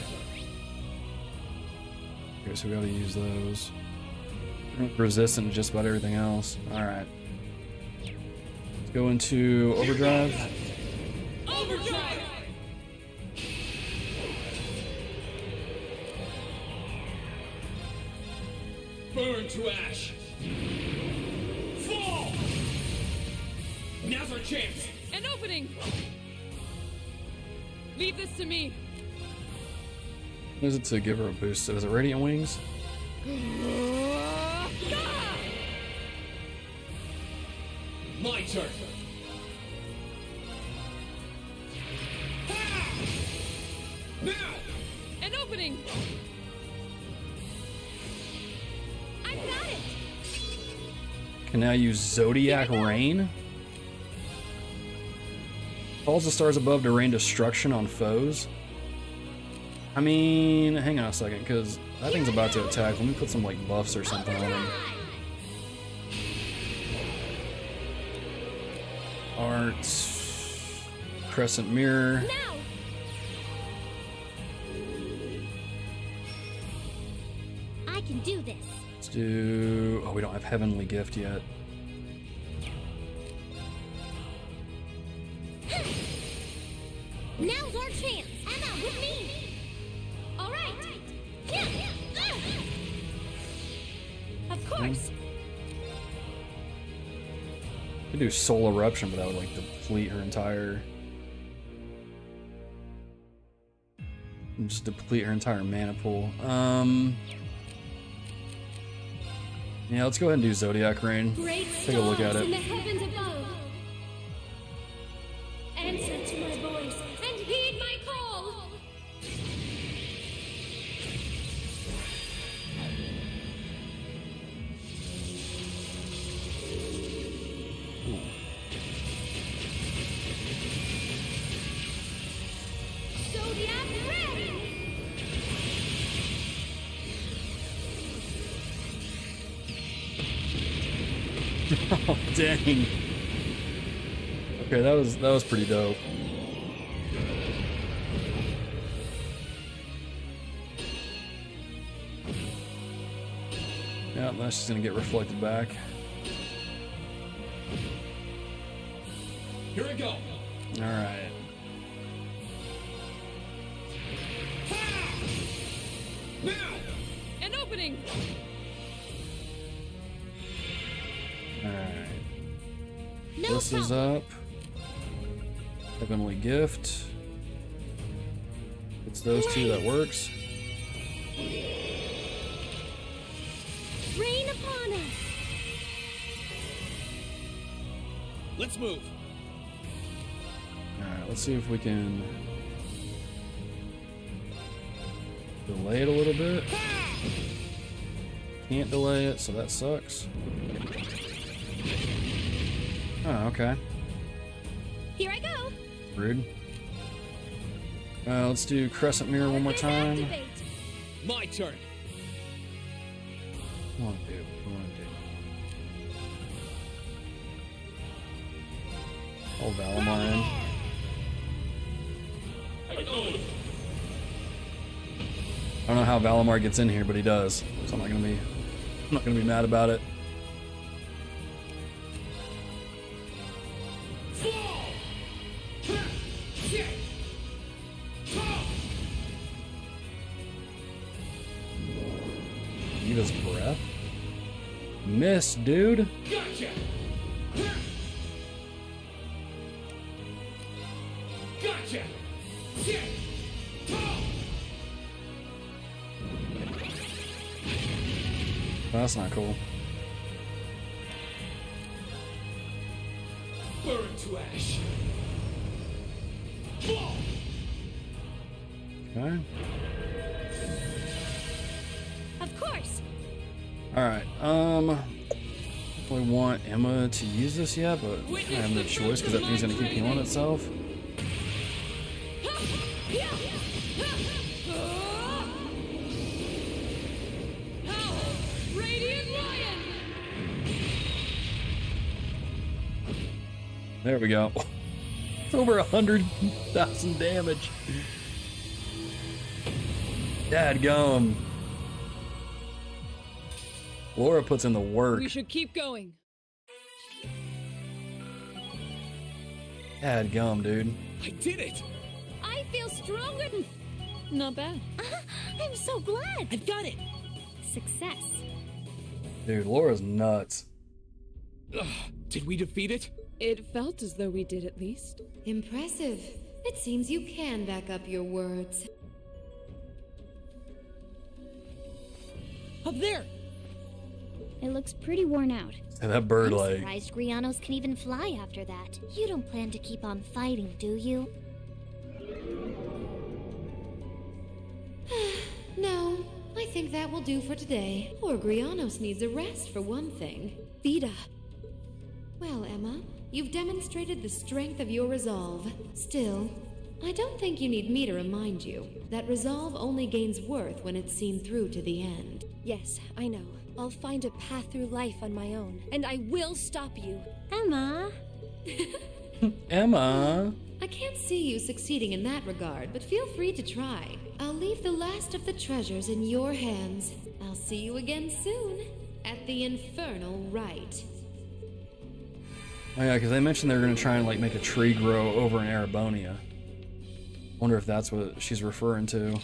S1: Okay, so we gotta use those. Resistant to just about everything else. All right. Let's go into overdrive.
S4: Overdrive! Burn to ash. Fall! Now's our chance.
S3: An opening! Leave this to me.
S1: What is it to give her a boost? So is it radiant wings?
S4: My turn. Now!
S3: An opening!
S7: I've got it!
S1: Can now use Zodiac Rain. Calls the stars above to rain destruction on foes. I mean, hang on a second, because That thing's about to attack. Let me put some like buffs or something on him. Art. Crescent mirror.
S7: Now!
S2: I can do this.
S1: Let's do. Oh, we don't have Heavenly Gift yet.
S2: Now's our chance. Emma, with me.
S7: All right! Yeah. Of course!
S1: I could do Soul Eruption, but that would like deplete her entire. Just deplete her entire mana pool. Yeah, let's go ahead and do Zodiac Rain.
S7: Great
S1: Take a look at
S7: stars in the
S1: it.
S7: heavens above. Answer to my voice and heed my call. Zodiac Red!
S1: Oh, dang. Okay, that was pretty dope. Yeah, that's just gonna get reflected back.
S4: Here I go.
S1: Alright.
S4: Now!
S3: An opening!
S1: Alright.
S2: No
S1: This is up. Heavenly Gift. It's those two that works.
S7: Rain upon us!
S4: Let's move.
S1: Alright, let's see if we can delay it a little bit. Can't delay it, so that sucks. Oh, okay.
S7: Here I go!
S1: Rude. Let's do Crescent Mirror one more time.
S7: Activate.
S4: My turn.
S1: What do I want to do? What do I want to do? Oh, Valimar in. I don't know how Valimar gets in here, but he does. So I'm not gonna be mad about it. Eva's breath. Miss, dude.
S4: Gotcha. Gotcha.
S1: That's not cool.
S4: Burn to ash.
S1: Okay.
S7: Of course!
S1: Alright, we want Emma to use this yet, but I have no choice because that thing's gonna keep healing itself.
S3: Radiant Lion!
S1: There we go. It's over 100,000 damage. Dadgum. Laura puts in the work.
S3: We should keep going.
S1: Dadgum, dude.
S4: I did it.
S7: I feel stronger!
S3: Not bad.
S7: I'm so glad!
S2: I've got it. Success.
S1: Dude, Laura's nuts.
S4: Ugh, did we defeat it?
S3: It felt as though we did at least.
S6: Impressive. It seems you can back up your words.
S5: Up there!
S2: It looks pretty worn out.
S1: And that bird,
S2: I'm
S1: like,
S2: surprised Grianos can even fly after that. You don't plan to keep on fighting, do you?
S6: No, I think that will do for today. Poor Grianos needs a rest for one thing.
S7: Vida,
S6: Well, Emma, you've demonstrated the strength of your resolve. Still, I don't think you need me to remind you that resolve only gains worth when it's seen through to the end.
S7: Yes, I know. I'll find a path through life on my own, and I will stop you.
S2: Emma.
S1: Emma.
S6: I can't see you succeeding in that regard, but feel free to try. I'll leave the last of the treasures in your hands. I'll see you again soon, at the infernal rite.
S1: Oh yeah, because they mentioned they're going to try and like make a tree grow over in Erebonia. Wonder if that's what she's referring to.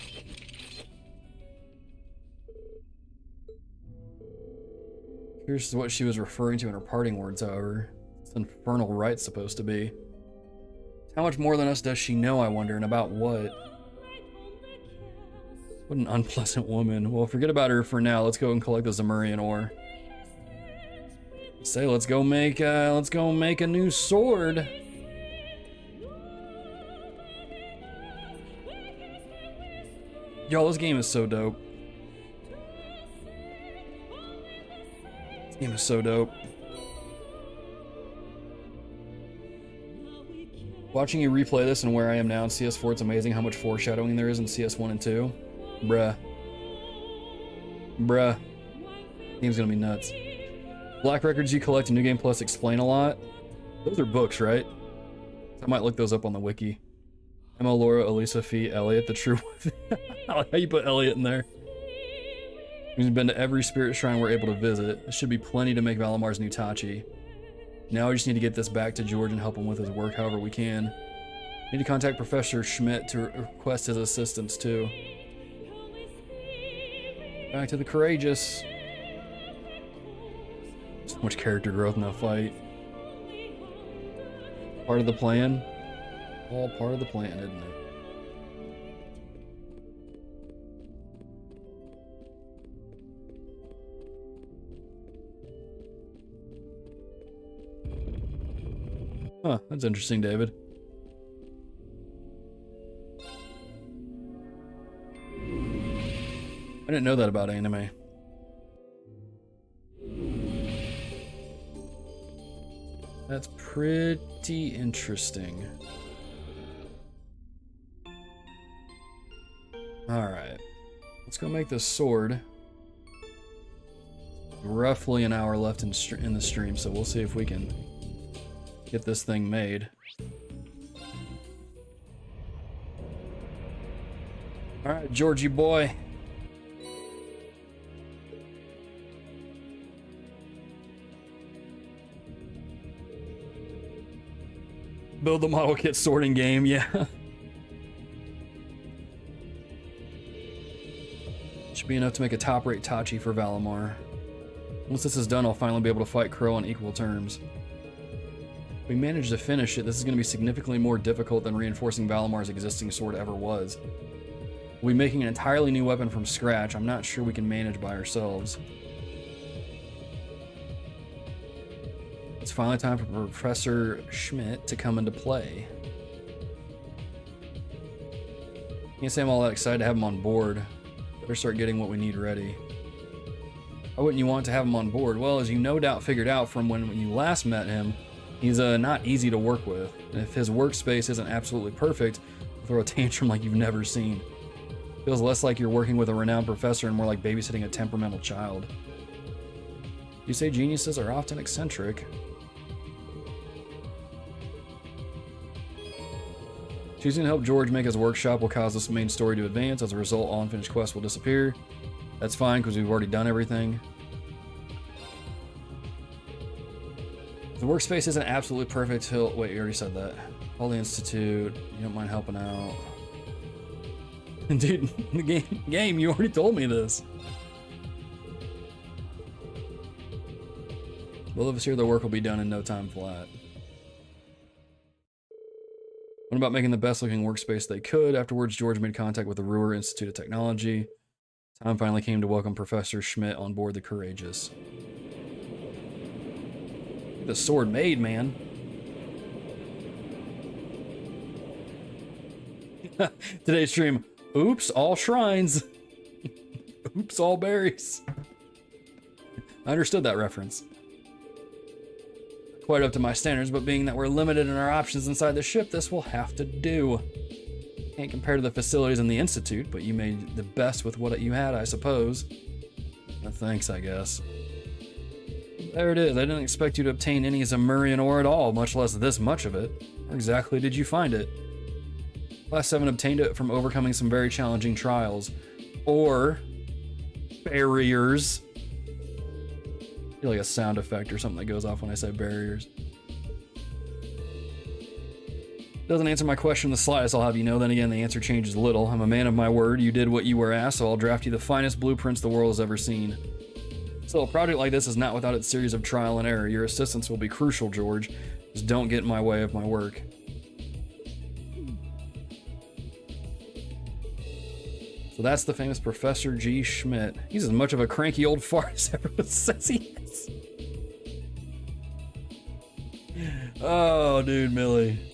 S1: Here's what she was referring to in her parting words, however. It's infernal rite supposed to be. How much more than us does she know, I wonder, and about what? What an unpleasant woman. Well, forget about her for now. Let's go and collect the Zemurian ore. Say, let's go make a new sword. Yo, this game is so dope. This game is so dope. Watching you replay this and where I am now in CS4, it's amazing how much foreshadowing there is in CS1 and 2. Bruh. Bruh. Game's gonna be nuts. Black records you collect in New Game Plus explain a lot. Those are books, right? I might look those up on the wiki. Emma, Laura, Elisa, Fee, Elliot, the true one. I like how you put Elliot in there. We've been to every spirit shrine we're able to visit. It should be plenty to make Valimar's new Tachi. Now we just need to get this back to George and help him with his work however we can. Need to contact Professor Schmidt to request his assistance too. Back to the courageous. So much character growth in that fight. Part of the plan. All part of the plan, isn't it? Huh, that's interesting, David. I didn't know that about anime. That's pretty interesting. Alright. Let's go make this sword. Roughly an hour left in the stream, so we'll see if we can get this thing made. Alright, Georgie boy. Build the model kit sorting game, yeah. Should be enough to make a top-rate Tachi for Valimar. Once this is done, I'll finally be able to fight Crow on equal terms. If we manage to finish it, this is going to be significantly more difficult than reinforcing Valimar's existing sword ever was. We'll be making an entirely new weapon from scratch. I'm not sure we can manage by ourselves. It's finally time for Professor Schmidt to come into play. Can't say I'm all that excited to have him on board. Better start getting what we need ready. Why wouldn't you want to have him on board? Well, as you no doubt figured out from when you last met him, he's not easy to work with. And if his workspace isn't absolutely perfect, he'll throw a tantrum like you've never seen. Feels less like you're working with a renowned professor and more like babysitting a temperamental child. You say geniuses are often eccentric. Choosing to help George make his workshop will cause this main story to advance. As a result, all unfinished quests will disappear. That's fine, because we've already done everything. The workspace isn't absolutely perfect till... Wait, you already said that. All the Institute. You don't mind helping out. Dude, the game, you already told me this. Both of us here, the work will be done in no time flat. What about making the best looking workspace they could? Afterwards, George made contact with the Ruhr Institute of Technology. Time finally came to welcome Professor Schmidt on board the Courageous. Get the sword made, man. Today's stream, oops, all shrines. Oops, all berries. I understood that reference. Quite up to my standards, but being that we're limited in our options inside the ship, this will have to do. Can't compare to the facilities in the Institute, but you made the best with what you had, I suppose. Thanks, I guess. There it is. I didn't expect you to obtain any Zemurian ore at all, much less this much of it. Where exactly did you find it? Class 7 obtained it from overcoming some very challenging trials. Or barriers. I feel like a sound effect or something that goes off when I say barriers. Doesn't answer my question in the slightest, I'll have you know. Then again, the answer changes little. I'm a man of my word. You did what you were asked, so I'll draft you the finest blueprints the world has ever seen. Still, a project like this is not without its series of trial and error. Your assistance will be crucial, George. Just don't get in my way of my work. So that's the famous Professor G. Schmidt. He's as much of a cranky old fart as everyone says he is. Oh, dude, Millie.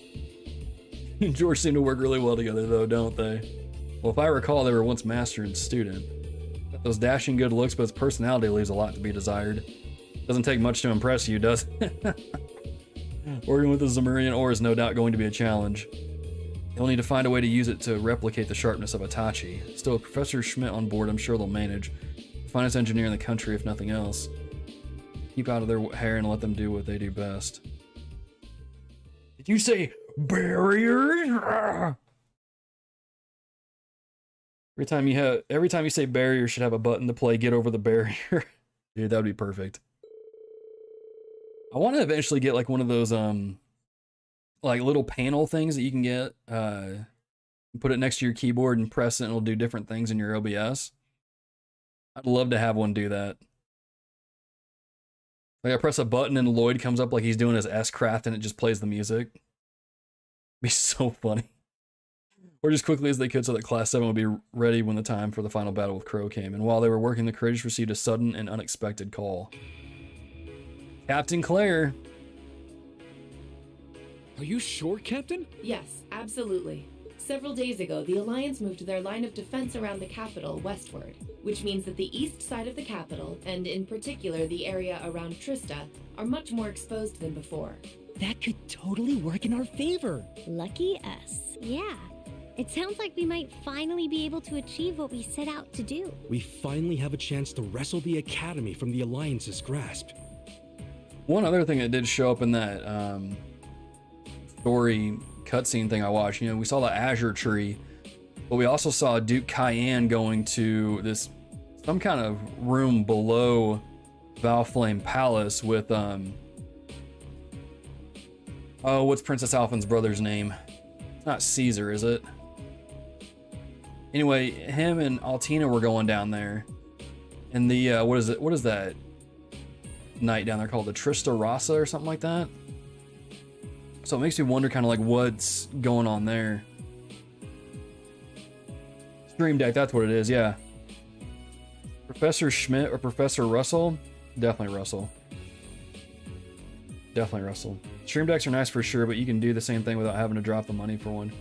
S1: And George seem to work really well together, though, don't they? Well, if I recall, they were once master and student. Got those dashing good looks, but his personality leaves a lot to be desired. Doesn't take much to impress you, does it? Working with the Zemurian ore is no doubt going to be a challenge. They'll need to find a way to use it to replicate the sharpness of a Tachi. Still, with Professor Schmidt on board, I'm sure they'll manage. The finest engineer in the country, if nothing else. Keep out of their hair and let them do what they do best. Did you say barriers? Every time you say barrier, should have a button to play Get Over the Barrier. Dude, that would be perfect. I want to eventually get like one of those like little panel things that you can get, put it next to your keyboard and press it and it'll do different things in your OBS. I'd love to have one do that. Like I press a button and Lloyd comes up like he's doing his S-Craft and it just plays the music. It'd be so funny. Or just quickly as they could so that Class 7 would be ready when the time for the final battle with Crow came. And while they were working, the Courageous received a sudden and unexpected call. Captain Claire.
S4: Are you sure, Captain?
S6: Yes, absolutely. Several days ago, the Alliance moved their line of defense around the capital westward, which means that the east side of the capital, and in particular the area around Trista, are much more exposed than before.
S5: That could totally work in our favor.
S2: Lucky us. Yeah. It sounds like we might finally be able to achieve what we set out to do.
S8: We finally have a chance to wrestle the Academy from the Alliance's grasp.
S1: One other thing that did show up in that story cutscene thing I watched, we saw the Azure Tree, but we also saw Duke Cayenne going to some kind of room below Valflame Palace with what's Princess Alphen's brother's name? It's not Caesar, is it? Anyway, him and Altina were going down there, and the what is that night down there called, the Trista Rasa or something like that? So it makes me wonder kind of like what's going on there. Stream Deck, that's what it is, yeah. Professor Schmidt or Professor Russell? Definitely Russell. Definitely Russell. Stream Decks are nice for sure, but you can do the same thing without having to drop the money for one.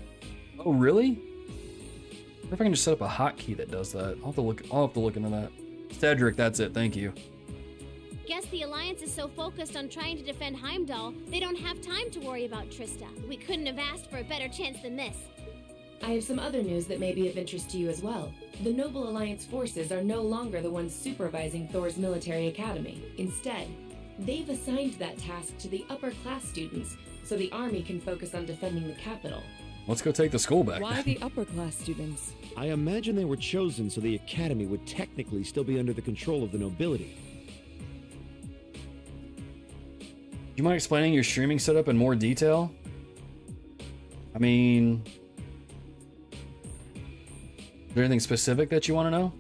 S1: Oh, really? What if I can just set up a hotkey that does that? I'll have to look into that. Cedric, that's it, thank you.
S2: Guess the Alliance is so focused on trying to defend Heimdall, they don't have time to worry about Trista. We couldn't have asked for a better chance than this.
S6: I have some other news that may be of interest to you as well. The Noble Alliance forces are no longer the ones supervising Thor's military academy. Instead, they've assigned that task to the upper class students, so the army can focus on defending the capital.
S1: Let's go take the school back.
S3: Why the upper class students?
S8: I imagine they were chosen so the Academy would technically still be under the control of the nobility.
S1: Do you mind explaining your streaming setup in more detail? I mean, is there anything specific that you want to know?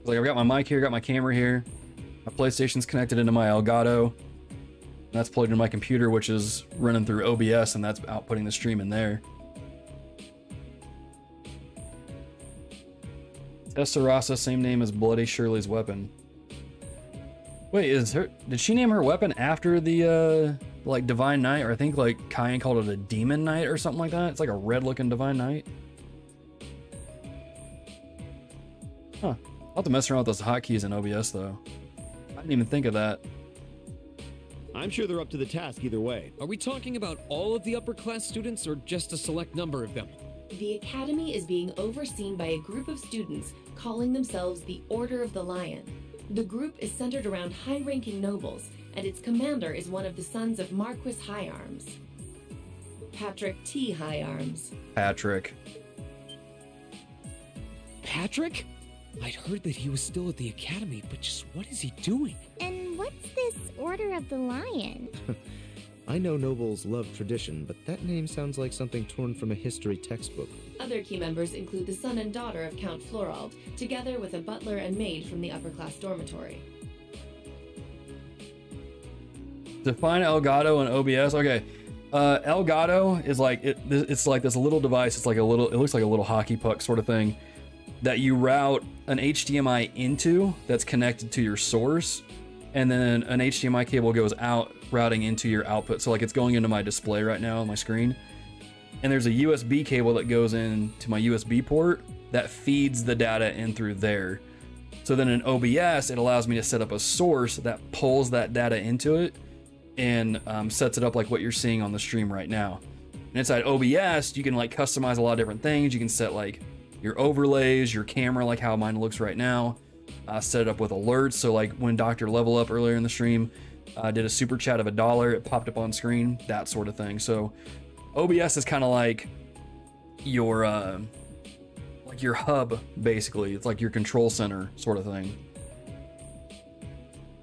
S1: Like, I've got my mic here, got my camera here, my PlayStation's connected into my Elgato, and that's plugged into my computer, which is running through OBS, and that's outputting the stream in there. Tessarasa, same name as Bloody Shirley's weapon. Wait, did she name her weapon after the like Divine Knight? Or I think like Cayenne called it a Demon Knight or something like that. It's like a red looking Divine Knight. Huh. I'll have to mess around with those hotkeys in OBS though. I didn't even think of that.
S8: I'm sure they're up to the task either way.
S4: Are we talking about all of the upper class students or just a select number of them?
S9: The Academy is being overseen by a group of students calling themselves the Order of the Lion. The group is centered around high-ranking nobles, and its commander is one of the sons of Marquis High Arms, Patrick T. High Arms.
S1: Patrick.
S4: Patrick? I'd heard that he was still at the Academy, but just what is he doing?
S2: And what's this Order of the Lion?
S10: I know nobles love tradition, but that name sounds like something torn from a history textbook.
S9: Other key members include the son and daughter of Count Florald, together with a butler and maid from the upper-class dormitory.
S1: Define Elgato and OBS. Okay. Elgato is like it's like this little device. It looks like a little hockey puck sort of thing that you route an HDMI into that's connected to your source, and then an HDMI cable goes out routing into your output. So like it's going into my display right now on my screen, and there's a USB cable that goes into my USB port that feeds the data in through there. So then in OBS, it allows me to set up a source that pulls that data into it and sets it up like what you're seeing on the stream right now. And inside OBS, you can like customize a lot of different things. You can set like your overlays, your camera, like how mine looks right now. Set it up with alerts. So like when Dr. Level Up earlier in the stream did a super chat of $1, it popped up on screen, that sort of thing. So OBS is kind of like your hub, basically. It's like your control center sort of thing.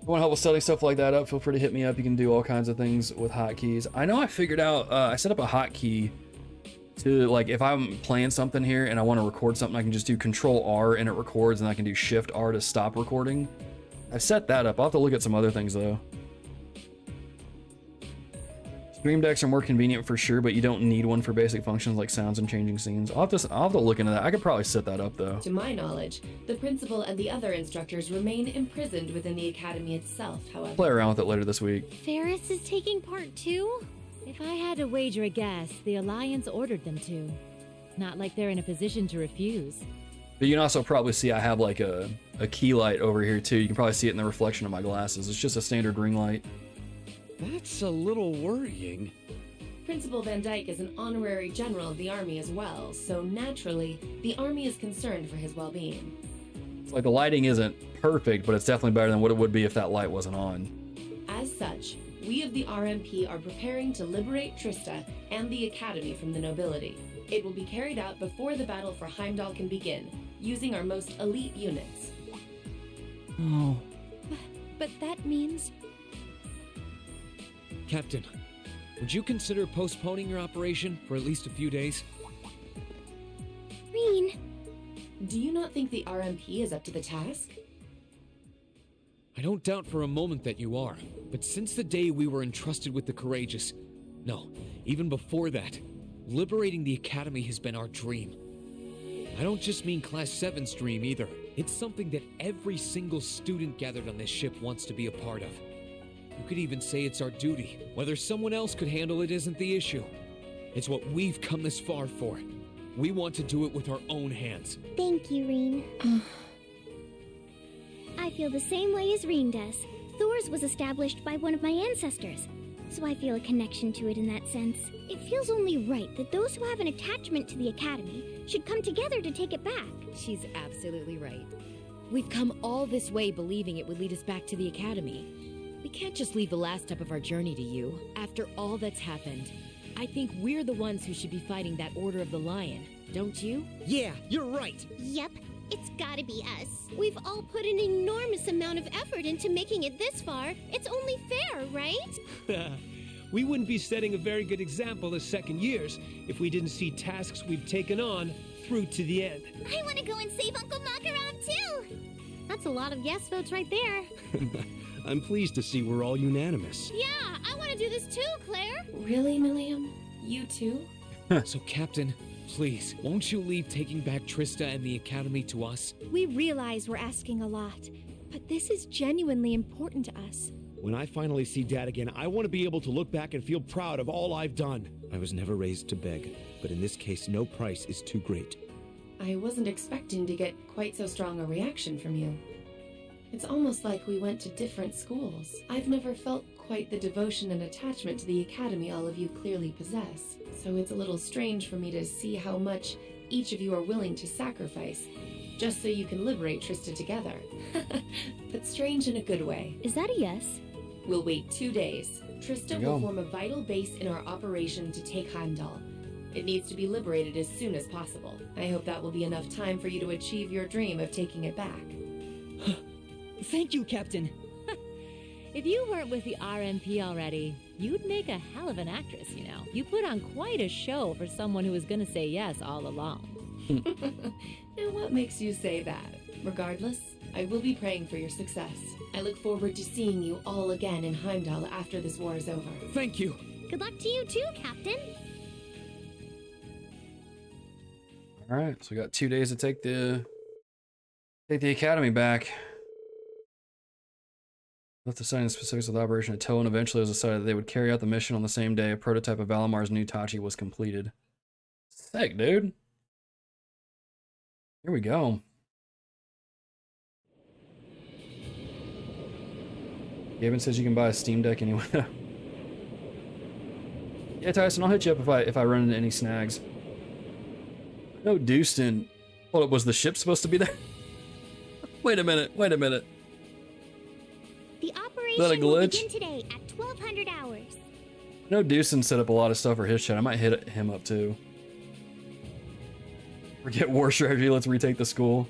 S1: If you want help with setting stuff like that up, feel free to hit me up. You can do all kinds of things with hotkeys. I know I figured out, I set up a hotkey to, like, if I'm playing something here and I want to record something, I can just do Control R and it records, and I can do Shift R to stop recording. I've set that up. I'll have to look at some other things though. Stream decks are more convenient for sure, but you don't need one for basic functions like sounds and changing scenes. I'll have to look into that. I could probably set that up though.
S9: To my knowledge, the principal and the other instructors remain imprisoned within the Academy itself, however.
S1: Play around with it later this week.
S2: Ferris is taking part too?
S11: If I had to wager a guess, the Alliance ordered them to. Not like they're in a position to refuse.
S1: But you can also probably see I have like a key light over here too. You can probably see it in the reflection of my glasses. It's just a standard ring light.
S8: That's a little worrying.
S9: Principal Van Dyke is an honorary general of the Army as well, so naturally, the Army is concerned for his well-being.
S1: It's like the lighting isn't perfect, but it's definitely better than what it would be if that light wasn't on.
S9: As such, we of the RMP are preparing to liberate Trista and the Academy from the nobility. It will be carried out before the battle for Heimdall can begin, using our most elite units.
S3: Oh. But that means...
S4: Captain, would you consider postponing your operation for at least a few days?
S2: Rean.
S9: Do you not think the RMP is up to the task?
S4: I don't doubt for a moment that you are, but since the day we were entrusted with the Courageous, no, even before that, liberating the Academy has been our dream. I don't just mean Class 7's dream either. It's something that every single student gathered on this ship wants to be a part of. You could even say it's our duty. Whether someone else could handle it isn't the issue. It's what we've come this far for. We want to do it with our own hands.
S2: Thank you, Rean. I feel the same way as Rean does. Thor's was established by one of my ancestors, so I feel a connection to it in that sense. It feels only right that those who have an attachment to the Academy should come together to take it back.
S11: She's absolutely right. We've come all this way believing it would lead us back to the Academy. We can't just leave the last step of our journey to you. After all that's happened, I think we're the ones who should be fighting that Order of the Lion, don't you?
S5: Yeah, you're right.
S2: Yep, it's gotta be us. We've all put an enormous amount of effort into making it this far. It's only fair, right?
S12: We wouldn't be setting a very good example as second years if we didn't see tasks we've taken on through to the end.
S2: I want to go and save Uncle Macaron too! That's a lot of yes votes right there.
S8: I'm pleased to see we're all unanimous.
S2: Yeah, I want to do this too, Claire!
S9: Really, Milliam? You too?
S4: So, Captain, please, won't you leave taking back Trista and the Academy to us?
S7: We realize we're asking a lot, but this is genuinely important to us.
S8: When I finally see Dad again, I want to be able to look back and feel proud of all I've done. I was never raised to beg, but in this case, no price is too great.
S9: I wasn't expecting to get quite so strong a reaction from you. It's almost like we went to different schools. I've never felt quite the devotion and attachment to the Academy all of you clearly possess, so it's a little strange for me to see how much each of you are willing to sacrifice, just so you can liberate Trista together. But strange in a good way.
S2: Is that a yes?
S9: We'll wait 2 days. Trista will form a vital base in our operation to take Heimdall. It needs to be liberated as soon as possible. I hope that will be enough time for you to achieve your dream of taking it back.
S5: Thank you, Captain.
S11: If you weren't with the RMP already, you'd make a hell of an actress, you know. You put on quite a show for someone who was gonna say yes all along.
S9: And what makes you say that? Regardless, I will be praying for your success. I look forward to seeing you all again in Heimdall after this war is over.
S12: Thank you.
S2: Good luck to you too, Captain.
S1: All right, so we got 2 days to take the Academy back. Left deciding the specifics of the operation until and eventually it was decided that they would carry out the mission on the same day a prototype of Valimar's new Tachi was completed. Sick, dude. Here we go. Gavin says you can buy a Steam Deck anyway. Yeah, Tyson, I'll hit you up if I run into any snags. No, Dustin. Hold up, was the ship supposed to be there? Wait a minute.
S2: The operation
S1: Is that a
S2: will
S1: glitch?
S2: begin today at 1200 hours.
S1: I know Deucin set up a lot of stuff for his chat. I might hit him up too. Forget war strategy, let's retake the school.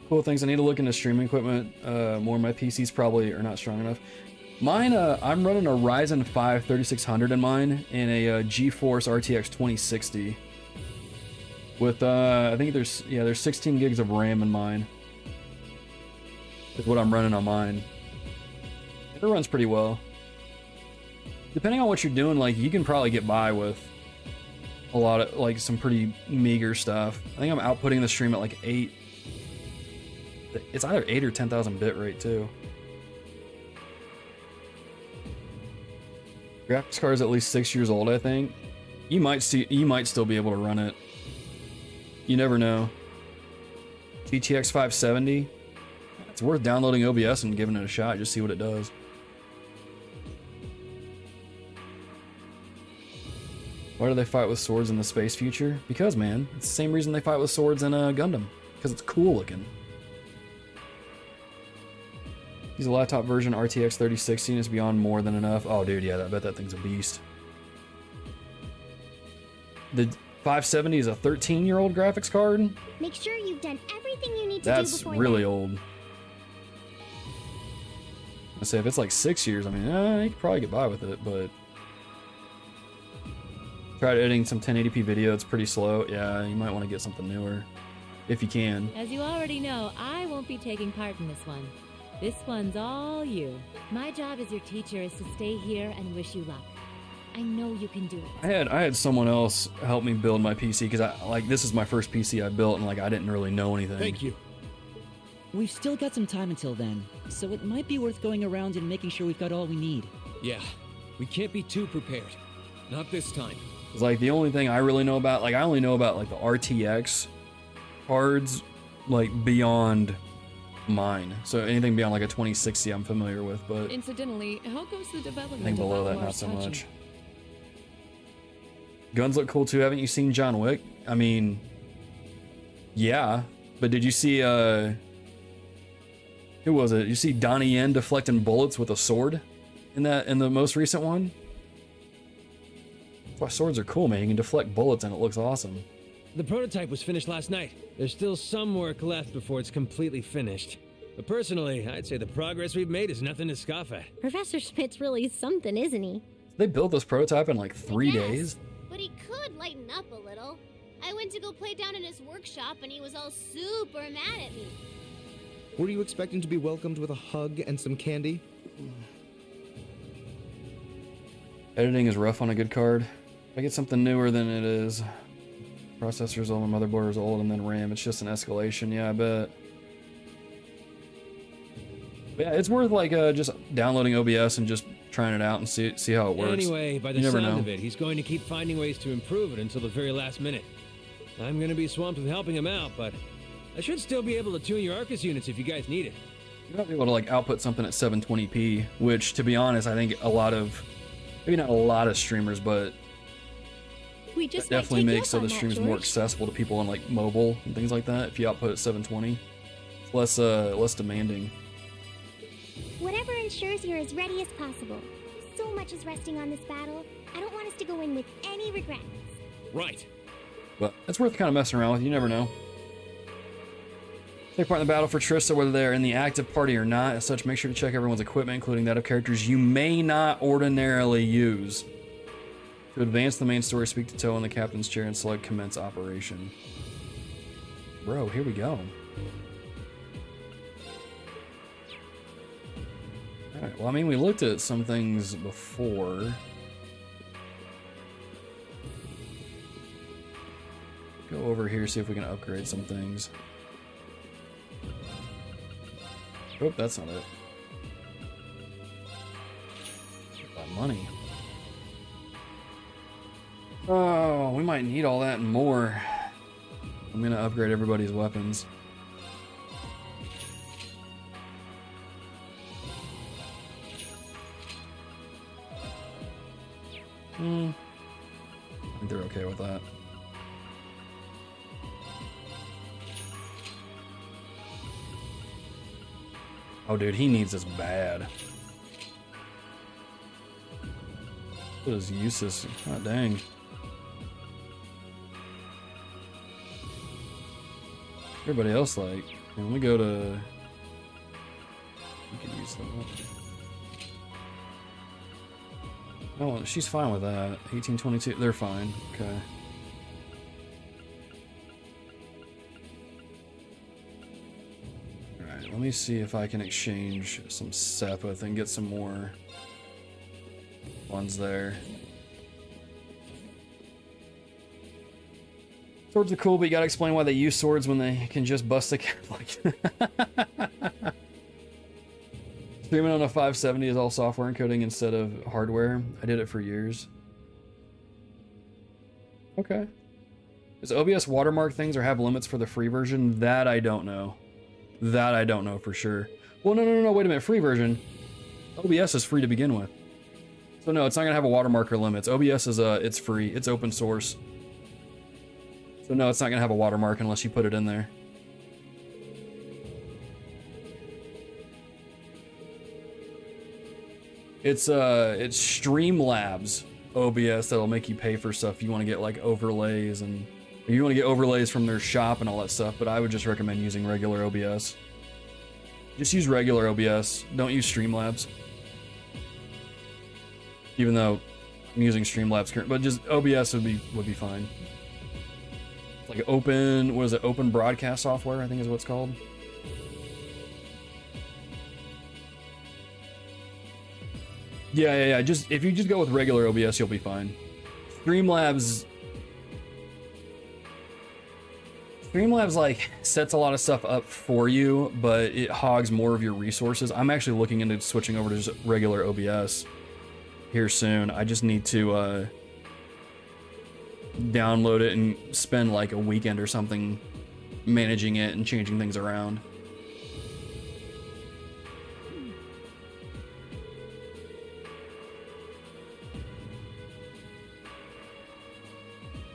S1: Cool things, I need to look into streaming equipment more. My PC's probably are not strong enough. Mine, I'm running a Ryzen 5 3600 in mine and a GeForce RTX 2060. With, I think there's 16 gigs of RAM in mine. Is what I'm running on mine. It runs pretty well. Depending on what you're doing, like, you can probably get by with a lot of, like, some pretty meager stuff. I think I'm outputting the stream at, like, 8. It's either 8 or 10,000 bit rate, too. Graphics card is at least 6 years old, I think. You might still be able to run it. You never know. GTX 570. It's worth downloading OBS and giving it a shot. Just see what it does. Why do they fight with swords in the space future? Because, man, it's the same reason they fight with swords in Gundam. Because it's cool looking. Use a laptop version RTX 3060 and it's beyond more than enough. Oh, dude, yeah, I bet that thing's a beast. The 570 is a 13-year-old graphics card.
S2: Make sure you've done everything you need to do
S1: That's
S2: before
S1: really
S2: then.
S1: old. I say if it's like 6 years, I mean, you could probably get by with it, but tried editing some 1080p video. It's pretty slow. Yeah, you might want to get something newer if you can.
S11: As you already know, I won't be taking part in this one. This one's all you. My job as your teacher is to stay here and wish you luck. I know you can do it.
S1: I had someone else help me build my PC because this is my first PC I built and I didn't really know anything.
S12: Thank you.
S5: We've still got some time until then, so it might be worth going around and making sure we've got all we need.
S4: Yeah, we can't be too prepared. Not this time.
S1: It's like the only thing I really know about, I only know about like the RTX cards, like beyond mine. So anything beyond like a 2060 I'm familiar with, but
S3: Incidentally, how goes the development?
S1: anything below that, not
S3: Valimar's
S1: so
S3: Tachi?
S1: much. Guns look cool too. Haven't you seen John Wick? I mean, yeah, but did you see who was it? You see Donnie Yen deflecting bullets with a sword in the most recent one? That's why swords are cool, man. You can deflect bullets and it looks awesome.
S12: The prototype was finished last night. There's still some work left before it's completely finished. But personally, I'd say the progress we've made is nothing to scoff at.
S2: Professor Schmidt's really something, isn't he?
S1: They built this prototype in like 3 days.
S13: But he could lighten up a little. I went to go play down in his workshop and he was all super mad at me.
S10: Were you expecting to be welcomed with a hug and some candy?
S1: Editing is rough on a good card. If I get something newer than it is. Processor's old, my motherboard is old, and then RAM. It's just an escalation. Yeah, I bet. But yeah, it's worth just downloading OBS and just trying it out and see how it works.
S12: Anyway, by the
S1: You never
S12: sound
S1: know.
S12: of it, he's going to keep finding ways to improve it until the very last minute. I'm going to be swamped with helping him out, but I should still be able to tune your Arcus units if you guys need it.
S1: You might be able to like output something at 720p, which to be honest, I think a lot of, maybe not a lot of streamers, but
S7: We just
S1: that definitely
S7: might take
S1: makes
S7: you
S1: so
S7: up
S1: the
S7: on
S1: stream
S7: that,
S1: is more
S7: George.
S1: accessible to people on like mobile and things like that. If you output at 720, it's less demanding.
S2: Whatever ensures you're as ready as possible. So much is resting on this battle. I don't want us to go in with any regrets.
S4: Right.
S1: But it's worth kind of messing around with. You never know. Take part in the battle for Trista, whether they're in the active party or not. As such, make sure to check everyone's equipment, including that of characters you may not ordinarily use. To advance the main story, speak to Toe in the captain's chair and select commence operation. Bro, here we go. Alright, well, I mean, we looked at some things before. Go over here, see if we can upgrade some things. Oh, that's not it. Get that money. Oh, we might need all that and more. I'm gonna upgrade everybody's weapons. I think they're okay with that. Oh, dude, he needs this bad. What is useless? God dang. Everybody else, like, let me go to. We could use them. Oh, she's fine with that. 1822, they're fine. Okay. Alright, let me see if I can exchange some Sepith and get some more ones there. Swords are cool, but you gotta explain why they use swords when they can just bust a Catholic. Streaming on a 570 is all software encoding instead of hardware. I did it for years. Okay. Does OBS watermark things or have limits for the free version? That I don't know. That I don't know for sure. Well, no, wait a minute. Free version. OBS is free to begin with. So no, it's not gonna have a watermark or limits. OBS is it's free. It's open source. So no, it's not gonna have a watermark unless you put it in there. It's Streamlabs OBS that'll make you pay for stuff. You want to get like overlays and you want to get overlays from their shop and all that stuff. But I would just recommend using regular OBS. Just use regular OBS. Don't use Streamlabs. Even though I'm using Streamlabs current, but just OBS would be fine. It's like open, what is it? Open broadcast software, I think is what it's called. Yeah. Just if you just go with regular OBS, you'll be fine. Streamlabs like sets a lot of stuff up for you, but it hogs more of your resources. I'm actually looking into switching over to just regular OBS here soon. I just need to download it and spend like a weekend or something managing it and changing things around.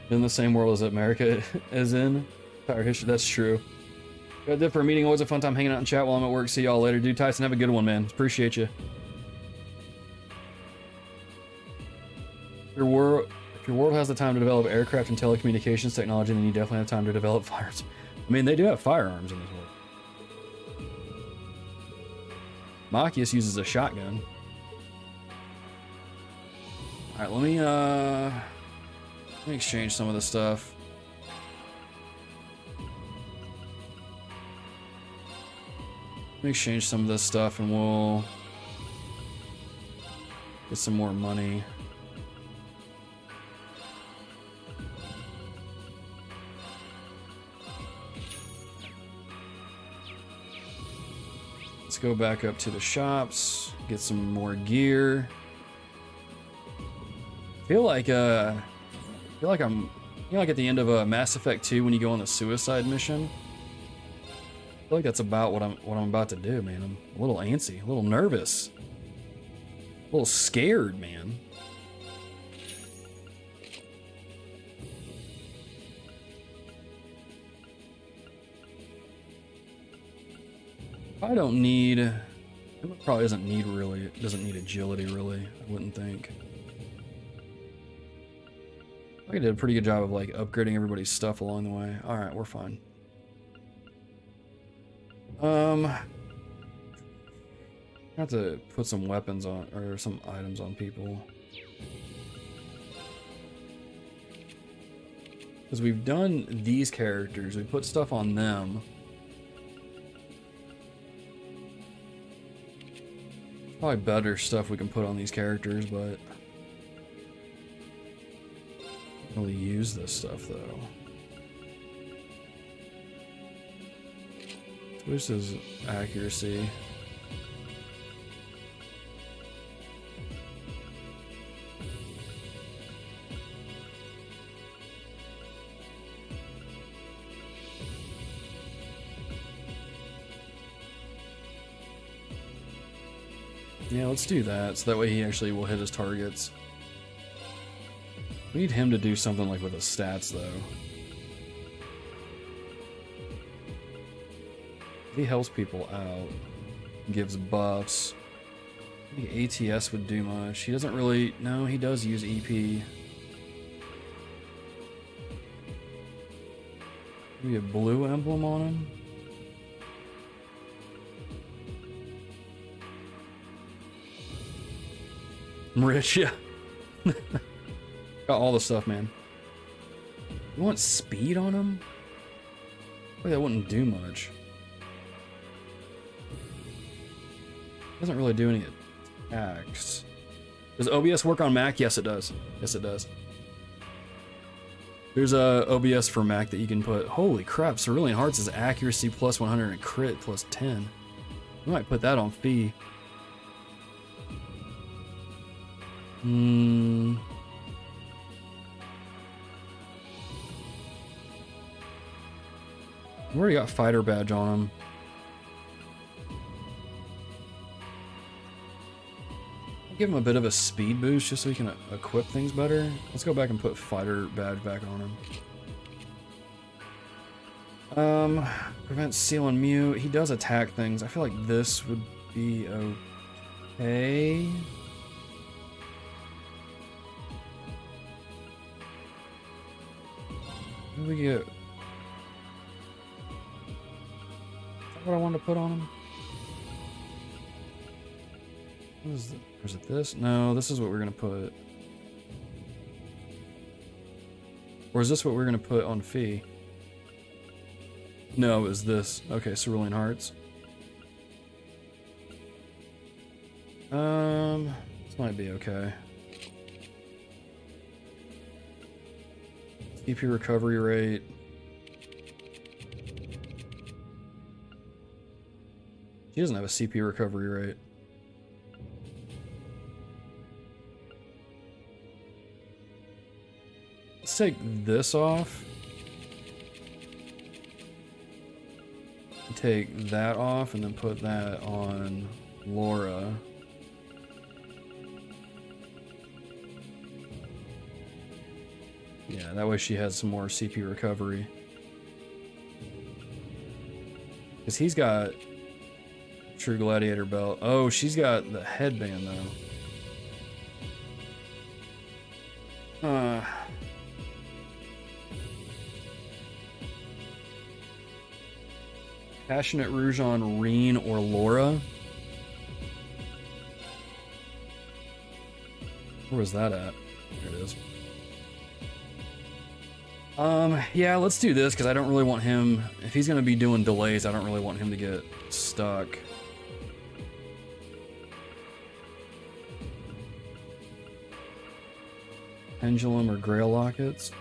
S1: In the same world as America is in. Entire history, that's true. Got that for a meeting. Always a fun time hanging out in chat while I'm at work. See y'all later. Dude, Tyson, have a good one, man. Appreciate you. If your world has the time to develop aircraft and telecommunications technology, then you definitely have time to develop firearms. I mean, they do have firearms in this world. Machias uses a shotgun. Alright, let me exchange some of this stuff. Let me exchange some of this stuff and we'll get some more money. Let's go back up to the shops, get some more gear. I feel like I'm, you know, like at the end of Mass Effect 2 when you go on the suicide mission. feel like that's about what I'm about to do, man. I'm a little antsy, a little nervous, a little scared, man. I don't need. It probably doesn't need really. It doesn't need agility really. I wouldn't think. I did a pretty good job of like upgrading everybody's stuff along the way. All right, we're fine. I have to put some weapons on or some items on people. Because we've done these characters, we put stuff on them. Probably better stuff we can put on these characters, but I don't really use this stuff though. This is accuracy. Yeah, let's do that, so that way he actually will hit his targets. We need him to do something like with his stats, though. He helps people out, gives buffs. I think ATS would do much. He doesn't really... No, he does use EP. Maybe a blue emblem on him? I'm rich, yeah. Got all the stuff, man. You want speed on him? Boy, that wouldn't do much. Doesn't really do any attacks. Does OBS work on Mac? Yes, it does. Yes, it does. There's a OBS for Mac that you can put. Holy crap, Cerulean Hearts is accuracy plus 100 and crit plus 10. We might put that on Fee. We already got fighter badge on him. I'll give him a bit of a speed boost just so he can equip things better. Let's go back and put fighter badge back on him. Prevent seal and mute. He does attack things. I feel like this would be okay. What do we get? Is that what I wanted to put on him? What is it? Or is it this? No, this is what we're gonna put. Or is this what we're gonna put on Fee? No, it was this. Okay, Cerulean Hearts. This might be okay. CP recovery rate. She doesn't have a CP recovery rate. Let's take this off. Take that off and then put that on Laura. Yeah, that way she has some more CP recovery. Because he's got True Gladiator belt. Oh, she's got the headband though. Passionate Rouge on Rean or Laura. Where was that at? There it is. Yeah, let's do this because I don't really want him, if he's gonna be doing delays, I don't really want him to get stuck. Pendulum or Grail Lockets.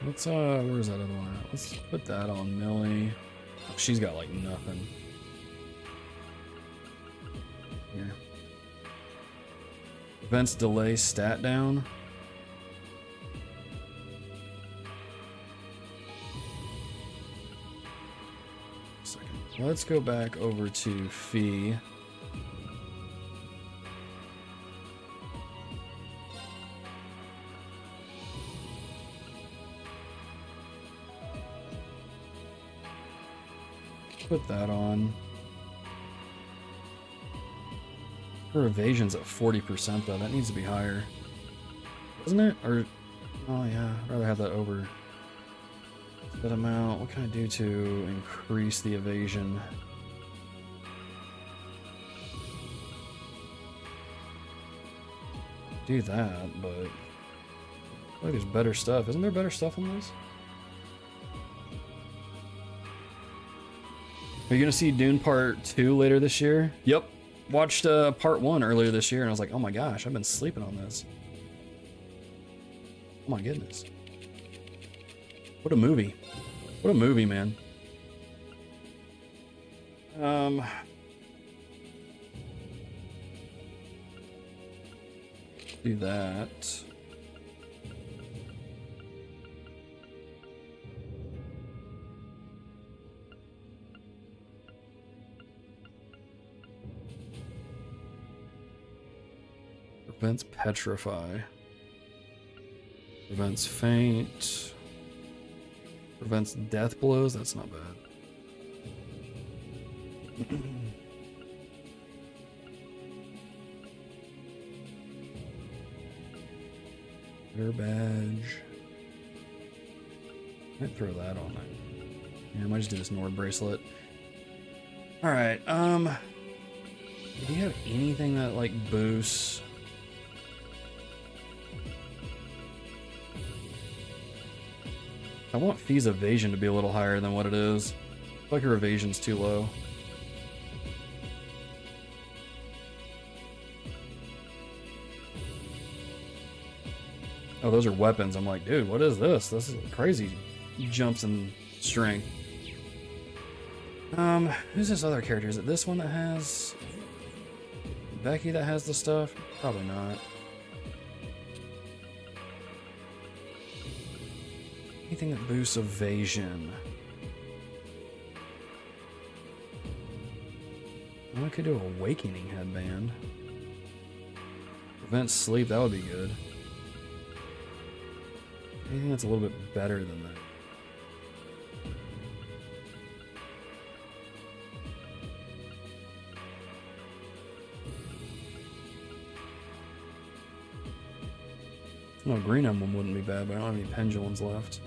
S1: Let's where's that other one at? Let's put that on Millie. Oh, she's got like nothing. Here. Events delay stat down. Second. Let's go back over to Fee. Put that on. Her evasion's at 40% though. That needs to be higher. Doesn't it? Or oh yeah, I'd rather have that over that amount. What can I do to increase the evasion? Do that, but I feel like there's better stuff. Isn't there better stuff on this? Are you gonna see Dune Part 2 later this year? Yep. Watched Part 1 earlier this year and I was like, oh my gosh, I've been sleeping on this. Oh my goodness. What a movie. What a movie, man. Do that. Prevents petrify. Prevents faint. Prevents death blows. That's not bad. Air badge. Might throw that on there. Yeah, I might just do this Nord bracelet. All right. Do you have anything that like boosts? I want Fee's evasion to be a little higher than what it is. I feel like her evasion's too low. Oh, those are weapons. I'm like, dude, what is this? This is crazy jumps in strength. Who's this other character? Is it this one that has Becky that has the stuff? Probably not. Anything that boosts evasion. I could do a Awakening headband. Prevent sleep, that would be good. Anything that's a little bit better than that. No, green emblem wouldn't be bad, but I don't have any pendulums left.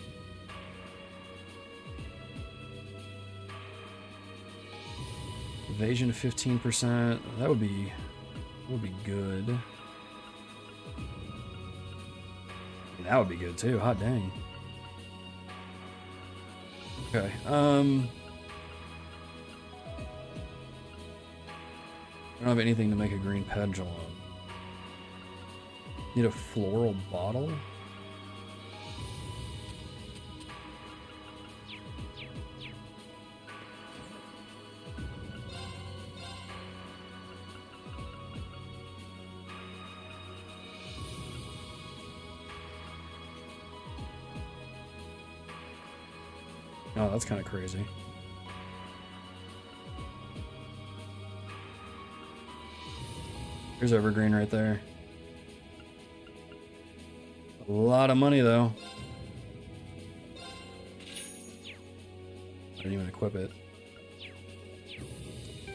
S1: Evasion 15%. That would be good. That would be good too. Hot dang. Okay. I don't have anything to make a green pendulum. Need a floral bottle? Oh, that's kind of crazy. Here's Evergreen right there. A lot of money, though. I didn't even equip it.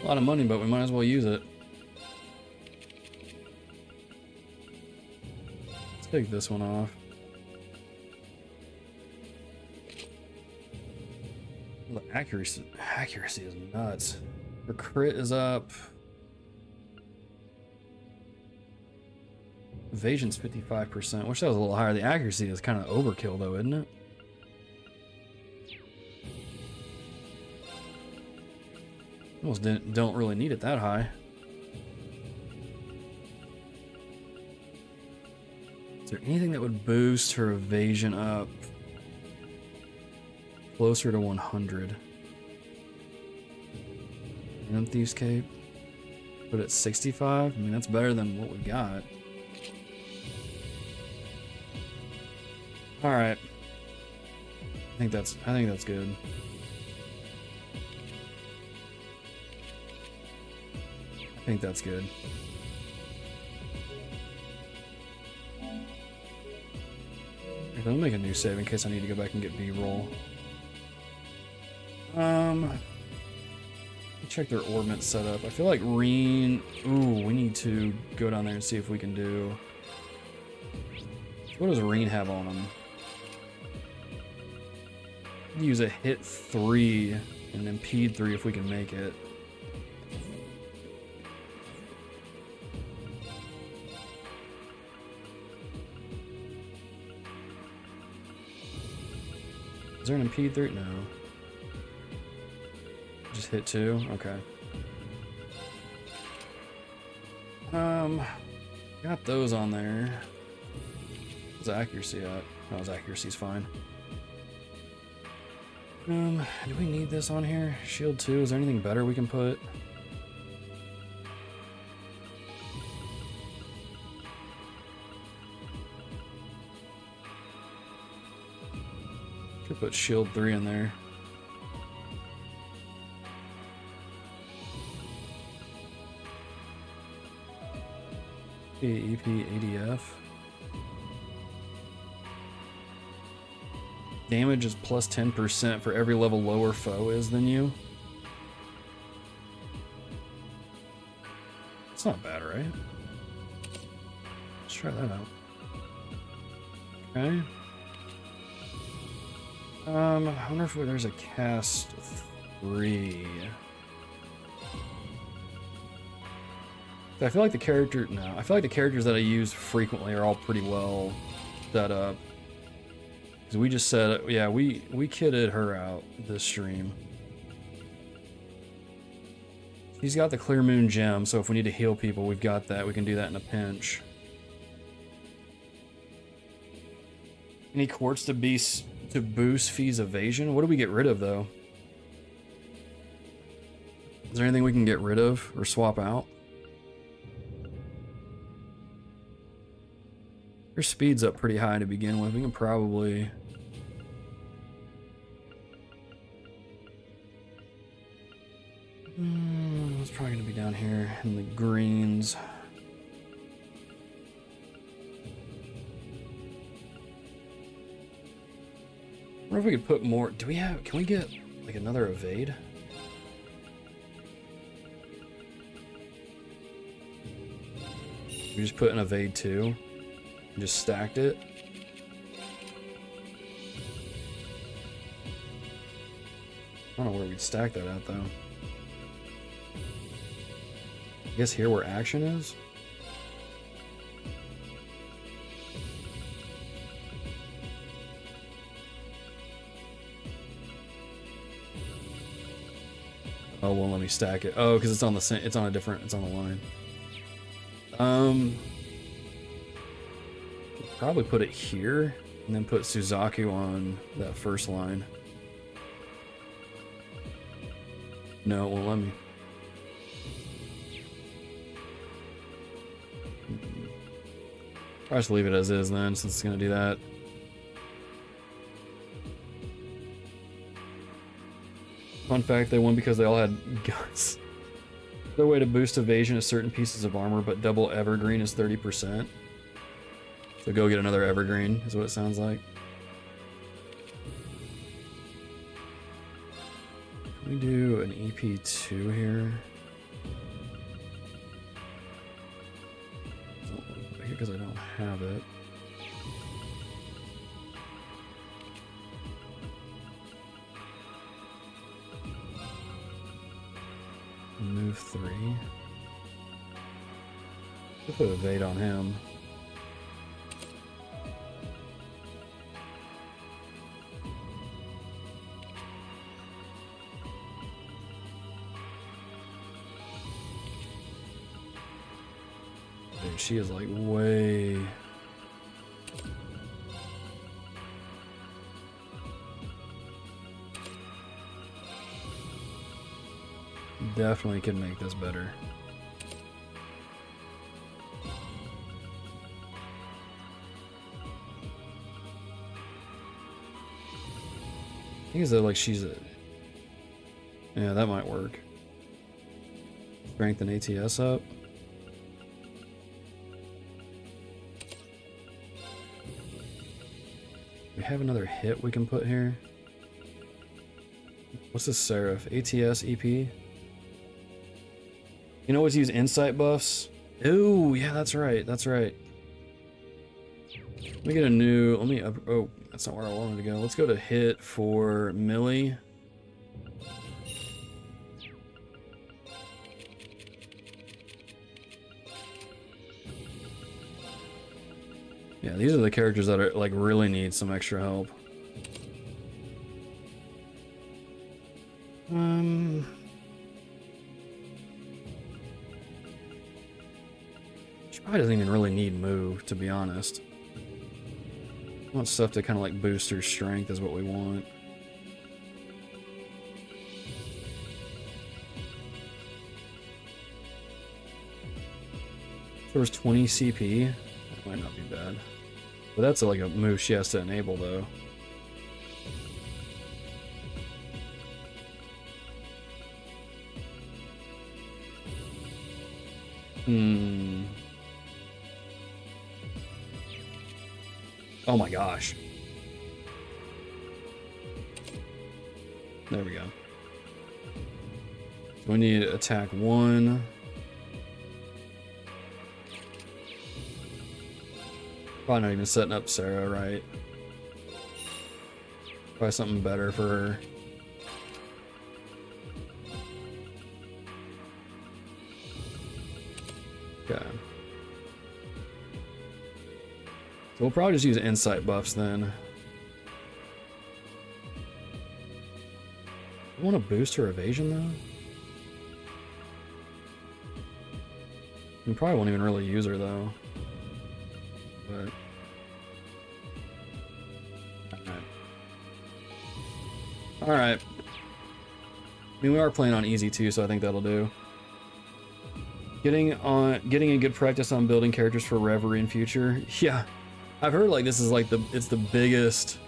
S1: A lot of money, but we might as well use it. Let's take this one off. The accuracy is nuts. Her crit is up. Evasion's 55%. Wish that was a little higher. The accuracy is kind of overkill, though, isn't it? Almost don't really need it that high. Is there anything that would boost her evasion up? closer to 100. And Thieves Cape. Put it at 65. I mean, that's better than what we got. All right. I think that's good. I think that's good. Let me make a new save in case I need to go back and get B-roll. Check their ordnance setup. I feel like Rean... Ooh, we need to go down there and see if we can do... What does Rean have on him? Use a hit 3 and impede 3 if we can make it. Is there an impede 3? No. Just hit 2? Okay. Got those on there. What's accuracy at? No, his accuracy's fine. Do we need this on here? Shield 2, is there anything better we can put? Could put shield 3 in there. EP ADF. Damage is plus 10% for every level lower foe is than you. It's not bad, right? Let's try that out. Okay. I wonder if there's a cast 3. I feel like the character... No, I feel like the characters that I use frequently are all pretty well set up. Because we just said... Yeah, we kitted her out this stream. She's got the Clear Moon Gem, so if we need to heal people, we've got that. We can do that in a pinch. Any quartz to boost Fee's evasion? What do we get rid of, though? Is there anything we can get rid of or swap out? Her speed's up pretty high to begin with. We can probably... it's probably going to be down here in the greens. I wonder if we could put more... Do we have... Can we get like another evade? We just put an evade 2. Just stacked it. I don't know where we'd stack that at, though. I guess here where action is? Oh, won't let me stack it. Oh, because it's on the same, it's on a different, it's on the line. Probably put it here and then put Suzaku on that first line. No, it won't let me. I'll just leave it as is then, since it's gonna do that. Fun fact, they won because they all had guns. Their way to boost evasion is certain pieces of armor, but double evergreen is 30%. So go get another evergreen, is what it sounds like. Can we do an EP2 here? Because I don't have it. Move 3. We'll put evade on him. Dude, she is like way... Definitely could make this better. I think as though like she's a... Yeah, that might work. Strengthen ATS up. We have another hit we can put here. What's this Seraph? ATS, EP? You can always use insight buffs. Ooh, yeah, that's right. That's right. Let me get a new... Let me... Oh, that's not where I wanted to go. Let's go to hit for Millie. Yeah, these are the characters that are like really need some extra help. She probably doesn't even really need move, to be honest. I want stuff to kind of like boost her strength is what we want. If there was 20 CP, that might not be bad. But that's like a move she has to enable though. Oh my gosh. There we go. So we need attack 1. Probably not even setting up Sarah right. Probably something better for her. Okay. So we'll probably just use insight buffs then. I want to boost her evasion though. We probably won't even really use her though. But Alright. I mean, we are playing on easy too, so I think that'll do. Getting a good practice on building characters for Reverie in future. Yeah. I've heard like this is like it's the biggest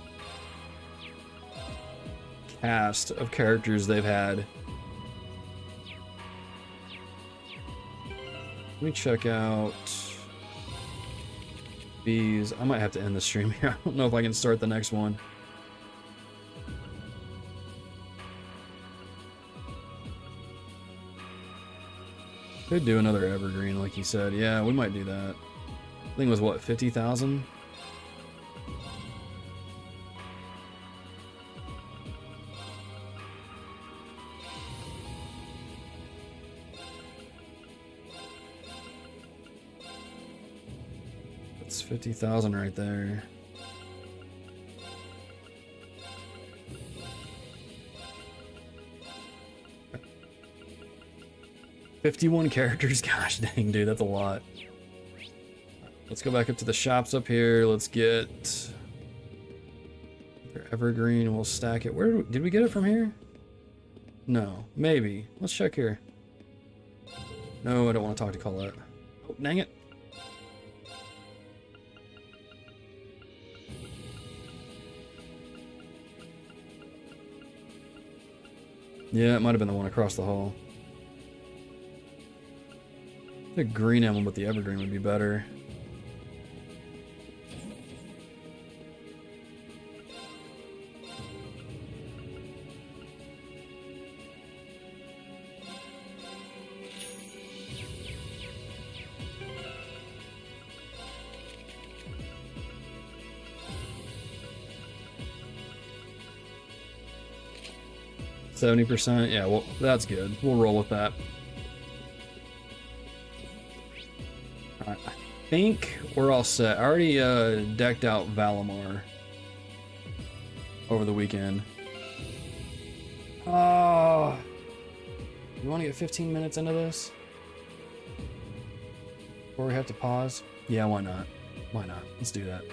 S1: cast of characters they've had. Let me check out these. I might have to end the stream here. I don't know if I can start the next one. Could do another evergreen like you said. Yeah, we might do that. I think it was what, 50,000? That's 50,000 right there. $51 characters, gosh dang, dude, that's a lot. Let's go back up to the shops up here. Let's get evergreen. We'll stack it. Where did we get it from here? No, maybe. Let's check here. No, I don't want to talk to Colette. Oh, dang it. Yeah, it might have been the one across the hall. The green emblem with the evergreen would be better. %, yeah, well, that's good. We'll roll with that. Alright, I think we're all set. I already decked out Valimar over the weekend. Oh, you want to get 15 minutes into this? Before we have to pause? Yeah, why not? Why not? Let's do that.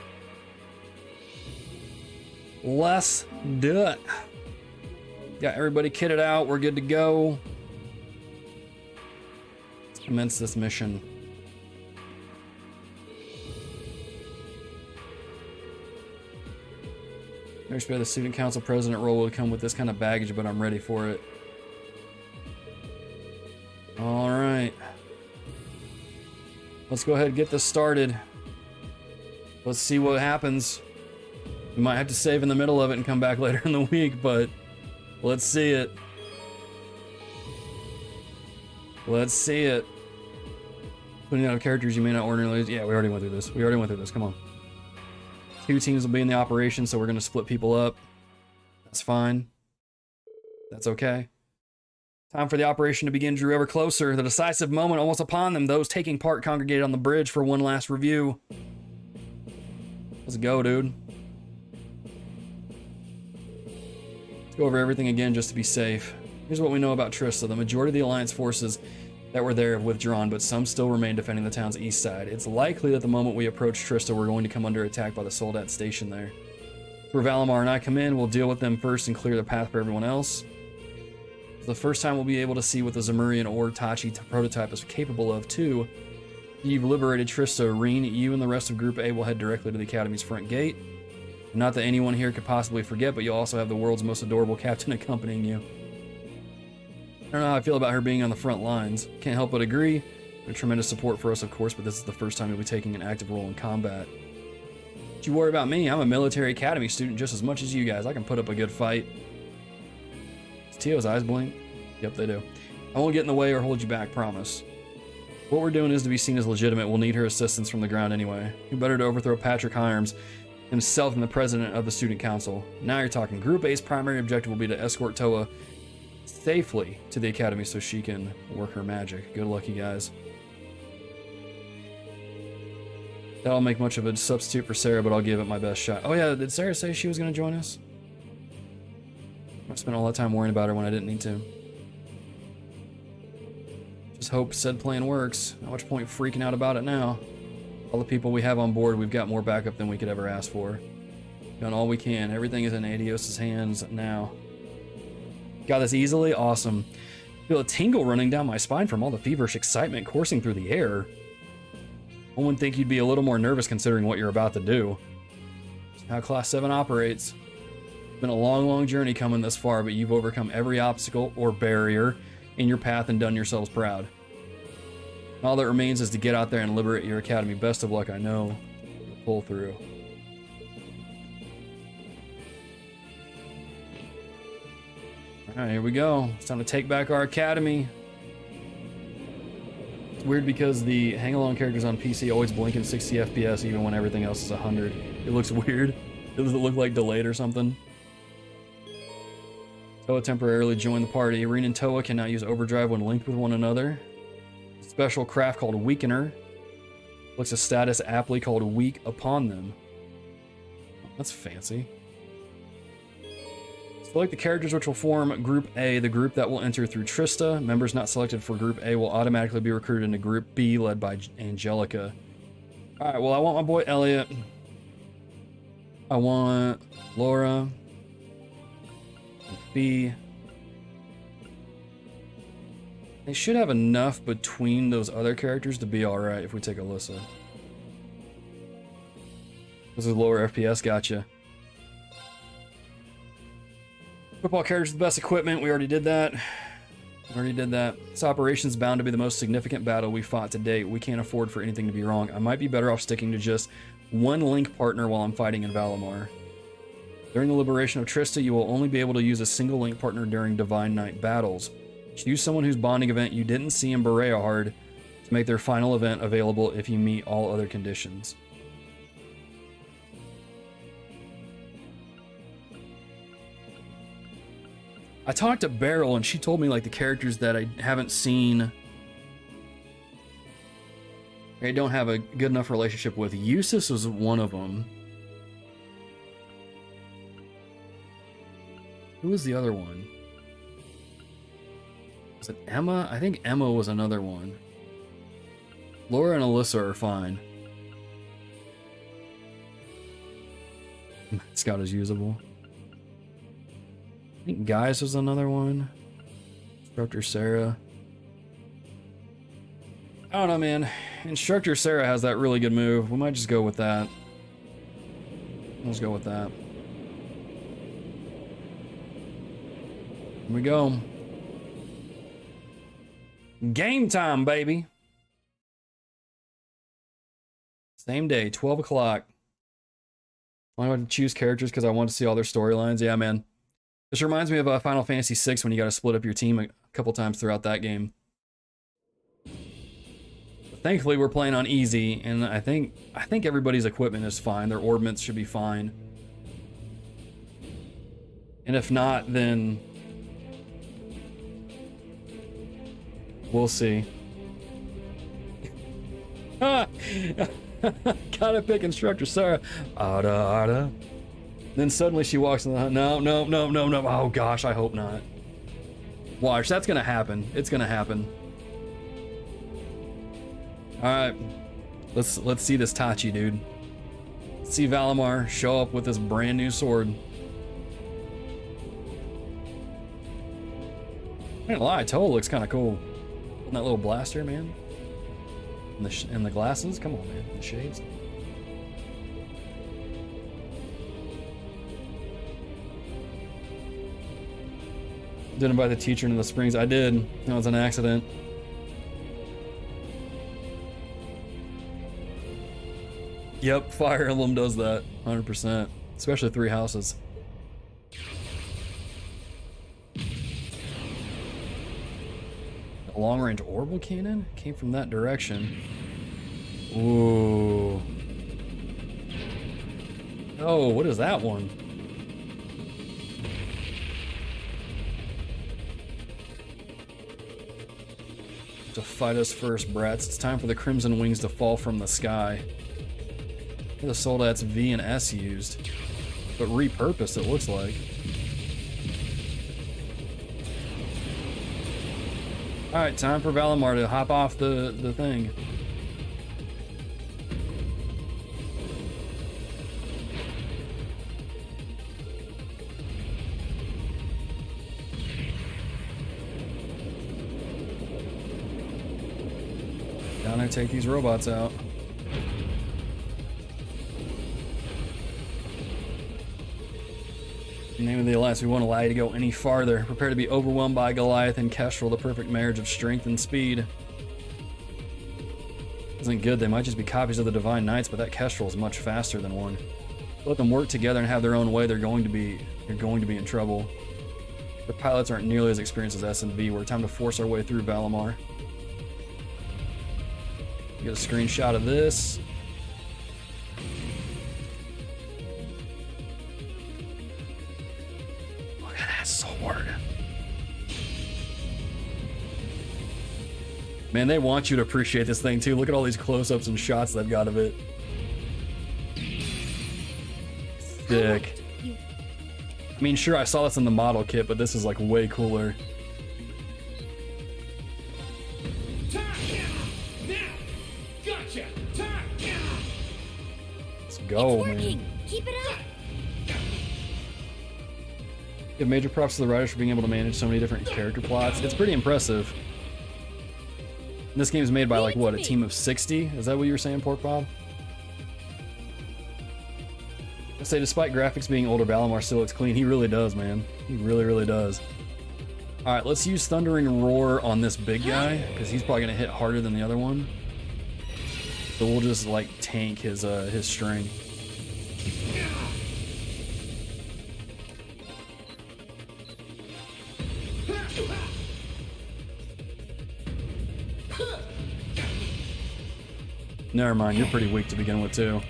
S1: Let's do it. Got everybody kitted out. We're good to go. commence this mission. There's the student council president role will come with this kind of baggage, but I'm ready for it. All right. Let's go ahead and get this started. Let's see what happens. We might have to save in the middle of it and come back later in the week, but let's see it. Let's see it. Putting out characters you may not ordinarily... Yeah, we already went through this. We already went through this. Come on. 2 teams will be in the operation, so we're going to split people up. That's fine. That's okay. Time for the operation to begin drew ever closer. The decisive moment almost upon them. Those taking part congregated on the bridge for one last review. Let's go, dude. Let's go over everything again just to be safe. Here's what we know about Trista. The majority of the Alliance forces that were there have withdrawn, but some still remain defending the town's east side. It's likely that the moment we approach Trista, we're going to come under attack by the Soldat station there. Where Valimar and I come in, we'll deal with them first and clear the path for everyone else. It's the first time we'll be able to see what the Zemurian or Tachi prototype is capable of, too. You've liberated Trista, Rean. You and the rest of Group A will head directly to the Academy's front gate. Not that anyone here could possibly forget, but you'll also have the world's most adorable captain accompanying you. I don't know how I feel about her being on the front lines. Can't help but agree. They're tremendous support for us, of course, but this is the first time you'll be taking an active role in combat. Don't you worry about me. I'm a military academy student just as much as you guys. I can put up a good fight. Does Tio's eyes blink? Yep, they do. I won't get in the way or hold you back, promise. What we're doing is to be seen as legitimate. We'll need her assistance from the ground anyway. Who better to overthrow Patrick Hirams himself than the president of the student council? Now you're talking. Group A's primary objective will be to escort Toa safely to the academy so she can work her magic. Good luck, you guys. That'll make much of a substitute for Sarah, but I'll give it my best shot. Oh yeah, did Sarah say she was going to join us? I spent all that time worrying about her when I didn't need to. Just hope said plan works. Not much point freaking out about it now. All the people we have on board, we've got more backup than we could ever ask for. Done all we can. Everything is in Adios' hands now. Got this easily? Awesome. Feel a tingle running down my spine from all the feverish excitement coursing through the air. One would think you'd be a little more nervous considering what you're about to do. That's how Class 7 operates. It's been a long, long journey coming this far, but you've overcome every obstacle or barrier in your path and done yourselves proud. All that remains is to get out there and liberate your academy. Best of luck, I know you'll pull through. Alright, here we go. It's time to take back our academy. It's weird because the hang-along characters on PC always blink in 60 FPS even when everything else is 100. It looks weird. Does it look like delayed or something? Toa temporarily joined the party. Rean and Toa can now use overdrive when linked with one another. A special craft called Weakener. Looks a status aptly called Weak upon them. That's fancy. Select the characters which will form Group A, the group that will enter through Trista. Members not selected for Group A will automatically be recruited into Group B, led by Angelica. Alright, well, I want my boy Elliot. I want Laura. B. They should have enough between those other characters to be alright if we take Alyssa. This is lower FPS, gotcha. Football characters with the best equipment, we already did that. This operation's bound to be the most significant battle we fought to date. We can't afford for anything to be wrong. I might be better off sticking to just one link partner while I'm fighting in Valimar. During the liberation of Trista, you will only be able to use a single link partner during Divine Night battles. Choose someone whose bonding event you didn't see in Bereahard to make their final event available if you meet all other conditions. I talked to Beryl and she told me like the characters that I haven't seen, I don't have a good enough relationship with. Eustace was one of them. Who was the other one? Was it Emma? I think Emma was another one. Laura and Alyssa are fine. Scout is usable. I think Gaius was another one. Instructor Sarah. I don't know, man. Instructor Sarah has that really good move. We might just go with that. Let's go with that. Here we go. Game time, baby. Same day, 12 o'clock. I want to choose characters because I want to see all their storylines. Yeah, man. This reminds me of Final Fantasy VI when you got to split up your team a couple times throughout that game. But thankfully, we're playing on easy, and I think everybody's equipment is fine. Their orbments should be fine. And if not, then we'll see. Gotta pick Instructor Sarah. Ada. Then suddenly she walks in the no. Oh gosh, I hope not. Watch, that's gonna happen. It's gonna happen. Alright. Let's see this Tachi, dude. Let's see Valimar show up with this brand new sword. I ain't lie, Toe looks kinda cool. And that little blaster, man. And the glasses? Come on, man. The shades. Didn't invite the teacher into the springs. I did. That was an accident. Yep, Fire Emblem does that. 100%. Especially 3 houses. Long-range orbital cannon came from that direction. Ooh. Oh, what is that one? To fight us first, brats. It's time for the Crimson Wings to fall from the sky. The Soldats V and S used, but repurposed, it looks like. Alright, time for Valimar to hop off the thing. Down there, take these robots out. In the name of the Alliance, we won't allow you to go any farther. Prepare to be overwhelmed by Goliath and Kestrel, the perfect marriage of strength and speed. Isn't good, they might just be copies of the Divine Knights, but that Kestrel is much faster than one. Let them work together and have their own way, they're going to be in trouble. The pilots aren't nearly as experienced as S and V. We're time to force our way through Valimar. Get a screenshot of this. Look at that sword. Man, they want you to appreciate this thing too. Look at all these close-ups and shots they've got of it. Sick. I mean, sure, I saw this in the model kit, but this is like way cooler. Let's go, man.
S2: Keep it up.
S1: Give major props to the writers for being able to manage so many different character plots. It's pretty impressive. And this game is made by like what, a team of 60? Is that what you were saying, Pork Bob? I say, despite graphics being older, Valimar still looks clean. He really does, man. He really, really does. All right, let's use Thundering Roar on this big guy because he's probably gonna hit harder than the other one. So we'll just like tank his string. Never mind, you're pretty weak to begin with too.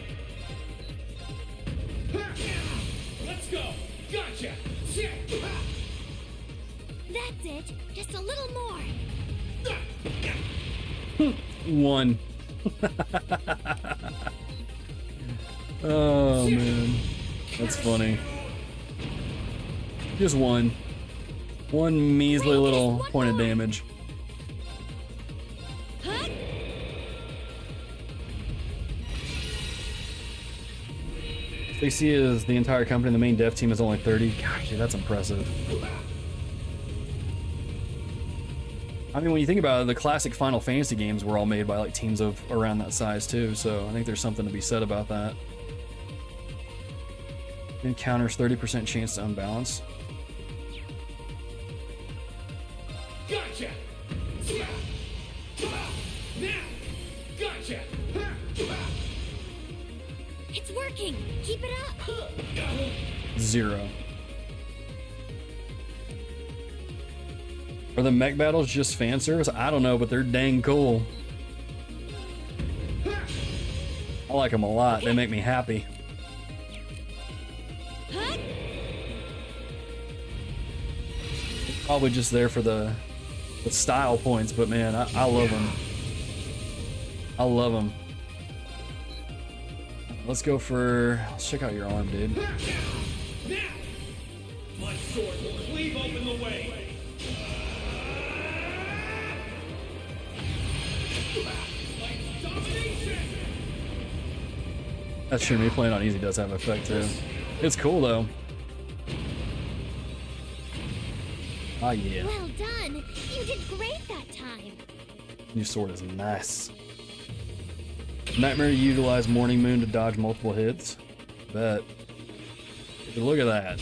S14: Let's go. Gotcha.
S2: That's it. Just a little more.
S1: One. Oh man, that's funny. Just one. One measly little point of damage. They see as the entire company, the main dev team is only 30. Gosh, dude, that's impressive. I mean, when you think about it, the classic Final Fantasy games were all made by like teams of around that size too, so I think there's something to be said about that. Encounters 30% chance to unbalance.
S14: Gotcha! Now! Gotcha!
S2: It's working! Keep it up!
S1: 0. Are the mech battles just fan service? I don't know, but they're dang cool. I like them a lot. They make me happy. Probably just there for the style points, but man, I love them. I love them. Let's go for... Let's check out your arm, dude.
S14: Now! My sword will cleave open the way!
S1: That's true, me playing on easy does have effect too. It's cool though. Ah, yeah.
S2: Well done! You did great that time!
S1: New sword is nice. Nightmare, you utilize Morning Moon to dodge multiple hits. Bet. Look at that.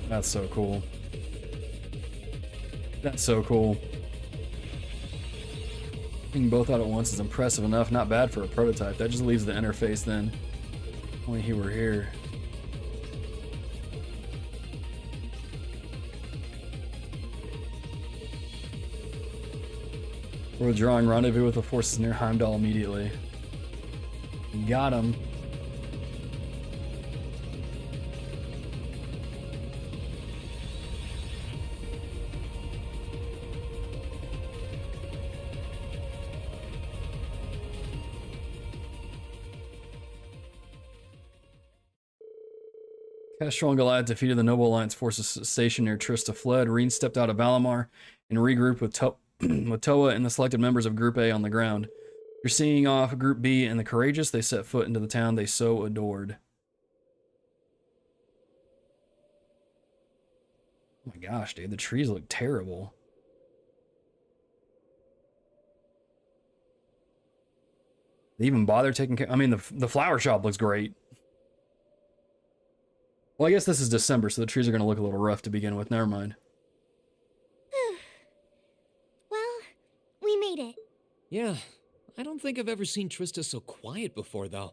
S1: That's so cool. That's so cool. Taking both out at once is impressive enough. Not bad for a prototype. That just leaves the interface then. Only he were here. We're withdrawing. Rendezvous with the forces near Heimdall immediately. Got him. Castro and Goliath defeated the Noble Alliance forces stationed near Trista fled. Rean stepped out of Valimar and regrouped with Toa and the selected members of Group A on the ground. You're seeing off Group B and the Courageous. They set foot into the town they so adored. Oh my gosh, dude, the trees look terrible. They even bother taking care. I mean, the flower shop looks great. Well, I guess this is December, so the trees are going to look a little rough to begin with. Never mind.
S2: Well, we made it.
S4: Yeah, I don't think I've ever seen Trista so quiet before, though.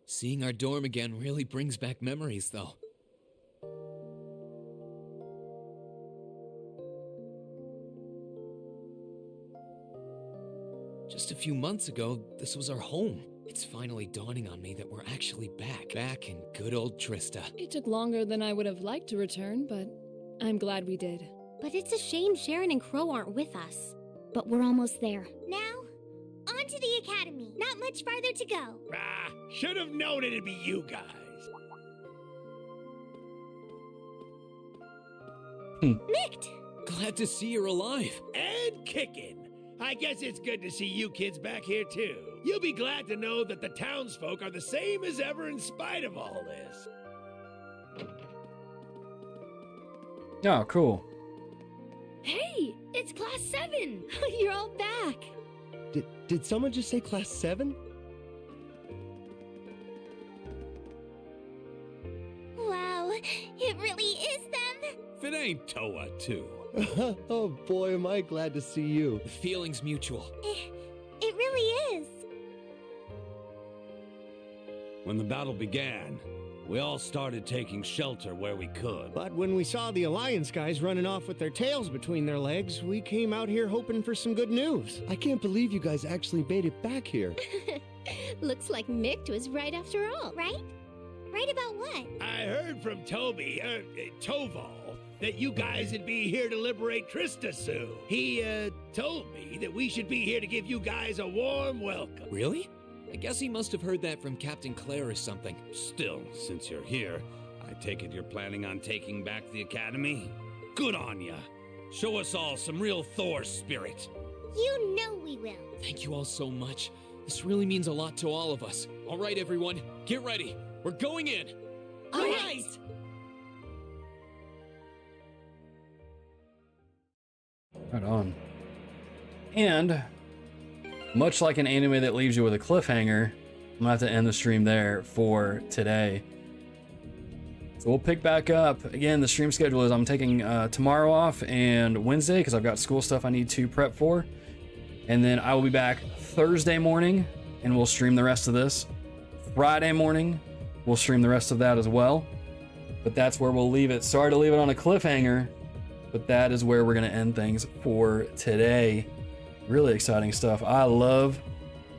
S4: Seeing our dorm again really brings back memories, though. Just a few months ago, this was our home. It's finally dawning on me that we're actually back in good old Trista.
S3: It took longer than I would have liked to return, but I'm glad we did.
S2: But it's a shame Sharon and Crow aren't with us. But we're almost there. Now, on to the academy. Not much farther to go.
S8: Should have known it'd be you guys.
S2: Mikt!
S4: Glad to see you're alive.
S8: And kicking. I guess it's good to see you kids back here too. You'll be glad to know that the townsfolk are the same as ever in spite of all this.
S1: Oh, cool.
S3: Hey, it's Class 7! You're all back!
S15: Did someone just say Class 7?
S2: Wow, it really is them!
S8: If it ain't Toa, too.
S15: Oh boy, am I glad to see you.
S4: The feeling's mutual.
S2: It really is.
S16: When the battle began, we all started taking shelter where we could.
S17: But when we saw the Alliance guys running off with their tails between their legs, we came out here hoping for some good news.
S15: I can't believe you guys actually made it back here.
S2: Looks like Mikt was right after all, right? Right about what?
S8: I heard from Toval, that you guys would be here to liberate Trista soon. He, told me that we should be here to give you guys a warm welcome.
S4: Really? I guess he must have heard that from Captain Claire or something.
S16: Still, since you're here, I take it you're planning on taking back the Academy? Good on ya. Show us all some real Thor spirit.
S2: You know we will.
S4: Thank you all so much. This really means a lot to all of us. All right, everyone, get ready. We're going in.
S11: All right.
S1: Right on. And much like an anime that leaves you with a cliffhanger, I'm gonna have to end the stream there for today. So we'll pick back up. Again, the stream schedule is I'm taking tomorrow off and Wednesday because I've got school stuff I need to prep for. And then I will be back Thursday morning and we'll stream the rest of this. Friday morning, we'll stream the rest of that as well. But that's where we'll leave it. Sorry to leave it on a cliffhanger, but that is where we're gonna end things for today. Really exciting stuff. I love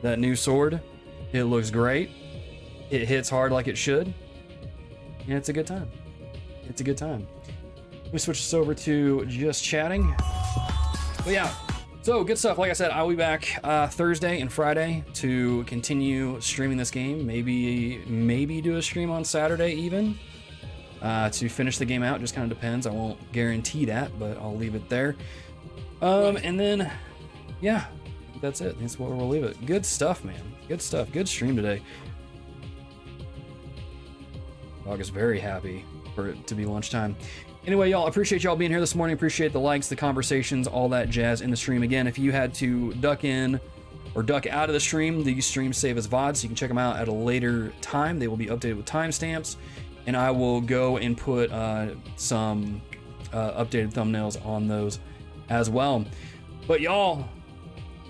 S1: that new sword. It looks great. It hits hard like it should. And it's a good time. It's a good time. Let me switch this over to just chatting. But yeah, so good stuff. Like I said, I'll be back Thursday and Friday to continue streaming this game. Maybe do a stream on Saturday even to finish the game out. Just kind of depends. I won't guarantee that, but I'll leave it there. And then, yeah, that's it. That's where we'll leave it. Good stuff, man. Good stuff. Good stream today. Dog is very happy for it to be lunchtime. Anyway, y'all, appreciate y'all being here this morning. Appreciate the likes, the conversations, all that jazz in the stream. Again, if you had to duck in or duck out of the stream, these streams save as VODs, so you can check them out at a later time. They will be updated with timestamps, and I will go and put some updated thumbnails on those as well. But y'all,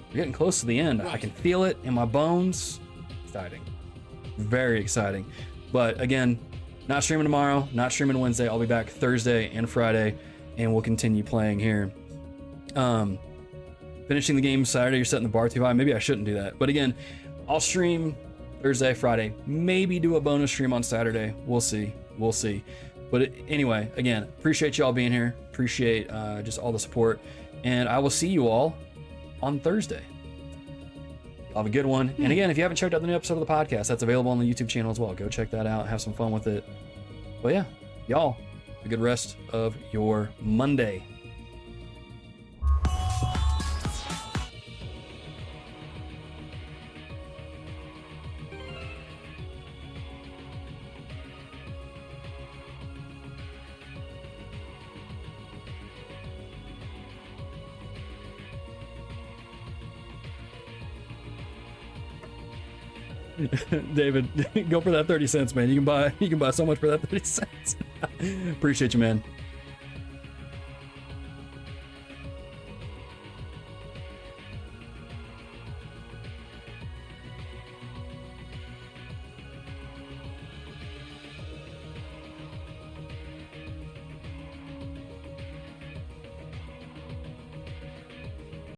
S1: we're getting close to the end. I can feel it in my bones. Exciting. Very exciting. But again, not streaming tomorrow, not streaming Wednesday. I'll be back Thursday and Friday, and we'll continue playing here. Finishing the game Saturday, you're setting the bar too high. Maybe I shouldn't do that. But again, I'll stream Thursday, Friday. Maybe do a bonus stream on Saturday. We'll see. We'll see. But anyway, again, appreciate y'all being here. Appreciate just all the support. And I will see you all on Thursday. Have a good one. And again, if you haven't checked out the new episode of the podcast, that's available on the YouTube channel as well. Go check that out. Have some fun with it. But yeah, y'all, have a good rest of your Monday. David, go for that 30 cents, man. You can buy so much for that 30 cents. Appreciate you, man.